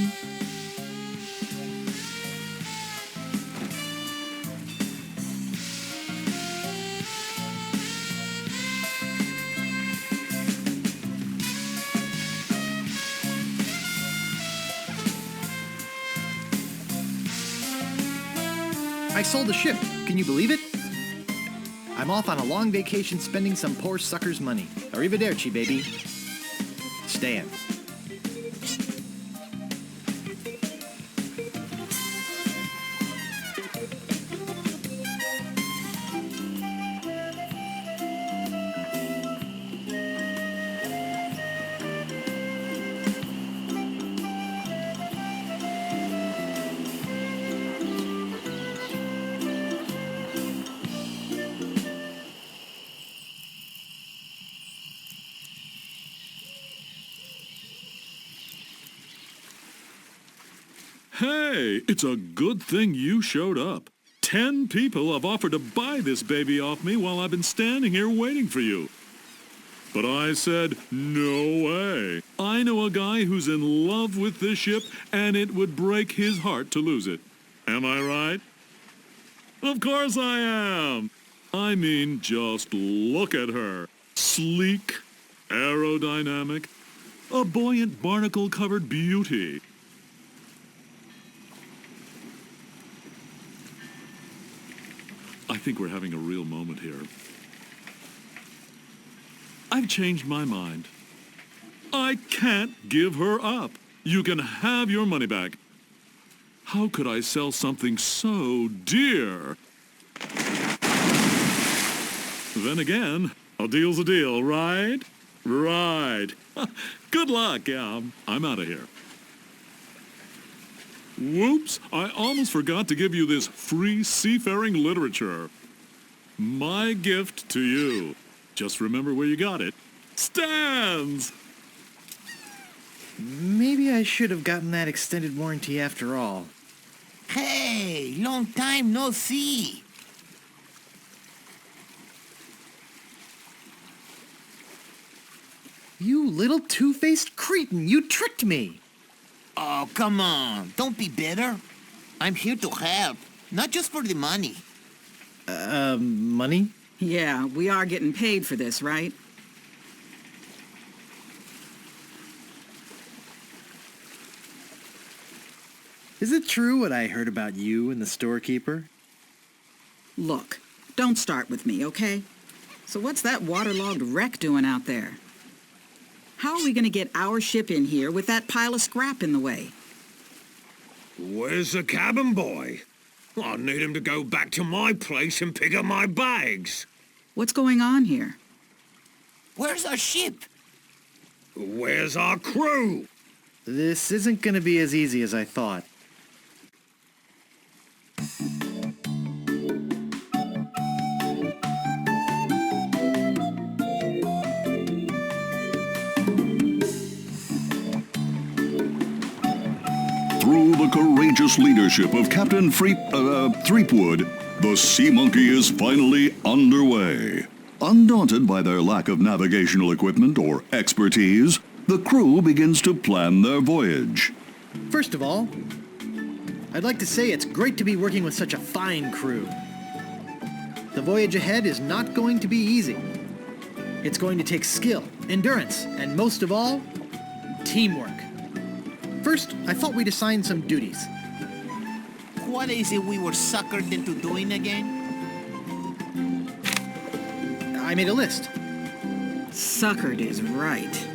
I sold the ship. Can you believe it? I'm off on a long vacation spending some poor sucker's money. Arrivederci, baby. Stan. Hey, it's a good thing you showed up. 10 people have offered to buy this baby off me while I've been standing here waiting for you. But I said, no way. I know a guy who's in love with this ship, and it would break his heart to lose it. Am I right? Of course I am. I mean, just look at her. Sleek, aerodynamic, a buoyant barnacle-covered beauty. I think we're having a real moment here. I've changed my mind. I can't give her up. You can have your money back. How could I sell something so dear? Then again, a deal's a deal, right? Right. Good luck. Yeah, I'm out of here. Whoops, I almost forgot to give you this free seafaring literature. My gift to you. Just remember where you got it. Stands! Maybe I should have gotten that extended warranty after all. Hey, long time no see. You little two-faced cretin, you tricked me! Oh, come on. Don't be bitter. I'm here to help, not just for the money. Money? Yeah, we are getting paid for this, right? Is it true what I heard about you and the storekeeper? Look, don't start with me, okay? So what's that waterlogged wreck doing out there? How are we going to get our ship in here with that pile of scrap in the way? Where's the cabin boy? I need him to go back to my place and pick up my bags. What's going on here? Where's our ship? Where's our crew? This isn't going to be as easy as I thought. Through the courageous leadership of Captain Threepwood, the Sea Monkey is finally underway. Undaunted by their lack of navigational equipment or expertise, the crew begins to plan their voyage. First of all, I'd like to say it's great to be working with such a fine crew. The voyage ahead is not going to be easy. It's going to take skill, endurance, and most of all, teamwork. First, I thought we'd assign some duties. What is it we were suckered into doing again? I made a list. Suckered is right.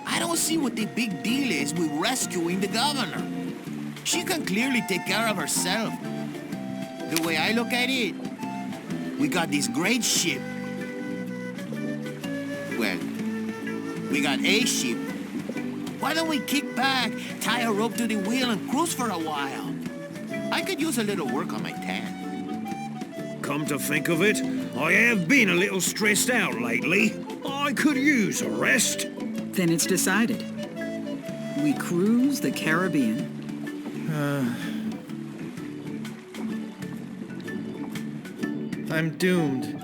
I don't see what the big deal is with rescuing the governor. She can clearly take care of herself. The way I look at it, we got this great ship. Well, we got a ship. Why don't we kick back, tie a rope to the wheel, and cruise for a while? I could use a little work on my tan. Come to think of it, I have been a little stressed out lately. I could use a rest. Then it's decided. We cruise the Caribbean. I'm doomed.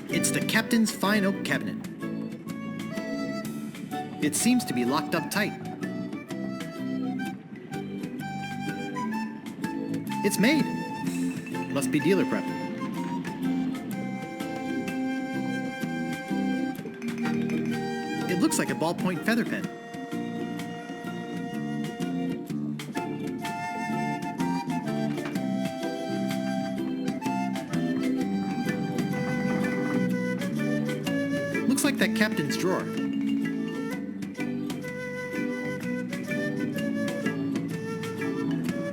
It's the captain's fine oak cabinet. It seems to be locked up tight. It's made. Must be dealer prep. It looks like a ballpoint feather pen. Looks like that captain's drawer.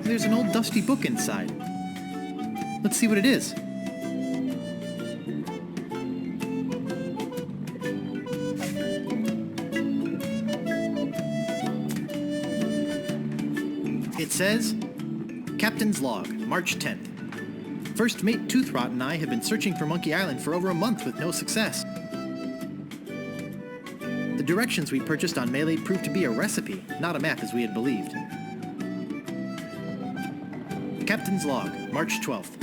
There's an old dusty book inside. Let's see what it is. It says, Captain's Log, March 10th. First Mate Toothrot and I have been searching for Monkey Island for over a month with no success. The directions we purchased on Melee proved to be a recipe, not a map as we had believed. Captain's Log, March 12th.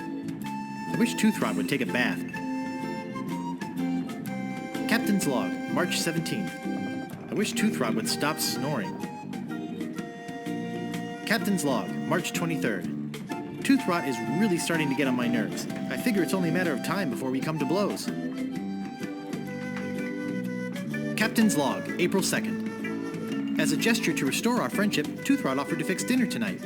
I wish Toothrot would take a bath. Captain's Log, March 17th. I wish Toothrot would stop snoring. Captain's Log, March 23rd. Toothrot is really starting to get on my nerves. I figure it's only a matter of time before we come to blows. Captain's Log, April 2nd. As a gesture to restore our friendship, Toothrot offered to fix dinner tonight.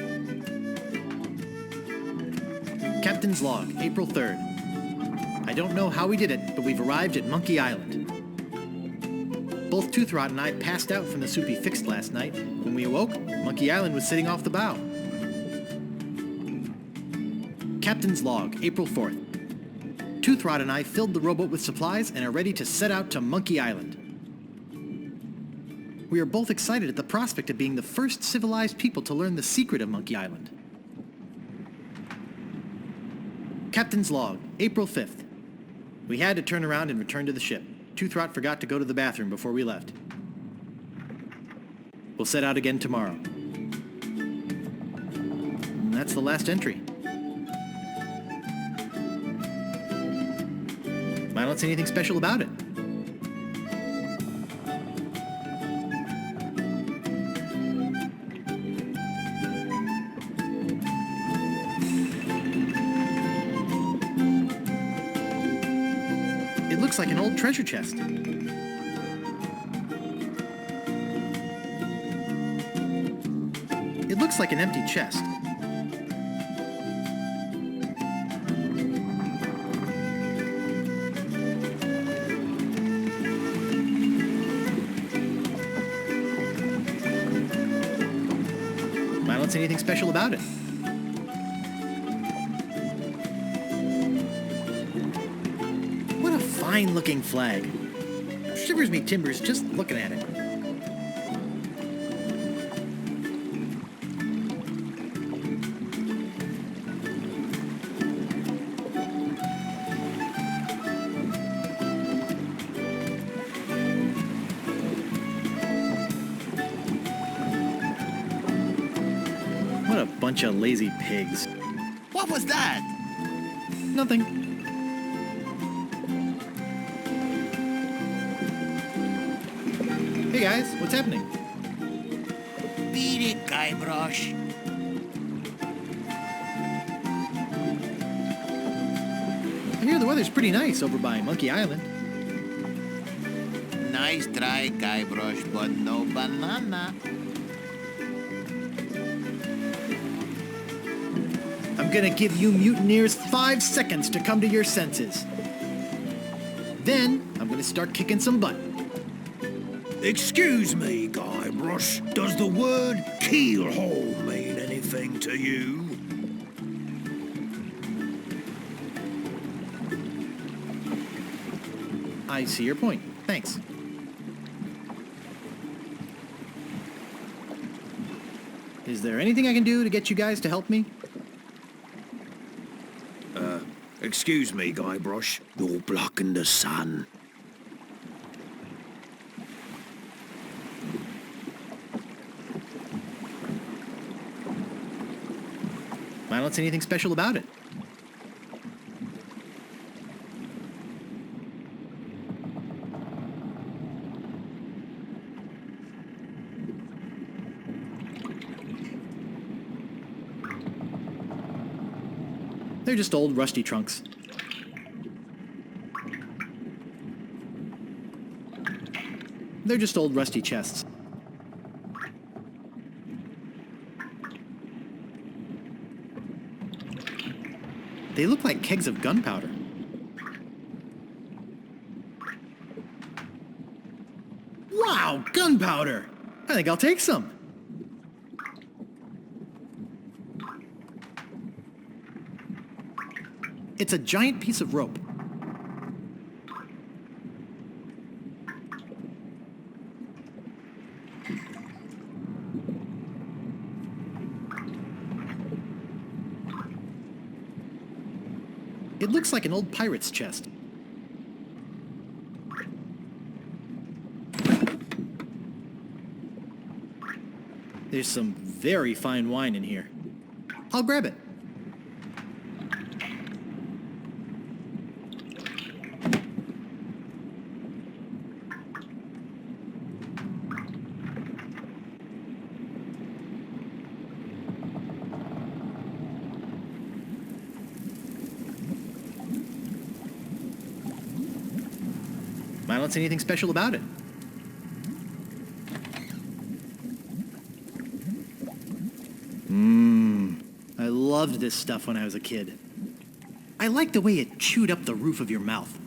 Captain's Log, April 3rd. I don't know how we did it, but we've arrived at Monkey Island. Both Toothrot and I passed out from the soup he fixed last night. When we awoke, Monkey Island was sitting off the bow. Captain's Log, April 4th. Toothrot and I filled the rowboat with supplies and are ready to set out to Monkey Island. We are both excited at the prospect of being the first civilized people to learn the secret of Monkey Island. Captain's Log, April 5th. We had to turn around and return to the ship. Toothrot forgot to go to the bathroom before we left. We'll set out again tomorrow. And that's the last entry. I don't see anything special about it. It looks like an old treasure chest. It looks like an empty chest. I don't see anything special about it. What a fine-looking flag. Shivers me timbers just looking at it. Bunch of lazy pigs. What was that? Nothing. Hey guys, what's happening? Beat it, Guybrush. I hear the weather's pretty nice over by Monkey Island. Nice try, Guybrush, but no banana. I'm gonna give you mutineers 5 seconds to come to your senses. Then, I'm gonna start kicking some butt. Excuse me, Guybrush. Does the word keelhole mean anything to you? I see your point. Thanks. Is there anything I can do to get you guys to help me? Excuse me, Guybrush. You're blocking the sun. I don't see anything special about it. They're just old rusty trunks. They're just old rusty chests. They look like kegs of gunpowder. Wow, gunpowder! I think I'll take some. It's a giant piece of rope. It looks like an old pirate's chest. There's some very fine wine in here. I'll grab it. I don't see anything special about it. I loved this stuff when I was a kid. I liked the way it chewed up the roof of your mouth.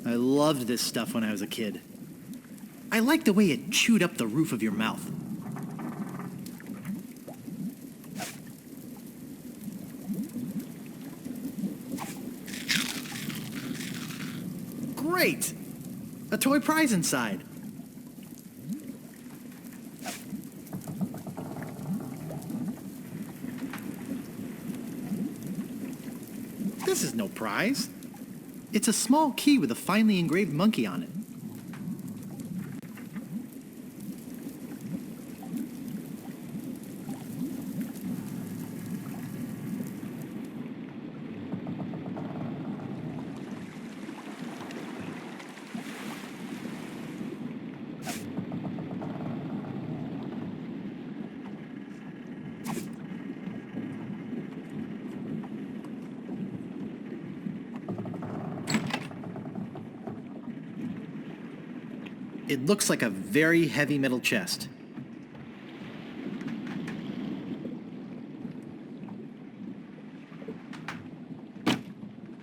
I loved this stuff when I was a kid. I liked the way it chewed up the roof of your mouth. Great! A toy prize inside. This is no prize. It's a small key with a finely engraved monkey on it. It looks like a very heavy metal chest.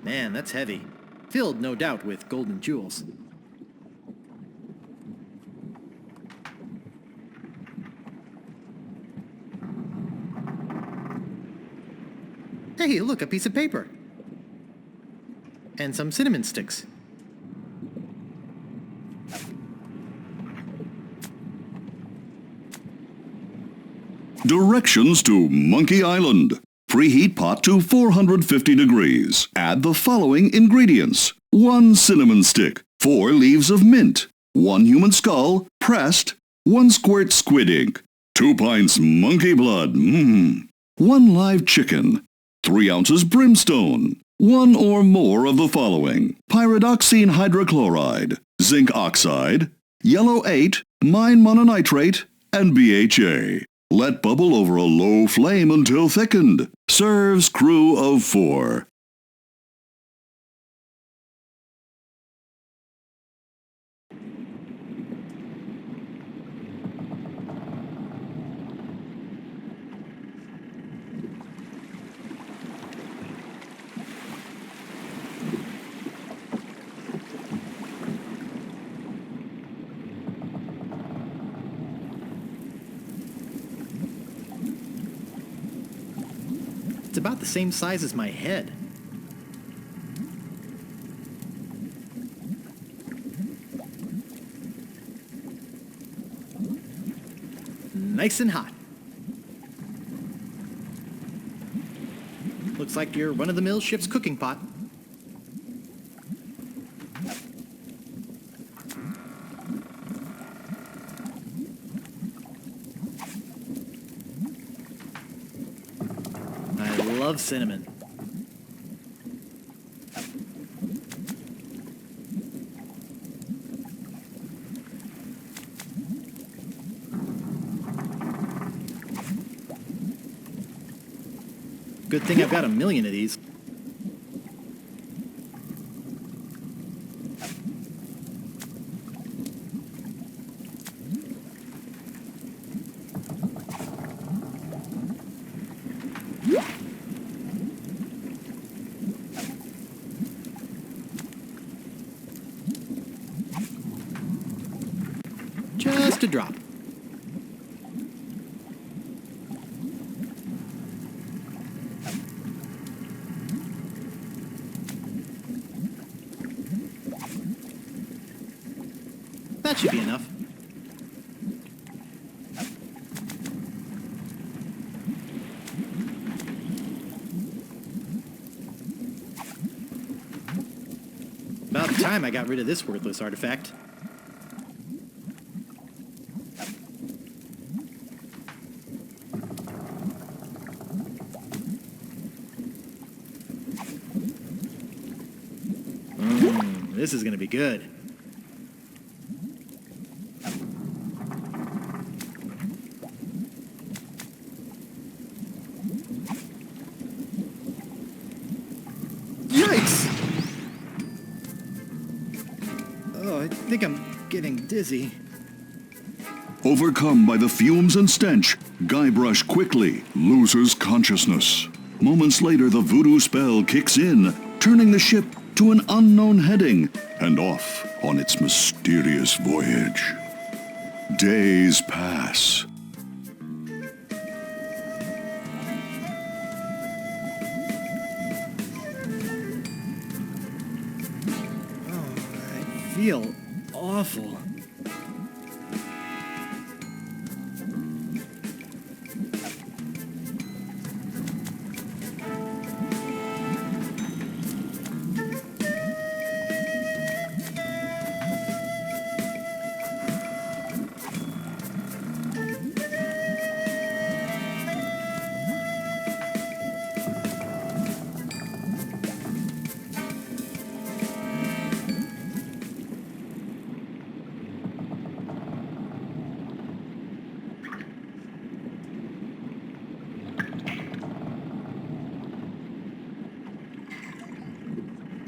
Man, that's heavy. Filled, no doubt, with golden jewels. Hey, look, a piece of paper. And some cinnamon sticks. Directions to Monkey Island. Preheat pot to 450 degrees. Add the following ingredients. 1 cinnamon stick, 4 leaves of mint, 1 human skull, pressed, 1 squirt squid ink, 2 pints monkey blood, 1 live chicken, 3 ounces brimstone, 1 or more of the following. Pyridoxine hydrochloride, zinc oxide, yellow 8, mine mononitrate, and BHA. Let bubble over a low flame until thickened. Serves crew of 4. It's about the same size as my head. Nice and hot. Looks like your run-of-the-mill ship's cooking pot. I love cinnamon. Good thing I've got 1,000,000 of these. Just a drop. That should be enough. About time I got rid of this worthless artifact. This is going to be good. Yikes! Oh, I think I'm getting dizzy. Overcome by the fumes and stench, Guybrush quickly loses consciousness. Moments later, the voodoo spell kicks in, turning the ship to an unknown heading and off on its mysterious voyage. Days pass. Oh, I feel awful.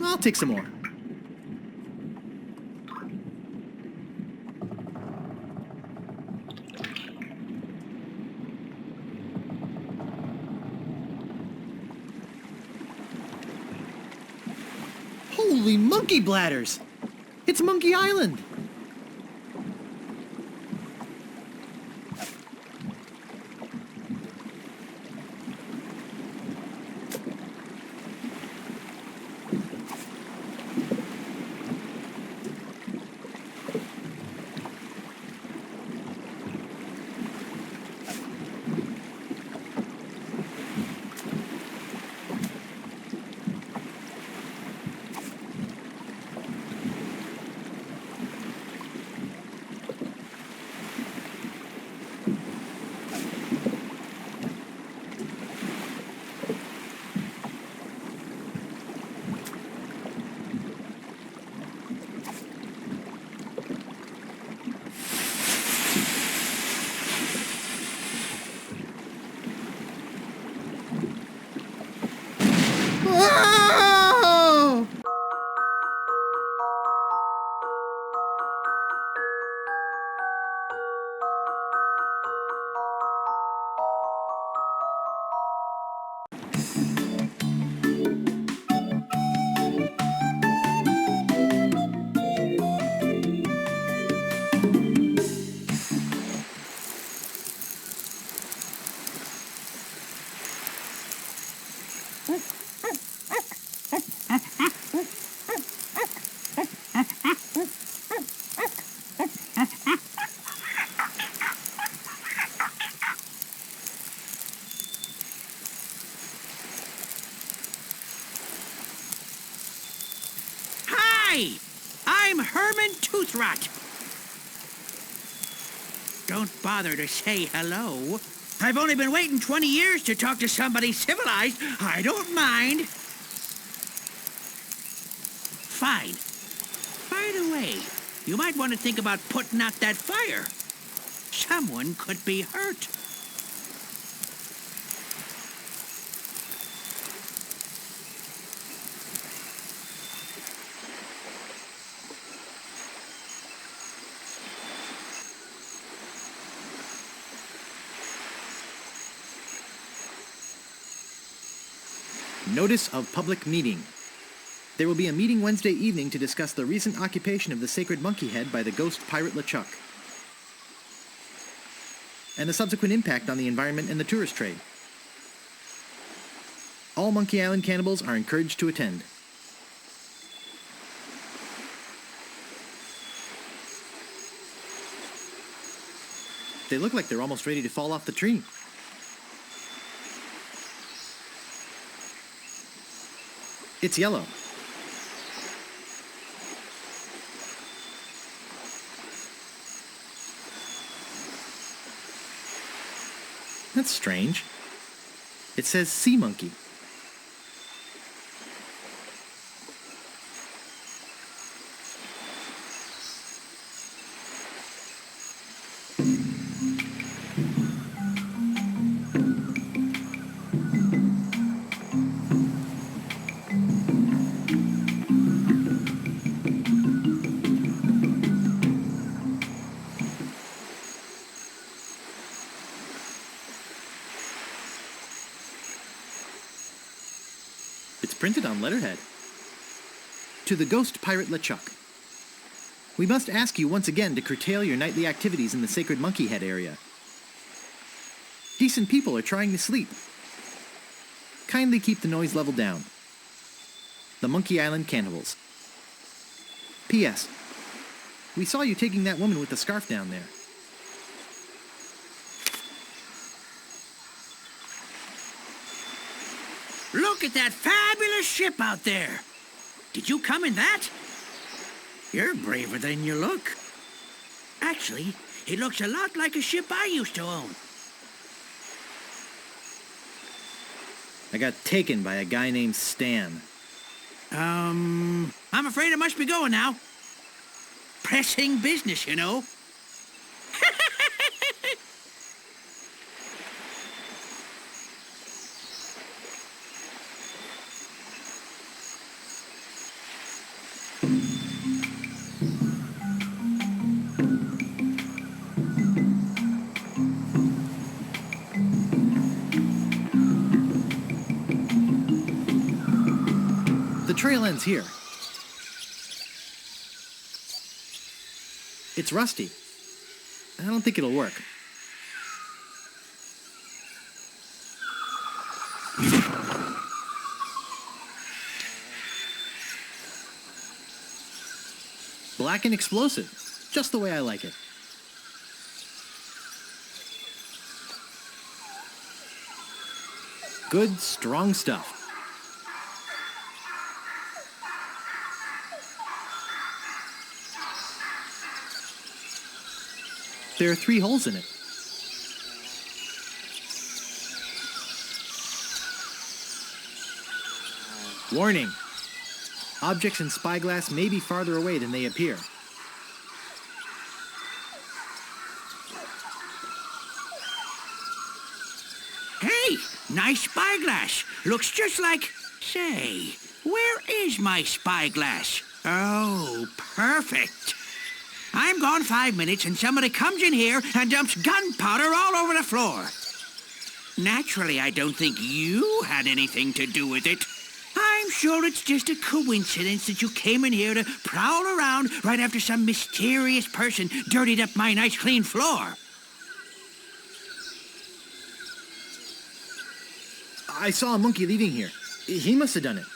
I'll take some more. Holy monkey bladders! It's Monkey Island! Hi! I'm Herman Toothrot. Don't bother to say hello. I've only been waiting 20 years to talk to somebody civilized. I don't mind. Fine. By the way, you might want to think about putting out that fire. Someone could be hurt. Notice of public meeting. There will be a meeting Wednesday evening to discuss the recent occupation of the sacred monkey head by the ghost pirate LeChuck, and the subsequent impact on the environment and the tourist trade. All Monkey Island cannibals are encouraged to attend. They look like they're almost ready to fall off the tree. It's yellow. That's strange. It says sea monkey. Printed on letterhead. To the ghost pirate LeChuck. We must ask you once again to curtail your nightly activities in the sacred monkey head area. Decent people are trying to sleep. Kindly keep the noise level down. The Monkey Island Cannibals. P.S. We saw you taking that woman with the scarf down there. Look at that fabulous ship out there. Did you come in that? You're braver than you look. Actually, it looks a lot like a ship I used to own. I got taken by a guy named Stan. I'm afraid I must be going now. Pressing business, you know. The trail ends here. It's rusty. I don't think it'll work. Black and explosive. Just the way I like it. Good, strong stuff. There are 3 holes in it. Warning. Objects in spyglass may be farther away than they appear. Hey, nice spyglass. Looks just like... Say, where is my spyglass? Oh, perfect. I'm gone 5 minutes and somebody comes in here and dumps gunpowder all over the floor. Naturally, I don't think you had anything to do with it. I'm sure it's just a coincidence that you came in here to prowl around right after some mysterious person dirtied up my nice clean floor. I saw a monkey leaving here. He must have done it.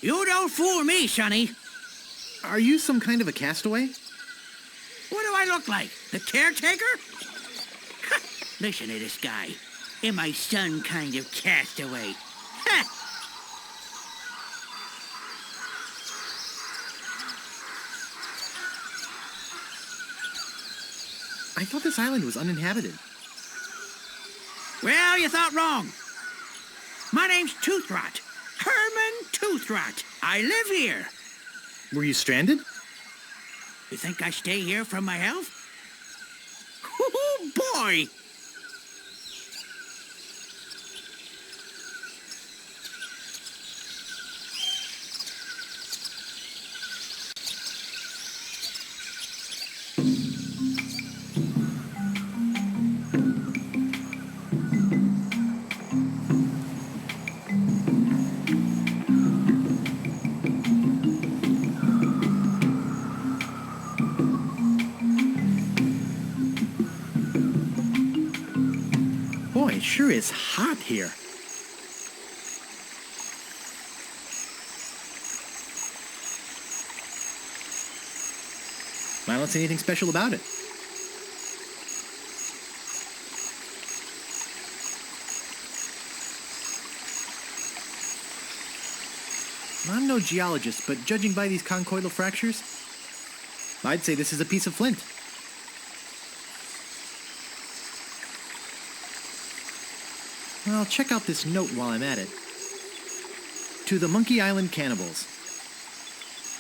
You don't fool me, Sonny. Are you some kind of a castaway? What do I look like? The caretaker? Listen to this guy. Am I some kind of castaway? I thought this island was uninhabited. Well, you thought wrong. My name's Toothrot. Herman Toothrot. I live here. Were you stranded? You think I stay here for my health? Oh, boy! Boy, it sure is hot here. I don't see anything special about it. I'm no geologist, but judging by these conchoidal fractures, I'd say this is a piece of flint. I'll check out this note while I'm at it. To the Monkey Island Cannibals.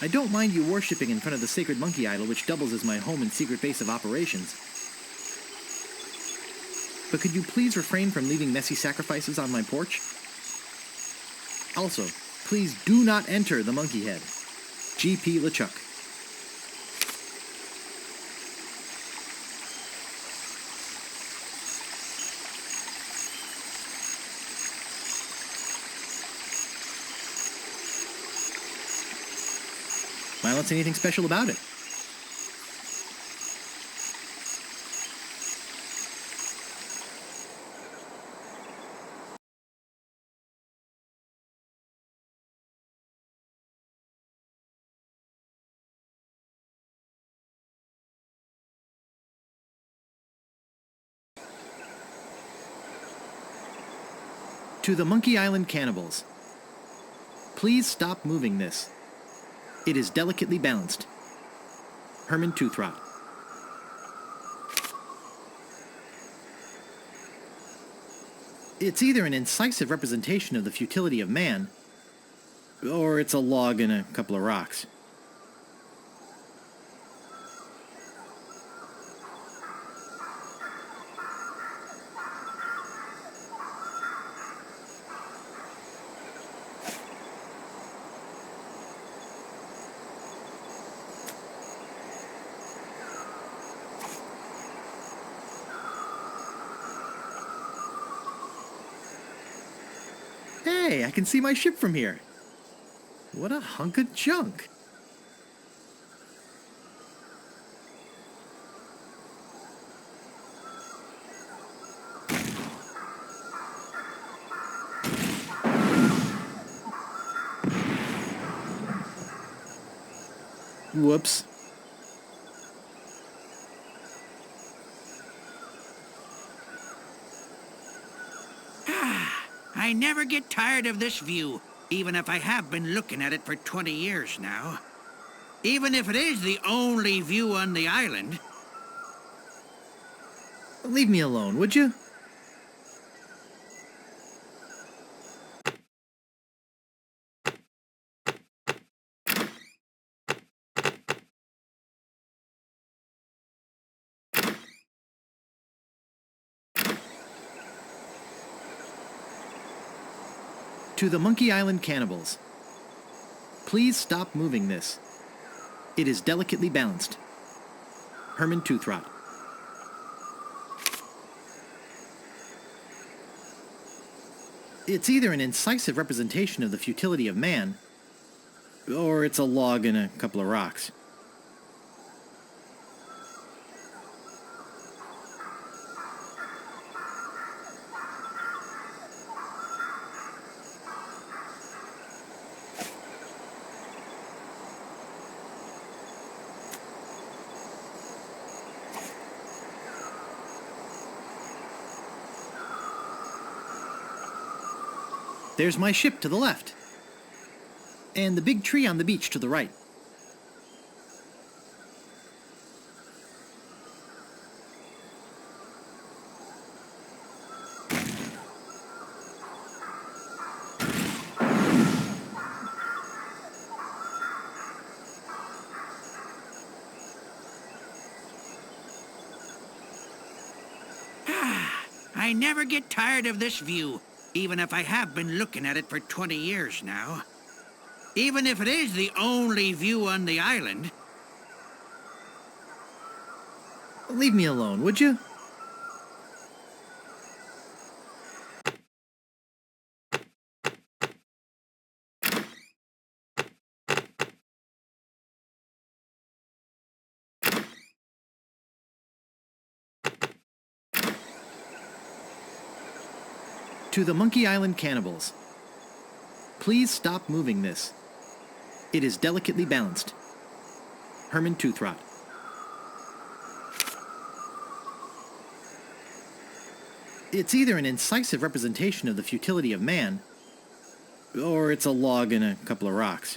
I don't mind you worshipping in front of the sacred monkey idol, which doubles as my home and secret base of operations. But could you please refrain from leaving messy sacrifices on my porch? Also, please do not enter the monkey head. G.P. LeChuck. I don't see anything special about it. To the Monkey Island Cannibals. Please stop moving this. It is delicately balanced. Herman Toothrot. It's either an incisive representation of the futility of man, or it's a log and a couple of rocks. Hey, I can see my ship from here. What a hunk of junk. Whoops. I never get tired of this view, even if I have been looking at it for 20 years now. Even if it is the only view on the island. Leave me alone, would you? To the Monkey Island Cannibals. Please stop moving this. It is delicately balanced. Herman Toothrot. It's either an incisive representation of the futility of man, or it's a log and a couple of rocks. There's my ship to the left, and the big tree on the beach to the right. I never get tired of this view, even if I have been looking at it for 20 years now. Even if it is the only view on the island. Leave me alone, would you? To the Monkey Island cannibals. Please stop moving this. It is delicately balanced. Herman Toothrot. It's either an incisive representation of the futility of man, or it's a log and a couple of rocks.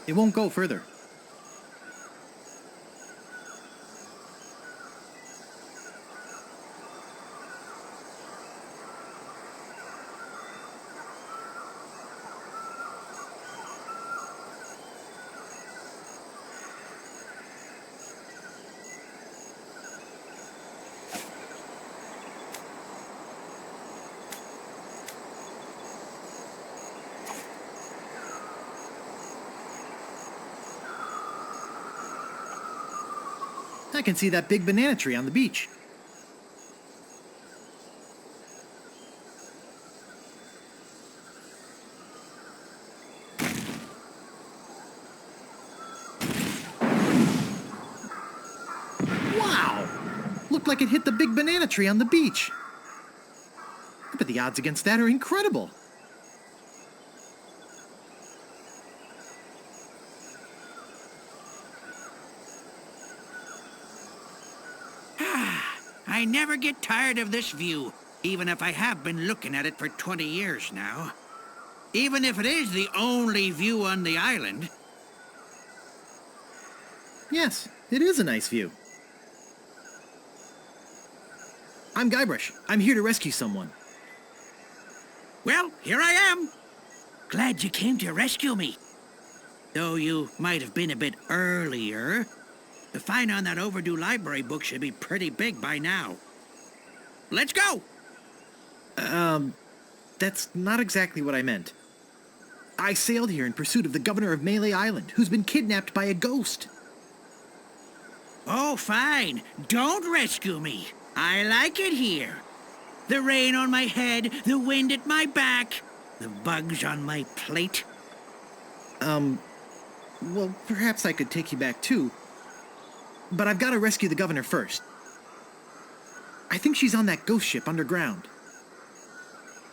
It won't go further. I can see that big banana tree on the beach. Wow! Looked like it hit the big banana tree on the beach. But the odds against that are incredible. I never get tired of this view, even if I have been looking at it for 20 years now. Even if it is the only view on the island. Yes, it is a nice view. I'm Guybrush. I'm here to rescue someone. Well, here I am. Glad you came to rescue me. Though you might have been a bit earlier. The fine on that overdue library book should be pretty big by now. Let's go! That's not exactly what I meant. I sailed here in pursuit of the governor of Melee Island, who's been kidnapped by a ghost. Oh, fine. Don't rescue me. I like it here. The rain on my head, the wind at my back, the bugs on my plate. Well, perhaps I could take you back too. But I've got to rescue the governor first. I think she's on that ghost ship underground.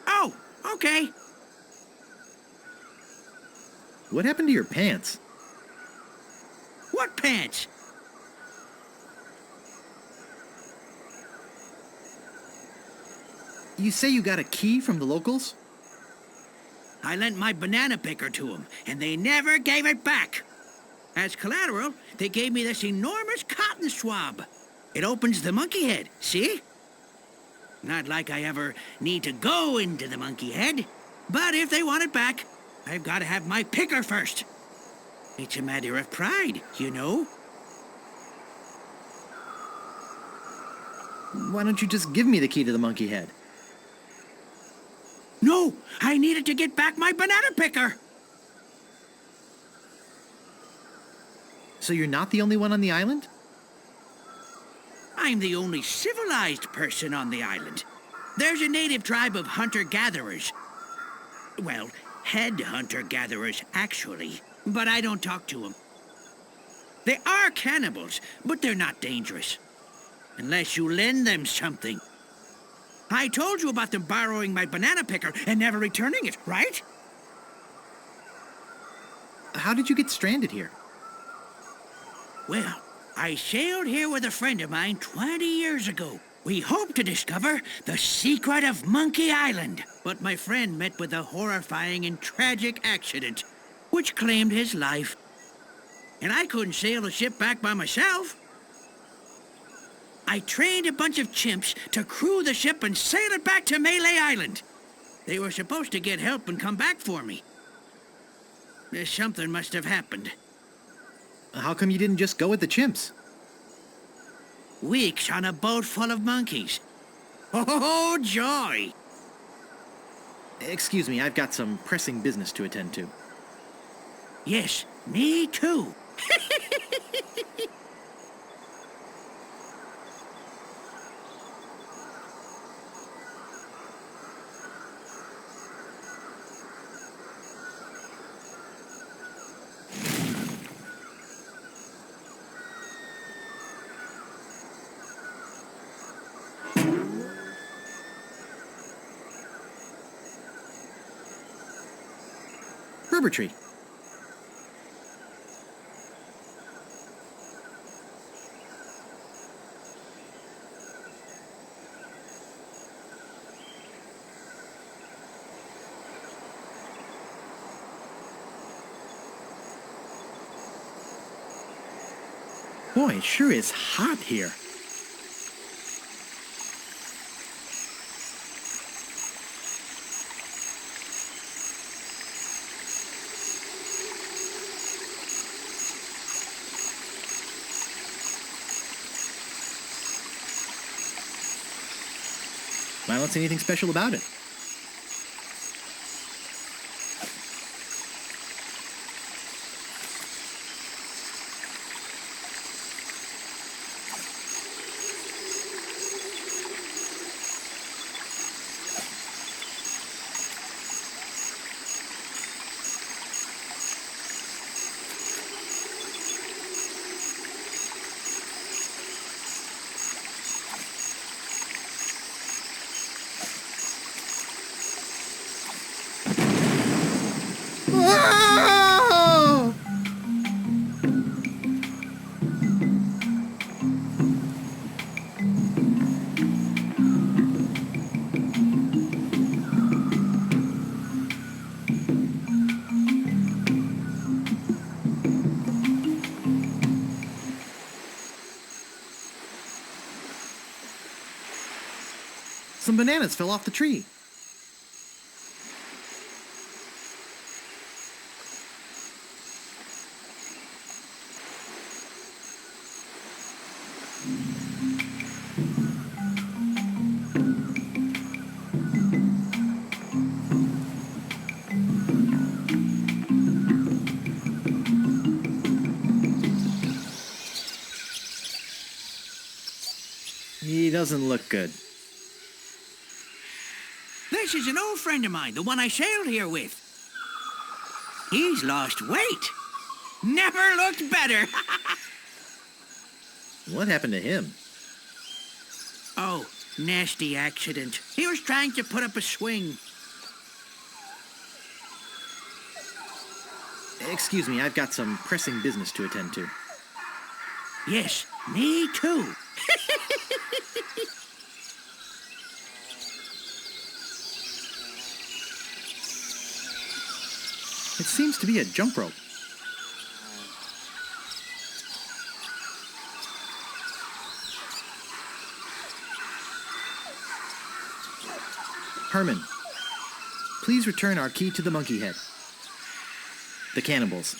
Oh, okay. What happened to your pants? What pants? You say you got a key from the locals? I lent my banana picker to them, and they never gave it back. As collateral, they gave me this enormous cotton swab. It opens the monkey head, see? Not like I ever need to go into the monkey head. But if they want it back, I've got to have my picker first. It's a matter of pride, you know? Why don't you just give me the key to the monkey head? No, I needed to get back my banana picker. So you're not the only one on the island? I'm the only civilized person on the island. There's a native tribe of hunter-gatherers. Well, head hunter-gatherers, actually. But I don't talk to them. They are cannibals, but they're not dangerous. Unless you lend them something. I told you about them borrowing my banana picker and never returning it, right? How did you get stranded here? Well, I sailed here with a friend of mine 20 years ago. We hoped to discover the secret of Monkey Island. But my friend met with a horrifying and tragic accident, which claimed his life. And I couldn't sail the ship back by myself. I trained a bunch of chimps to crew the ship and sail it back to Malay Island. They were supposed to get help and come back for me. Something must have happened. How come you didn't just go with the chimps? Weeks on a boat full of monkeys. Oh, joy! Excuse me, I've got some pressing business to attend to. Yes, me too. Rubber tree. Boy, it sure is hot here. I don't see anything special about it. Some bananas fell off the tree. He doesn't look good. This is an old friend of mine, the one I sailed here with. He's lost weight. Never looked better. What happened to him? Oh, nasty accident. He was trying to put up a swing. Excuse me, I've got some pressing business to attend to. Yes, me too. It seems to be a jump rope. Herman, please return our key to the monkey head. The cannibals.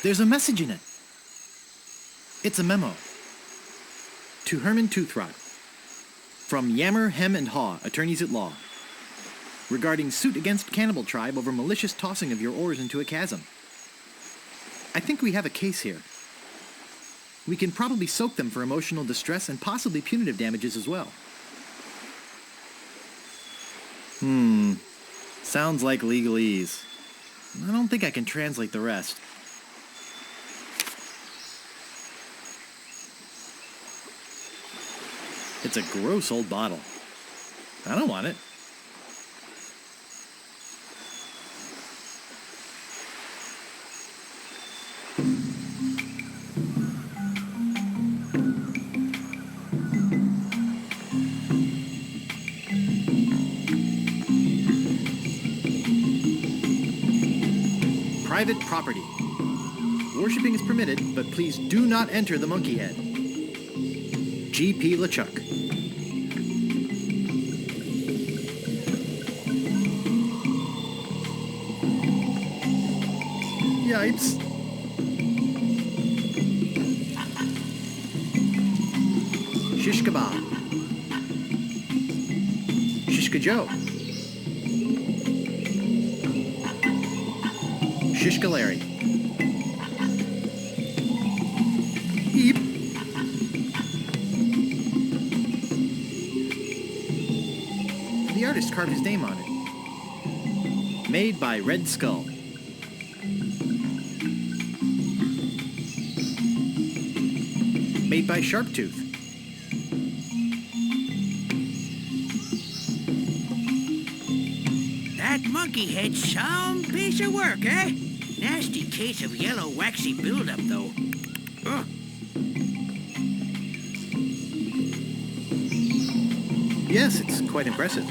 There's a message in it. It's a memo. To Herman Toothrot. From Yammer, Hem, and Haw, attorneys at law. Regarding suit against cannibal tribe over malicious tossing of your oars into a chasm. I think we have a case here. We can probably soak them for emotional distress and possibly punitive damages as well. Sounds like legalese. I don't think I can translate the rest. It's a gross old bottle. I don't want it. Private property. Worshipping is permitted, but please do not enter the monkey head. G.P. LeChuck. Yipes. Shish kebab. Shishka Joe. Shishka Larry. Eep. The artist carved his name on it. Made by Red Skull. Made by Sharptooth. That monkey head's some piece of work, eh? Nasty case of yellow waxy buildup, though. Ugh. Yes, it's quite impressive.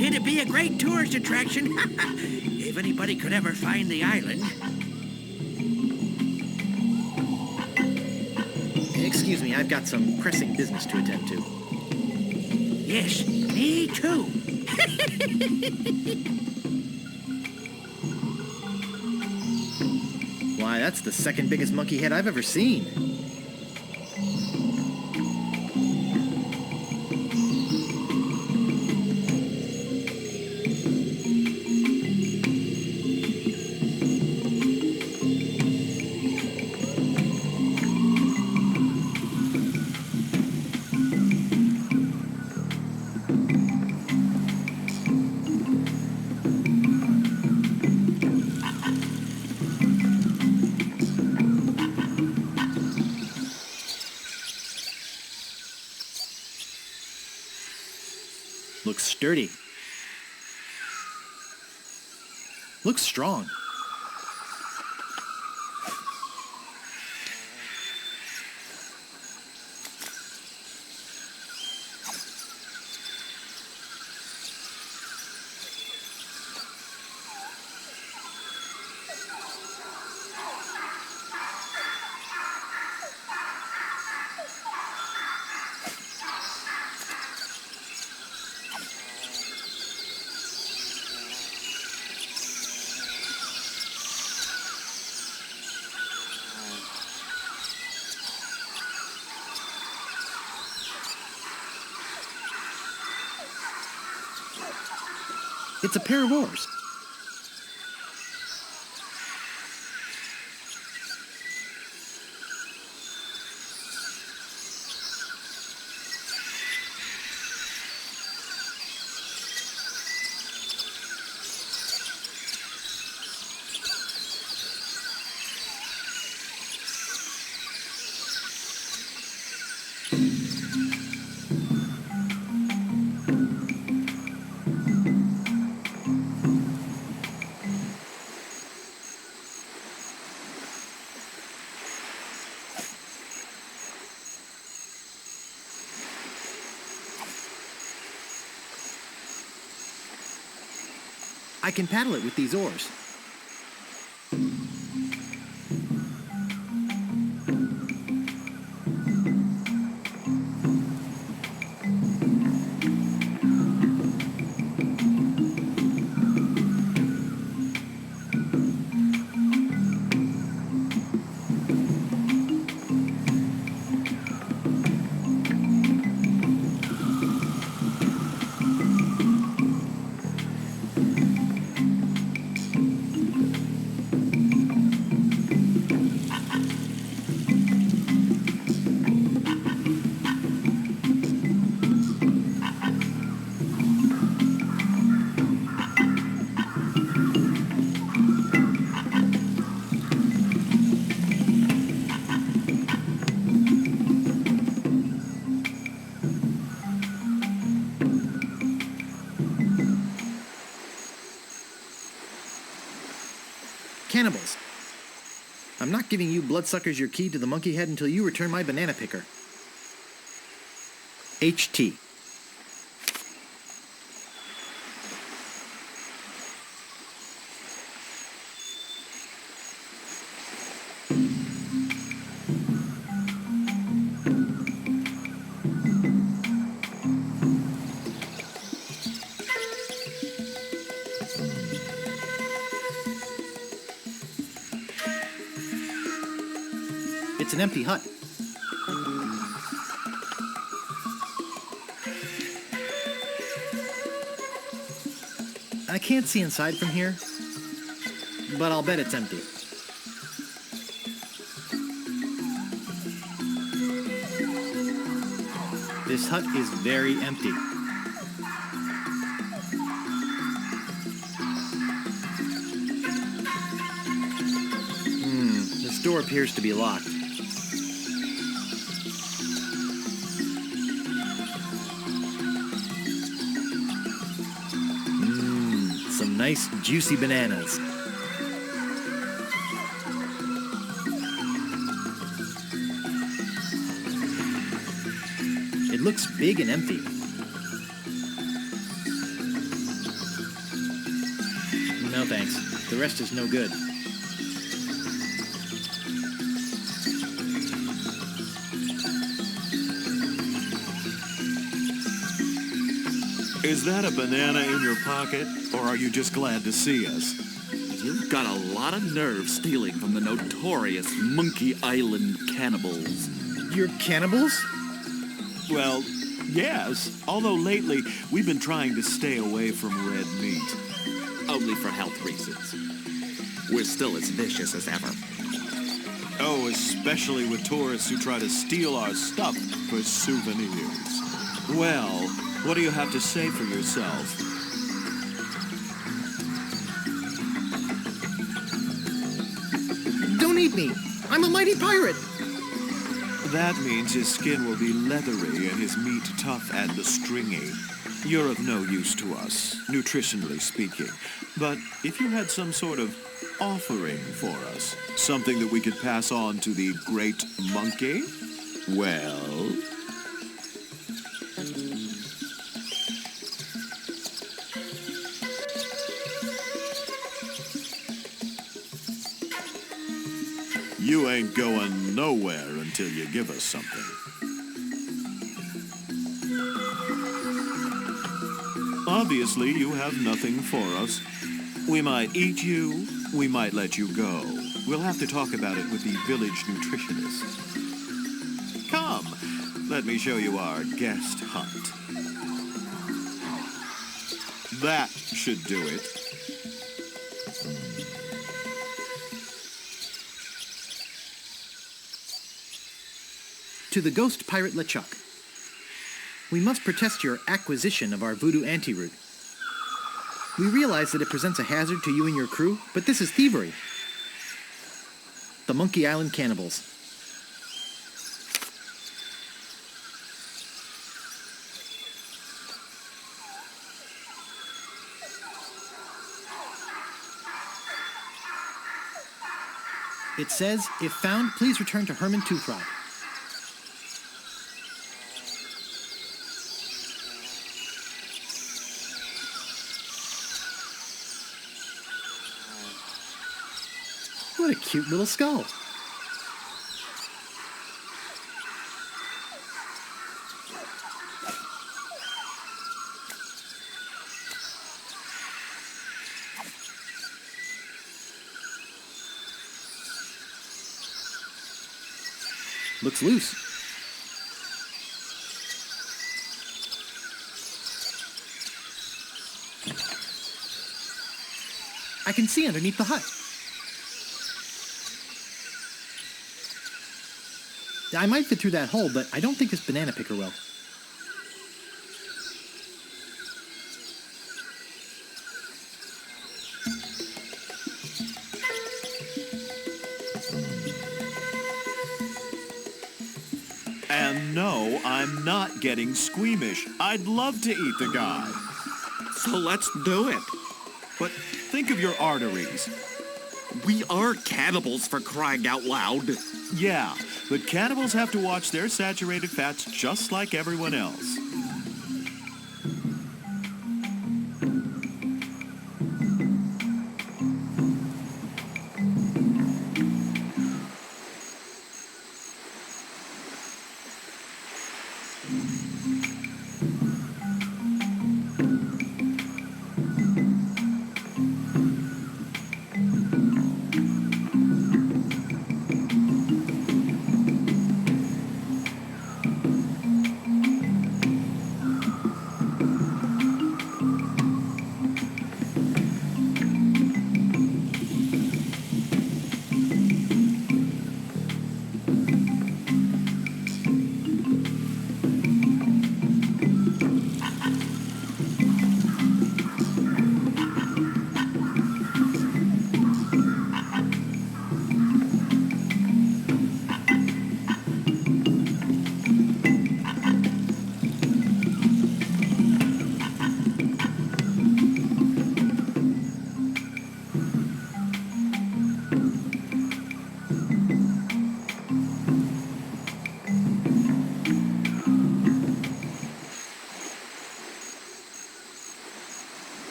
It'd be a great tourist attraction if anybody could ever find the island. Excuse me, I've got some pressing business to attend to. Yes, me too. Why, that's the second biggest monkey head I've ever seen. Looks sturdy. Looks strong. It's a pair of oars. I can paddle it with these oars. Cannibals. I'm not giving you bloodsuckers your key to the monkey head until you return my banana picker. HT. It's an empty hut. I can't see inside from here, but I'll bet it's empty. This hut is very empty. This door appears to be locked. Some nice juicy bananas. It looks big and empty. No thanks. The rest is no good. Is that a banana in your pocket, or are you just glad to see us? You've got a lot of nerve stealing from the notorious Monkey Island cannibals. You're cannibals? Well, yes. Although lately, we've been trying to stay away from red meat. Only for health reasons. We're still as vicious as ever. Oh, especially with tourists who try to steal our stuff for souvenirs. Well, what do you have to say for yourself? Don't eat me! I'm a mighty pirate! That means his skin will be leathery and his meat tough and stringy. You're of no use to us, nutritionally speaking. But if you had some sort of offering for us, something that we could pass on to the great monkey, well... You ain't going nowhere until you give us something. Obviously, you have nothing for us. We might eat you, we might let you go. We'll have to talk about it with the village nutritionist. Come, let me show you our guest hut. That should do it. To the ghost pirate LeChuck. We must protest your acquisition of our voodoo antiroot. We realize that it presents a hazard to you and your crew, but this is thievery. The Monkey Island Cannibals. It says, if found, please return to Herman Toothrod. What a cute little skull. Looks loose. I can see underneath the hut. I might fit through that hole, but I don't think this banana picker will. And no, I'm not getting squeamish. I'd love to eat the guy. So let's do it. But think of your arteries. We are cannibals, for crying out loud. Yeah, but cannibals have to watch their saturated fats just like everyone else.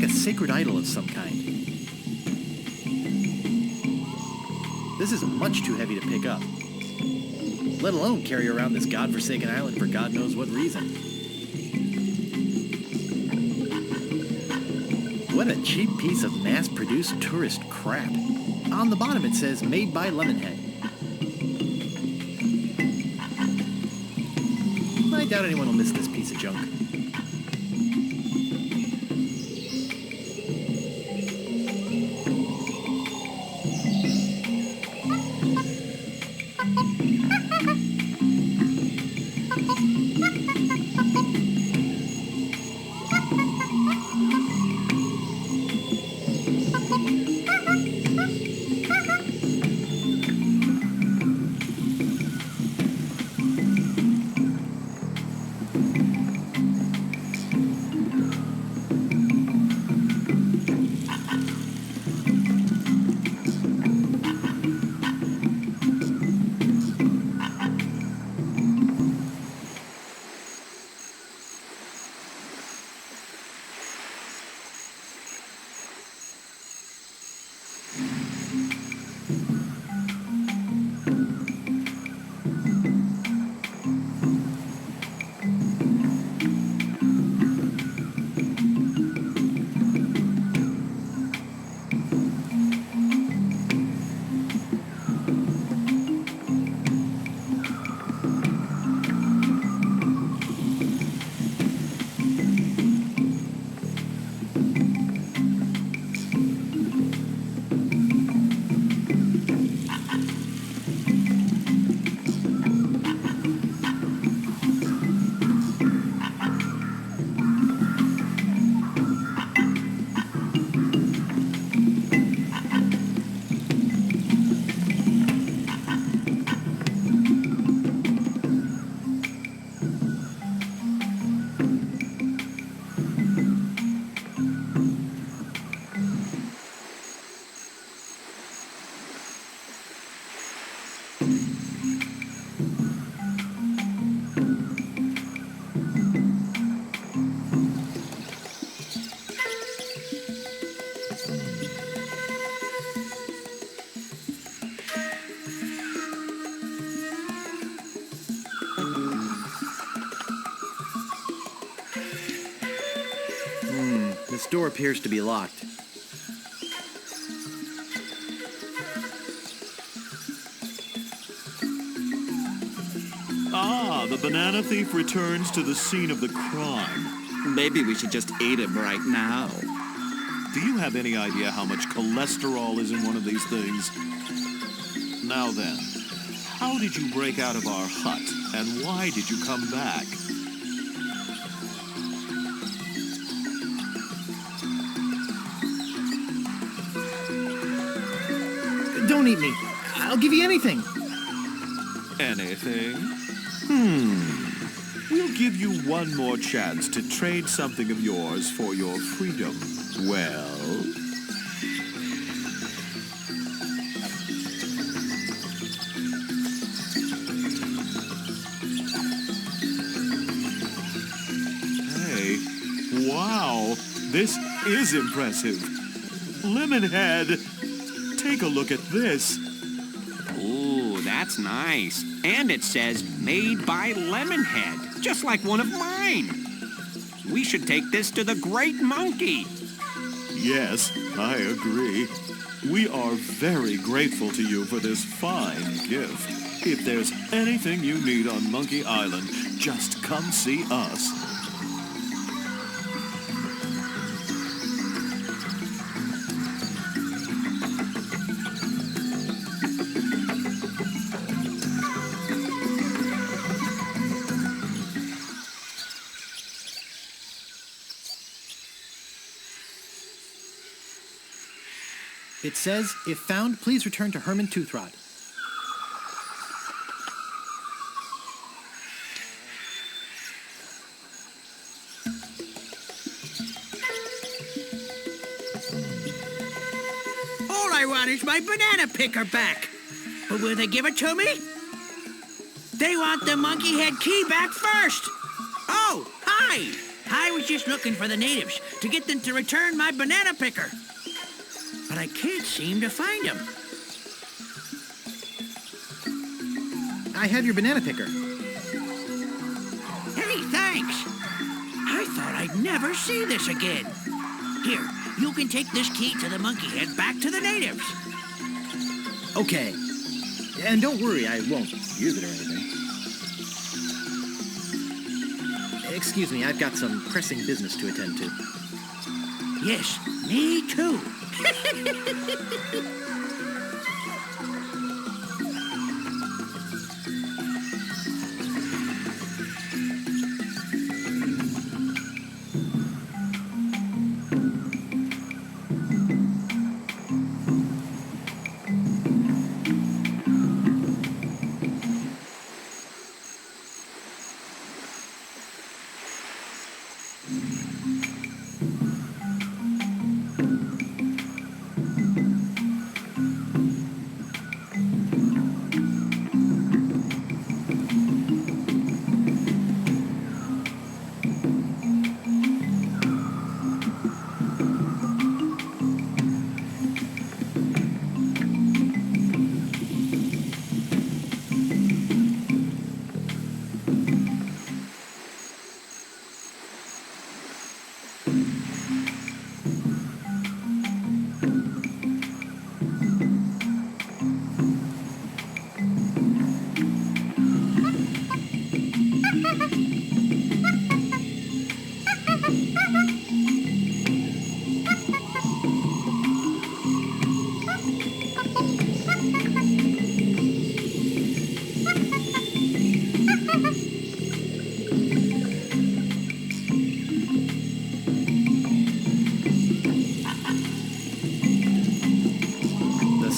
Sacred idol of some kind. This is much too heavy to pick up, let alone carry around this godforsaken island for God knows what reason. What a cheap piece of mass-produced tourist crap. On the bottom it says, made by Lemonhead. I doubt anyone will miss this piece of junk. This door appears to be locked. Ah, the banana thief returns to the scene of the crime. Maybe we should just eat him right now. Do you have any idea how much cholesterol is in one of these things? Now then, how did you break out of our hut, and why did you come back? Don't eat me. I'll give you anything. Anything? We'll give you one more chance to trade something of yours for your freedom. Well? Hey, wow, this is impressive. Lemonhead, take a look at this. Ooh, that's nice. And it says, made by Lemonhead, just like one of mine. We should take this to the Great Monkey. Yes, I agree. We are very grateful to you for this fine gift. If there's anything you need on Monkey Island, just come see us. It says, if found, please return to Herman Toothrod. All I want is my banana picker back. But will they give it to me? They want the monkey head key back first. Oh, hi. I was just looking for the natives to get them to return my banana picker. But I can't seem to find him. I have your banana picker. Hey, thanks. I thought I'd never see this again. Here, you can take this key to the monkey head back to the natives. Okay. And don't worry, I won't use it or anything. Excuse me, I've got some pressing business to attend to. Yes, me too.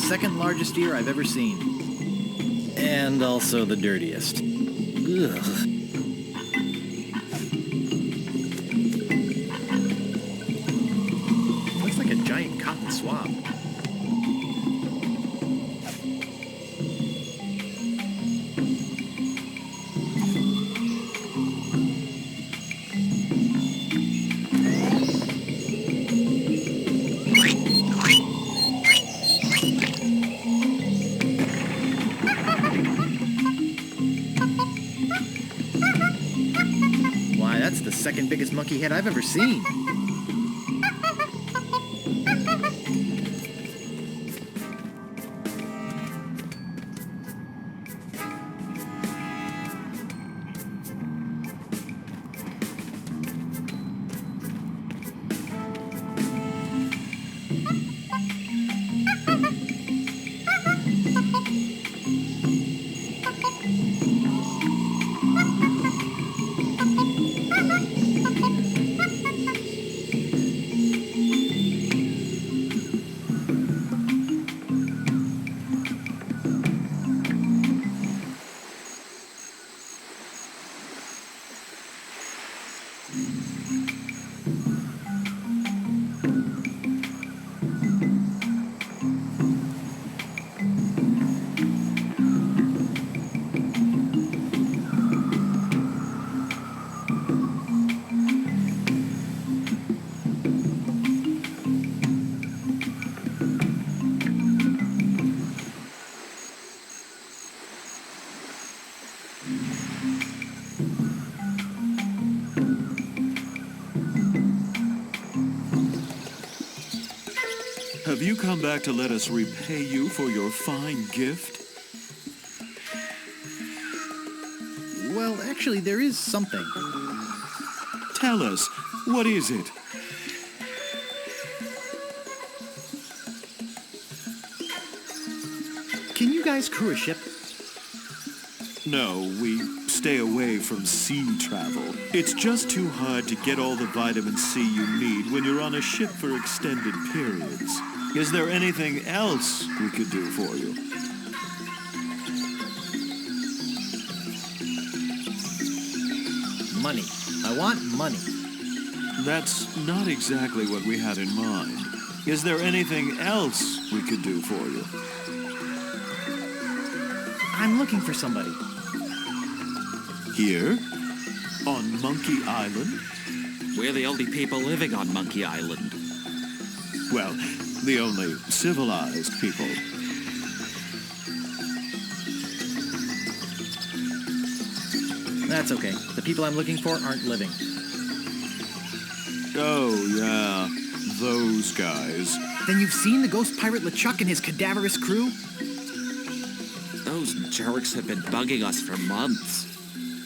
Second largest ear I've ever seen. And also the dirtiest. Ugh. Looks like a giant cotton swab. Second biggest monkey head I've ever seen. Have you come back to let us repay you for your fine gift? Well, actually, there is something. Tell us, what is it? Can you guys crew a ship? No, we stay away from sea travel. It's just too hard to get all the vitamin C you need when you're on a ship for extended periods. Is there anything else we could do for you? Money. I want money. That's not exactly what we had in mind. Is there anything else we could do for you? I'm looking for somebody. Here? On Monkey Island? We're the only people living on Monkey Island. Well, the only civilized people. That's okay. The people I'm looking for aren't living. Oh, yeah. Those guys. Then you've seen the ghost pirate LeChuck and his cadaverous crew? Those jerks have been bugging us for months.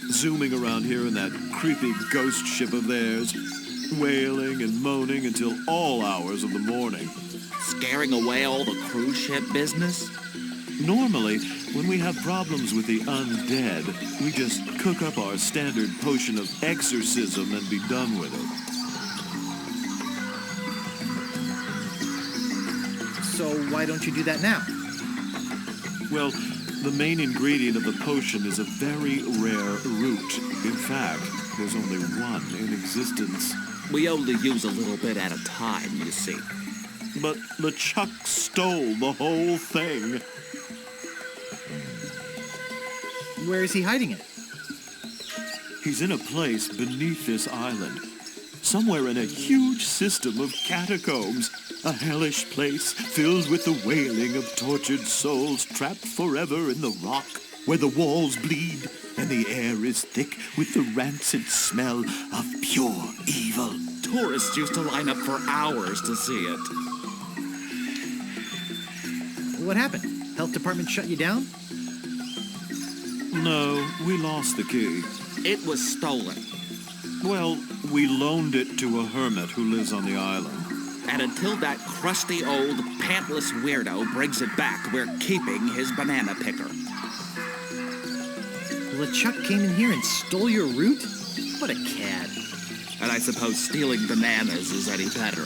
Zooming around here in that creepy ghost ship of theirs, wailing and moaning until all hours of the morning. Scaring away all the cruise ship business? Normally, when we have problems with the undead, we just cook up our standard potion of exorcism and be done with it. So why don't you do that now? Well, the main ingredient of the potion is a very rare root. In fact, there's only one in existence. We only use a little bit at a time, you see. But LeChuck stole the whole thing. Where is he hiding it? He's in a place beneath this island. Somewhere in a huge system of catacombs. A hellish place filled with the wailing of tortured souls trapped forever in the rock, where the walls bleed and the air is thick with the rancid smell of pure evil. Tourists used to line up for hours to see it. What happened? Health department shut you down? No, we lost the key. It was stolen. Well, we loaned it to a hermit who lives on the island. And until that crusty old, pantless weirdo brings it back, we're keeping his banana picker. LeChuck came in here and stole your root? What a cad. And I suppose stealing bananas is any better.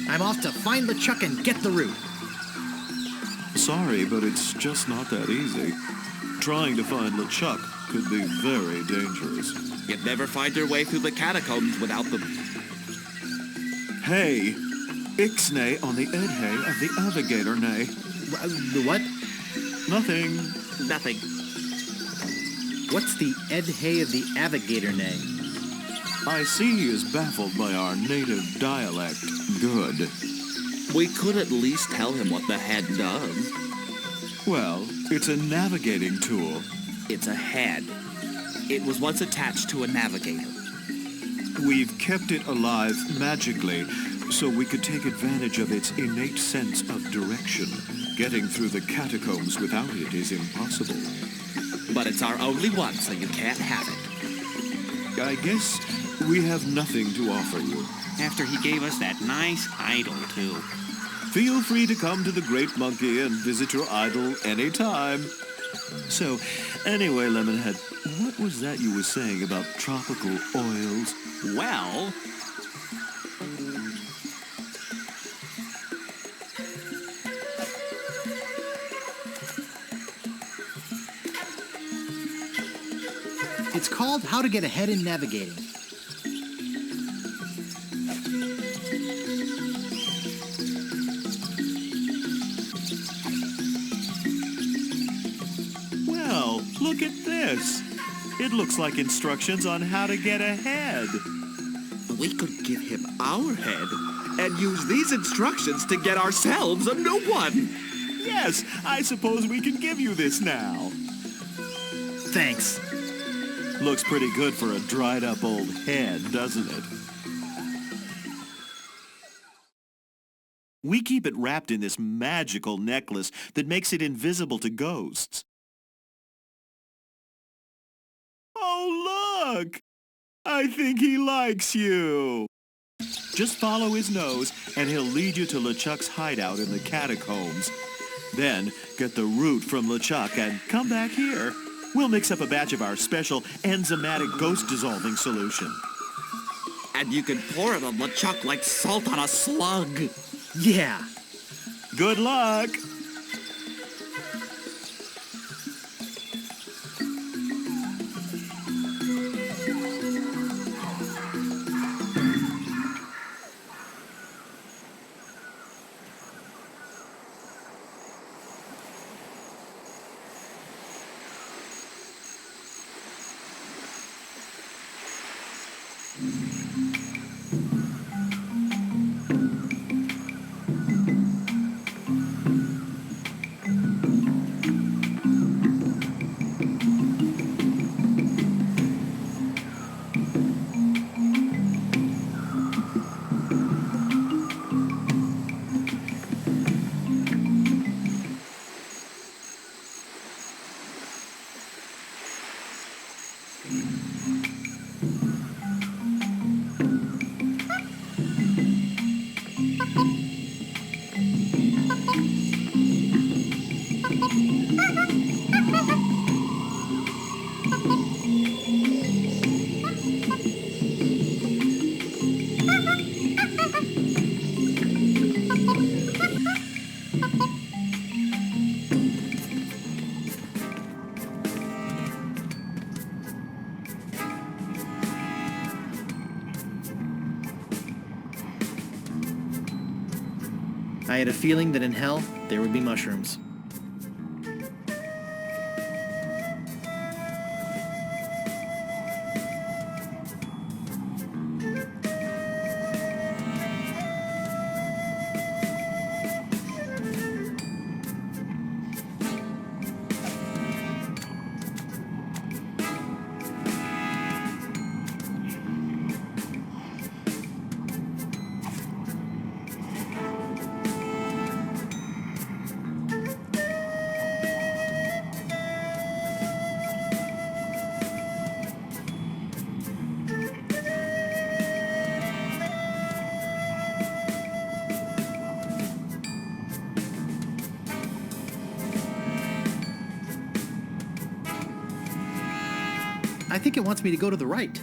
I'm off to find LeChuck and get the root. Sorry, but it's just not that easy. Trying to find LeChuck could be very dangerous. You'd never find your way through the catacombs without them. Hey, Ixnay on the Edhay of the Navigator Nay. The what? Nothing. Nothing. What's the Edhay of the Navigator Nay? I see he is baffled by our native dialect. Good. We could at least tell him what the head does. Well, it's a navigating tool. It's a head. It was once attached to a navigator. We've kept it alive magically, so we could take advantage of its innate sense of direction. Getting through the catacombs without it is impossible. But it's our only one, so you can't have it. I guess we have nothing to offer you. After he gave us that nice idol, too. Feel free to come to the Great Monkey and visit your idol anytime. So, anyway, Lemonhead, what was that you were saying about tropical oils? Well... It's called How to Get Ahead in Navigating. Well, look at this. It looks like instructions on how to get ahead. We could give him our head and use these instructions to get ourselves a new one. Yes, I suppose we can give you this now. Thanks. Looks pretty good for a dried-up old head, doesn't it? We keep it wrapped in this magical necklace that makes it invisible to ghosts. Oh, look! I think he likes you. Just follow his nose, and he'll lead you to LeChuck's hideout in the catacombs. Then, get the root from LeChuck and come back here. We'll mix up a batch of our special enzymatic ghost-dissolving solution. And you can pour it on LeChuck like salt on a slug. Yeah. Good luck. I had a feeling that in hell, there would be mushrooms. I think it wants me to go to the right.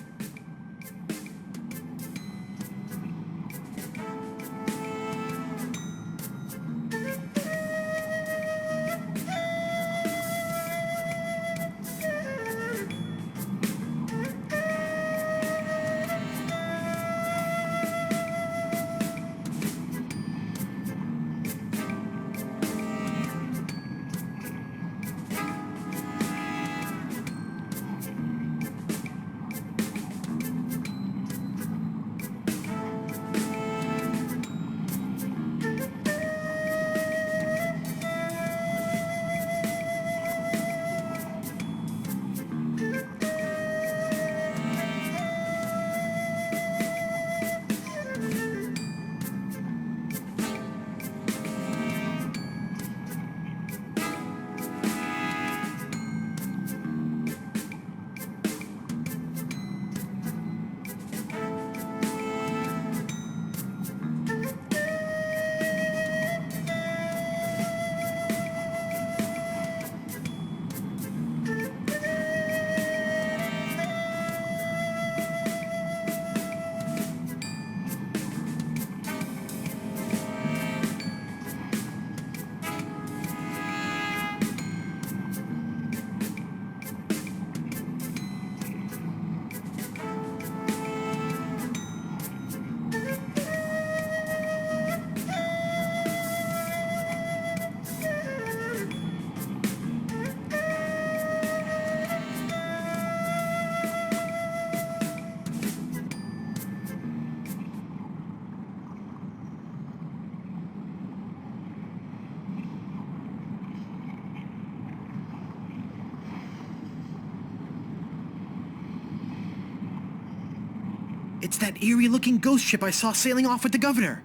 It's that eerie-looking ghost ship I saw sailing off with the governor.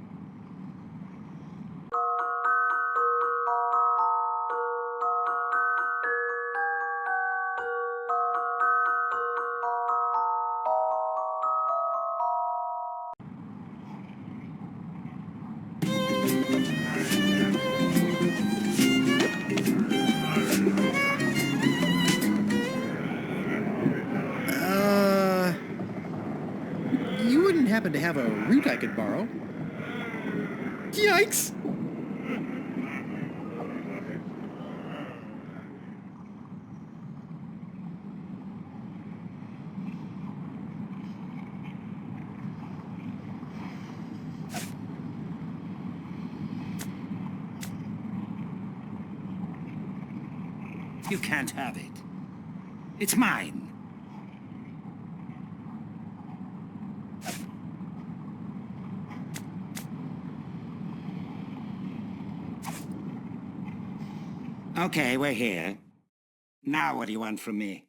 to have a root I could borrow. Yikes! You can't have it. It's mine. Okay, we're here. Now what do you want from me?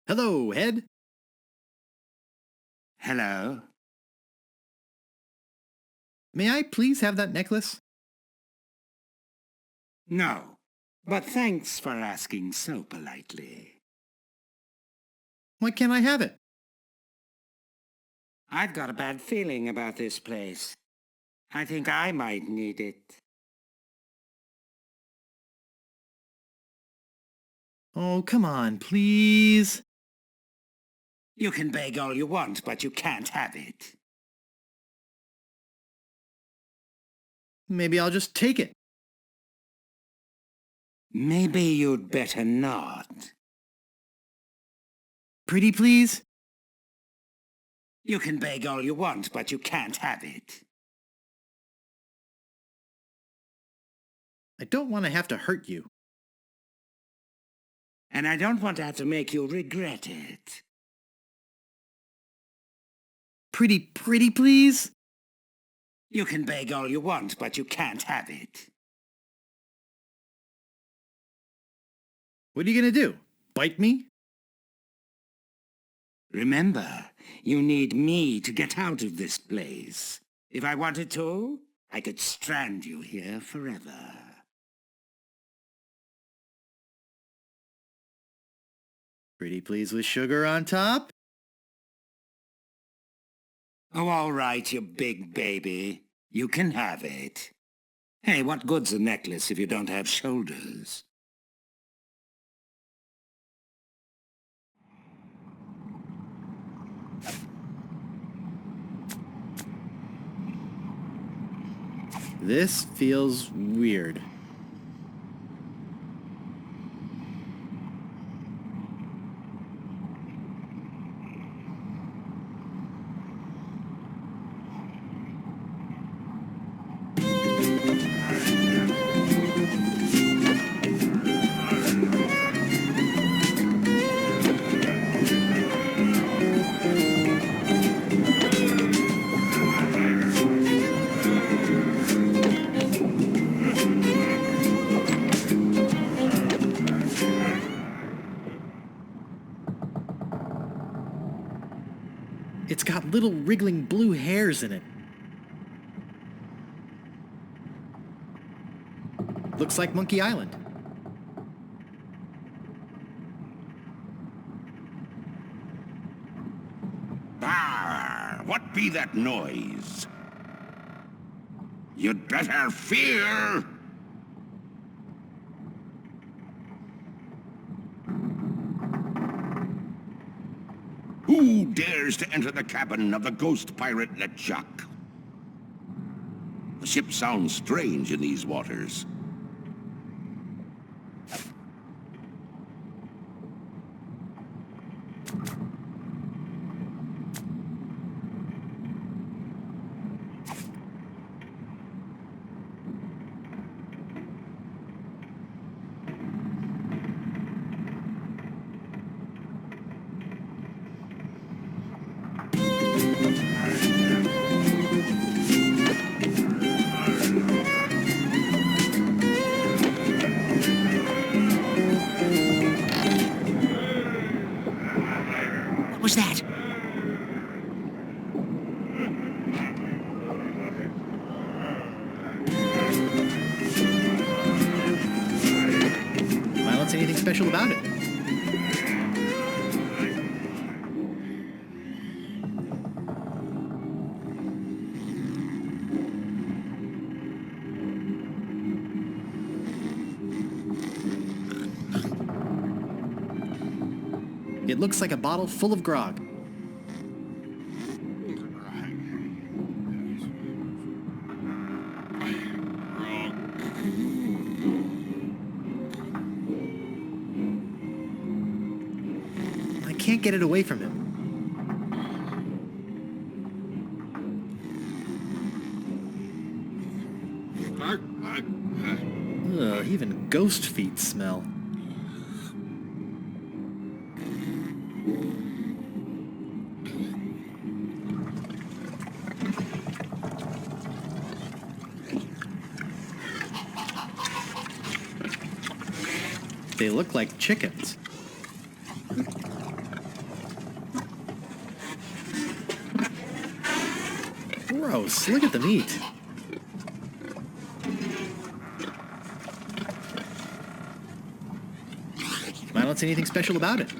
Hello, Head. Hello? May I please have that necklace? No, but thanks for asking so politely. Why can't I have it? I've got a bad feeling about this place. I think I might need it. Oh, come on, please. You can beg all you want, but you can't have it. Maybe I'll just take it. Maybe you'd better not. Pretty please? You can beg all you want, but you can't have it. I don't want to have to hurt you. And I don't want to have to make you regret it. Pretty please? You can beg all you want, but you can't have it. What are you gonna do? Bite me? Remember, you need me to get out of this place. If I wanted to, I could strand you here forever. Pretty please with sugar on top? Oh, all right, you big baby. You can have it. Hey, what good's a necklace if you don't have shoulders? This feels weird. It's got little wriggling blue hairs in it. Looks like Monkey Island. Bah! What be that noise? You'd better fear! Who dares to enter the cabin of the ghost pirate LeChuck? The ship sounds strange in these waters. What was that? I don't see anything special about it. It looks like a bottle full of grog. can't get it away from him. Ugh, even ghost feet smell. They look like chickens. Gross, look at the meat. I don't see anything special about it.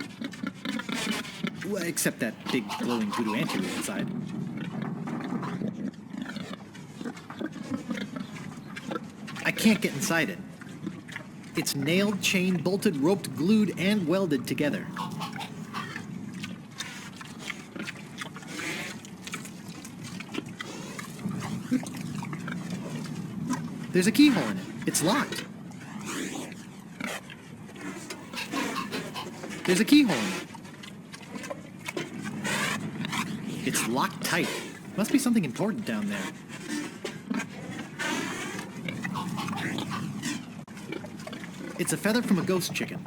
Well, except that big glowing voodoo anteroom inside. I can't get inside it. It's nailed, chained, bolted, roped, glued, and welded together. There's a keyhole in it. It's locked. There's a keyhole in it. It's locked tight. Must be something important down there. It's a feather from a ghost chicken.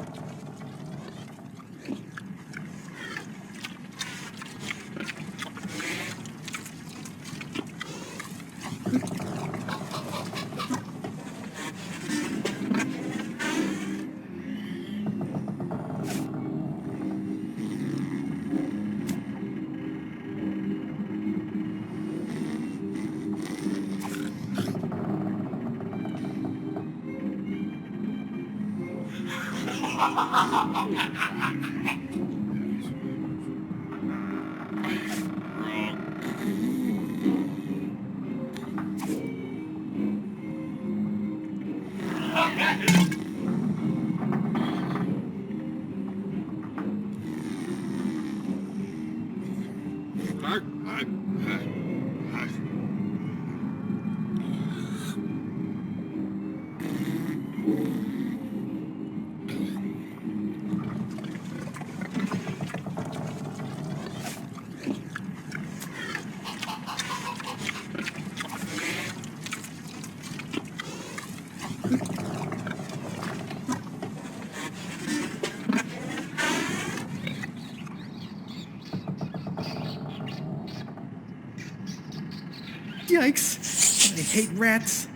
Yikes! I hate rats.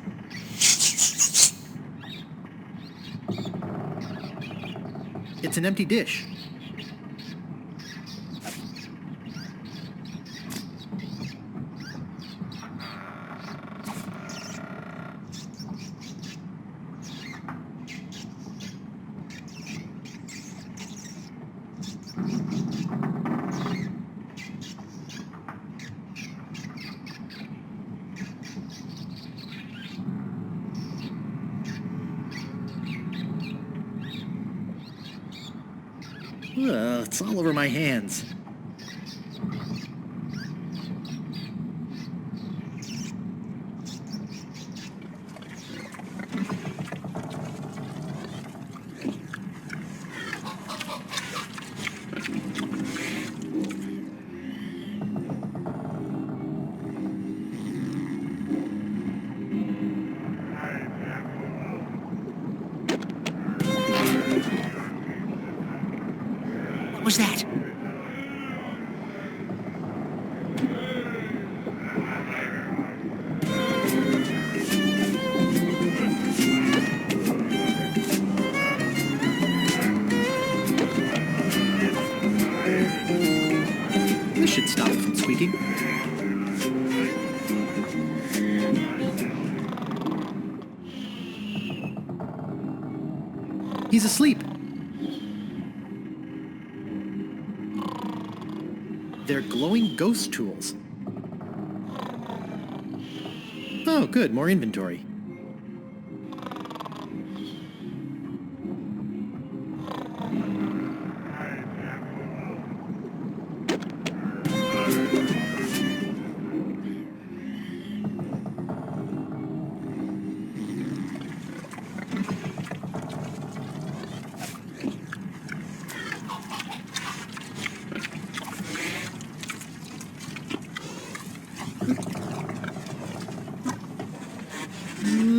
It's an empty dish. It's all over my hands. What was that? This should stop it from squeaking. He's asleep. They're glowing ghost tools. Oh, good, more inventory.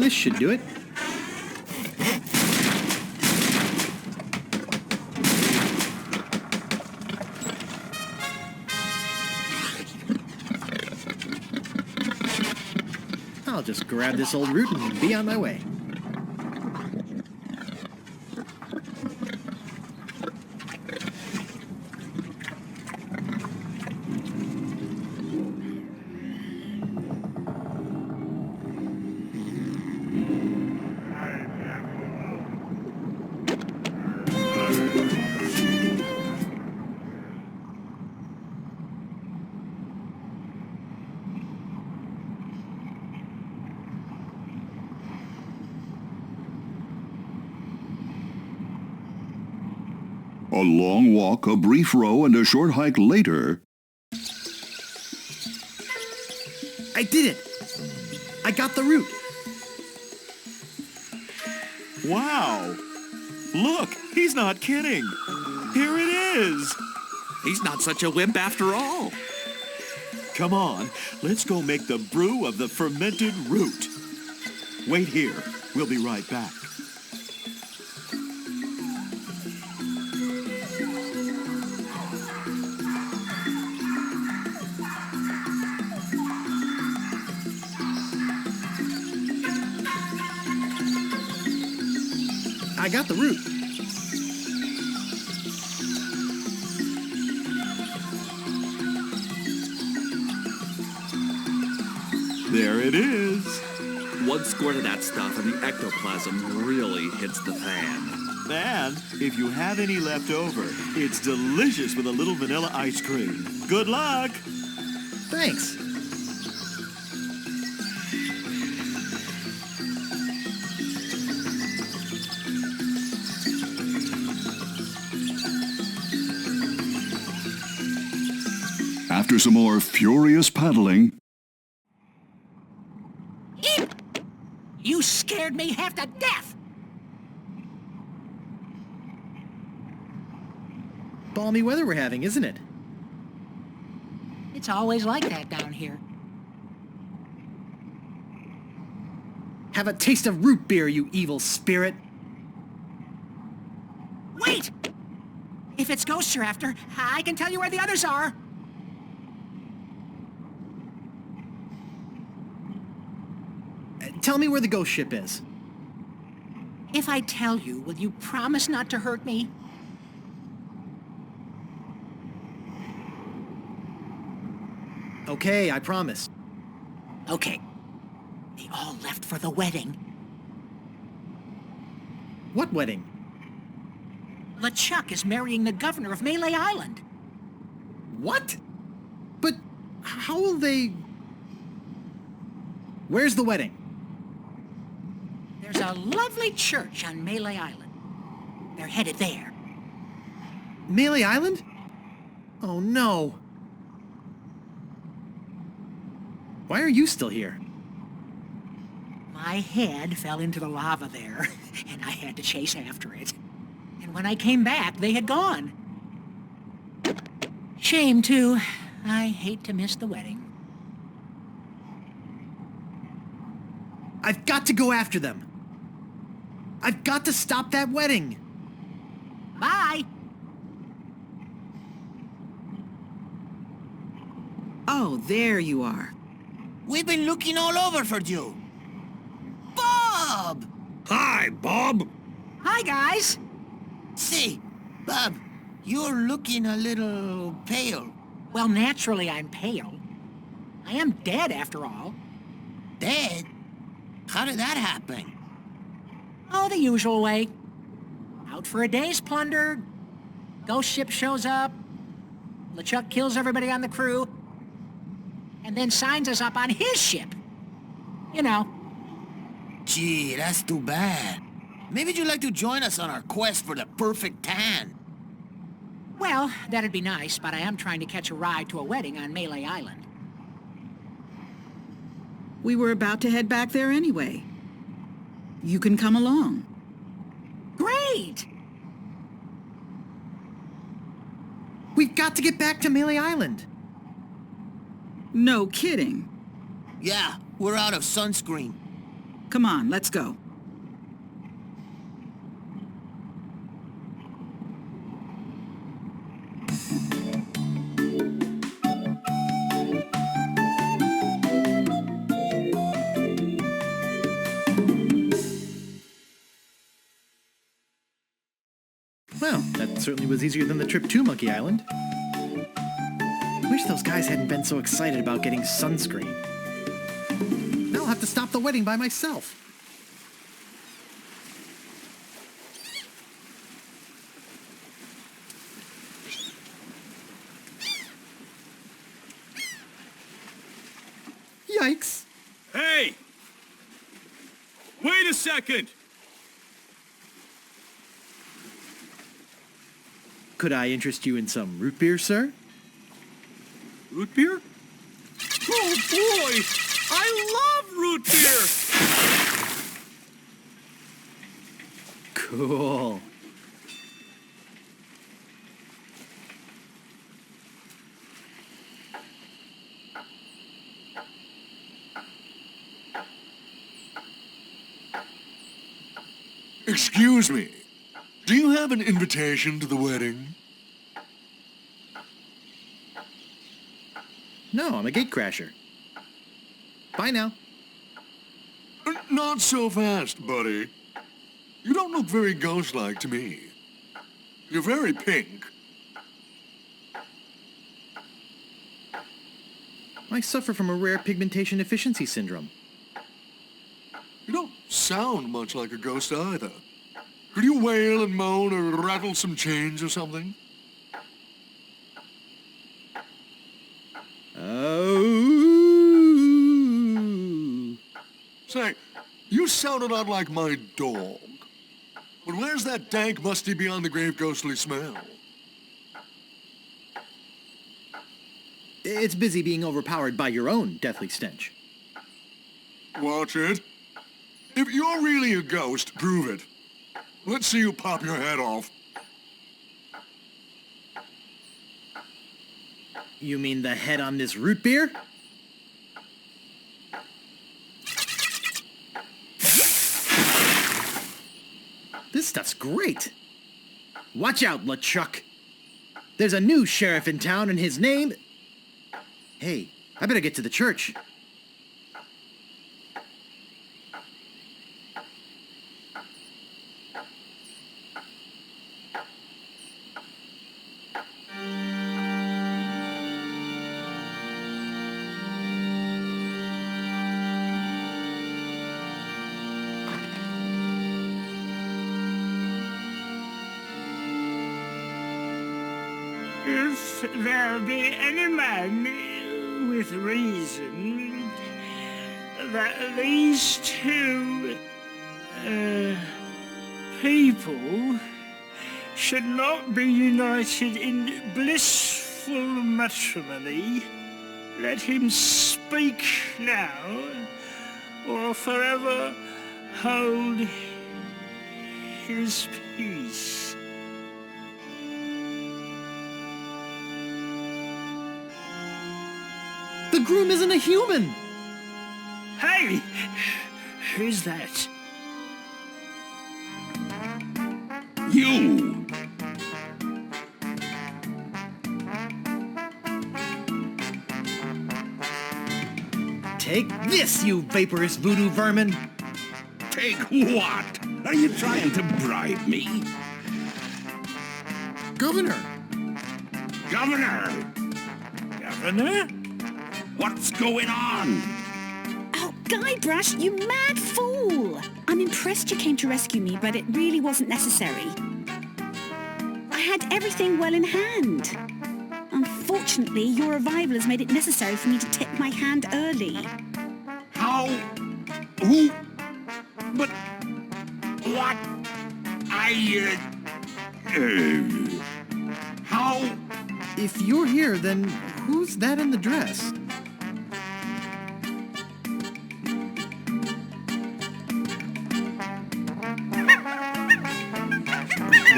This should do it. I'll just grab this old root and be on my way. A long walk, a brief row, and a short hike later... I did it! I got the root! Wow! Look, he's not kidding! Here it is! He's not such a wimp after all. Come on, let's go make the brew of the fermented root. Wait here. We'll be right back. I got the root. There it is. One squirt of that stuff and the ectoplasm really hits the fan. And if you have any left over, it's delicious with a little vanilla ice cream. Good luck! Thanks. After some more furious paddling... You scared me half to death! Balmy weather we're having, isn't it? It's always like that down here. Have a taste of root beer, you evil spirit! Wait! If it's ghosts you're after, I can tell you where the others are. Tell me where the ghost ship is. If I tell you, will you promise not to hurt me? Okay, I promise. Okay. They all left for the wedding. What wedding? LeChuck is marrying the governor of Malay Island. What? But how will they... Where's the wedding? There's a lovely church on Malay Island. They're headed there. Malay Island? Oh no. Why are you still here? My head fell into the lava there, and I had to chase after it. And when I came back, they had gone. Shame, too. I hate to miss the wedding. I've got to go after them. I've got to stop that wedding. Bye. Oh, there you are. We've been looking all over for you. Bob! Hi, Bob. Hi, guys. Say, Bob, you're looking a little pale. Well, naturally I'm pale. I am dead, after all. Dead? How did that happen? Oh, the usual way. Out for a day's plunder. Ghost ship shows up. LeChuck kills everybody on the crew. And then signs us up on his ship. You know. Gee, that's too bad. Maybe you'd like to join us on our quest for the perfect tan. Well, that'd be nice, but I am trying to catch a ride to a wedding on Malay Island. We were about to head back there anyway. You can come along. Great! We've got to get back to Malay Island. No kidding. Yeah, we're out of sunscreen. Come on, let's go. Well, that certainly was easier than the trip to Monkey Island. Wish those guys hadn't been so excited about getting sunscreen. Now I'll have to stop the wedding by myself. Yikes. Hey! Wait a second! Could I interest you in some root beer, sir? Root beer? Oh boy! I love root beer! Cool. Excuse me. Do you have an invitation to the wedding? No, I'm a gatecrasher. Bye now. Not so fast, buddy. You don't look very ghost-like to me. You're very pink. I suffer from a rare pigmentation deficiency syndrome. You don't sound much like a ghost either. Could you wail and moan or rattle some chains or something? Oh. Say, you sound a lot like my dog. But where's that dank, musty, beyond-the-grave ghostly smell? It's busy being overpowered by your own deathly stench. Watch it. If you're really a ghost, prove it. Let's see you pop your head off. You mean the head on this root beer? This stuff's great. Watch out, LeChuck. There's a new sheriff in town and his name... Hey, I better get to the church. If there be any man with reason that these two people should not be united in blissful matrimony, let him speak now or forever hold his peace. The groom isn't a human! Hey! Who's that? You! Take this, you vaporous voodoo vermin! Take what? Are you trying to bribe me? Governor! Governor! Governor? What's going on? Oh, Guybrush, you mad fool! I'm impressed you came to rescue me, but it really wasn't necessary. I had everything well in hand. Unfortunately, your arrival has made it necessary for me to tip my hand early. How? Who? But... what? How? If you're here, then who's that in the dress?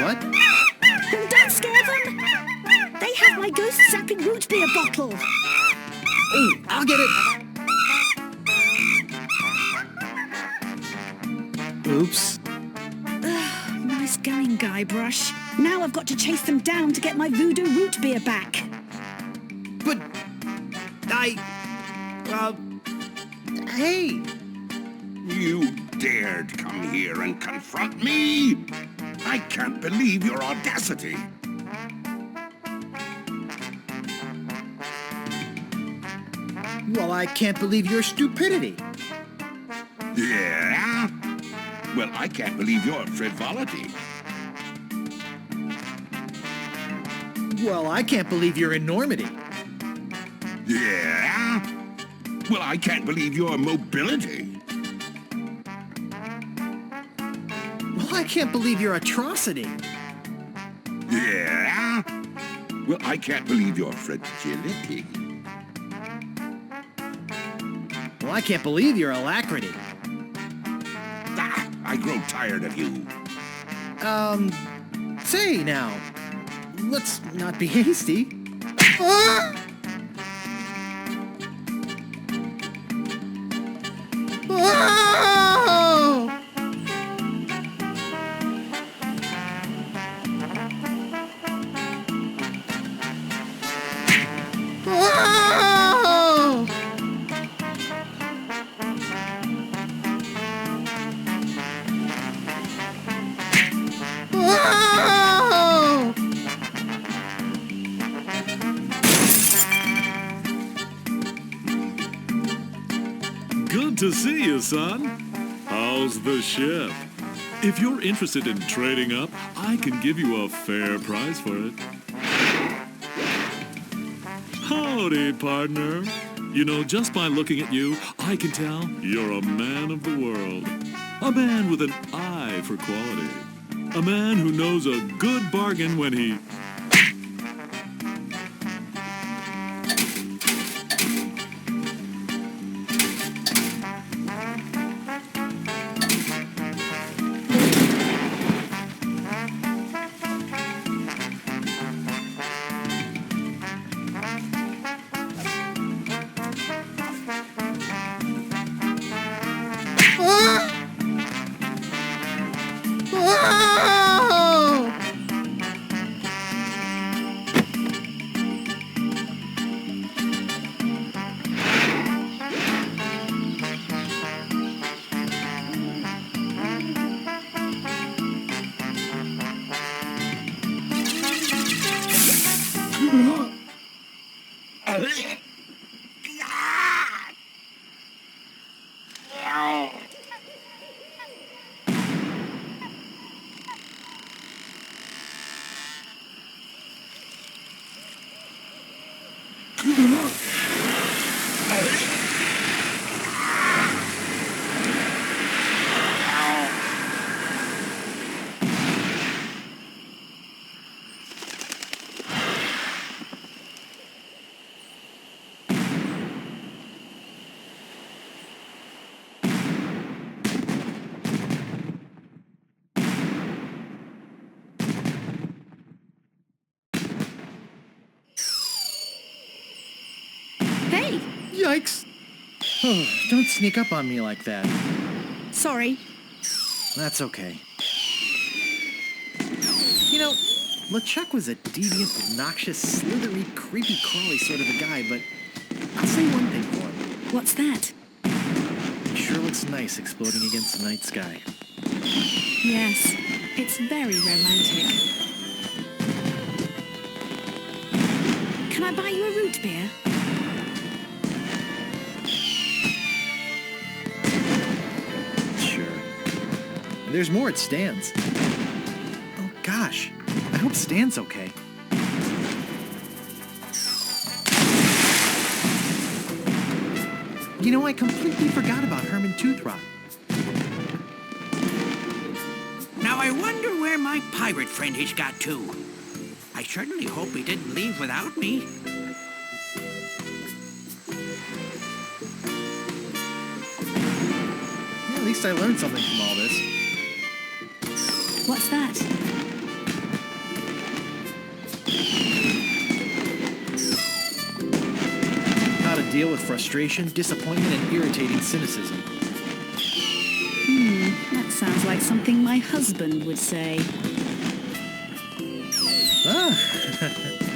What? Don't scare them! They have my ghost-sapping root beer bottle! Oh, I'll get it! Oops. Nice going, Guybrush. Now I've got to chase them down to get my voodoo root beer back. But hey! You dared come here and confront me? I can't believe your audacity. Well, I can't believe your stupidity. Yeah? Well, I can't believe your frivolity. Well, I can't believe your enormity. Yeah? Well, I can't believe your mobility. Well, I can't believe your atrocity. Yeah? Well, I can't believe your fragility. Well, I can't believe your alacrity. Ah, I grow tired of you. Say now, let's not be hasty. Ah! Oh! Oh! Oh! Good to see you, son. How's the ship? If you're interested in trading up, I can give you a fair price for it. Howdy, partner. You know, just by looking at you, I can tell you're a man of the world. A man with an eye for quality. A man who knows a good bargain when he... Yikes! Oh, don't sneak up on me like that. Sorry. That's okay. You know, LeChuck was a deviant, obnoxious, slithery, creepy crawly sort of a guy, but I'll say one thing for him. What's that? It sure looks nice exploding against the night sky. Yes, it's very romantic. Can I buy you a root beer? There's more at Stan's. Oh, gosh. I hope Stan's okay. You know, I completely forgot about Herman Toothrot. Now I wonder where my pirate friend has got to. I certainly hope he didn't leave without me. Yeah, at least I learned something from all this. What's that? How to deal with frustration, disappointment, and irritating cynicism. Let's Sounds like something my husband would say. Ah.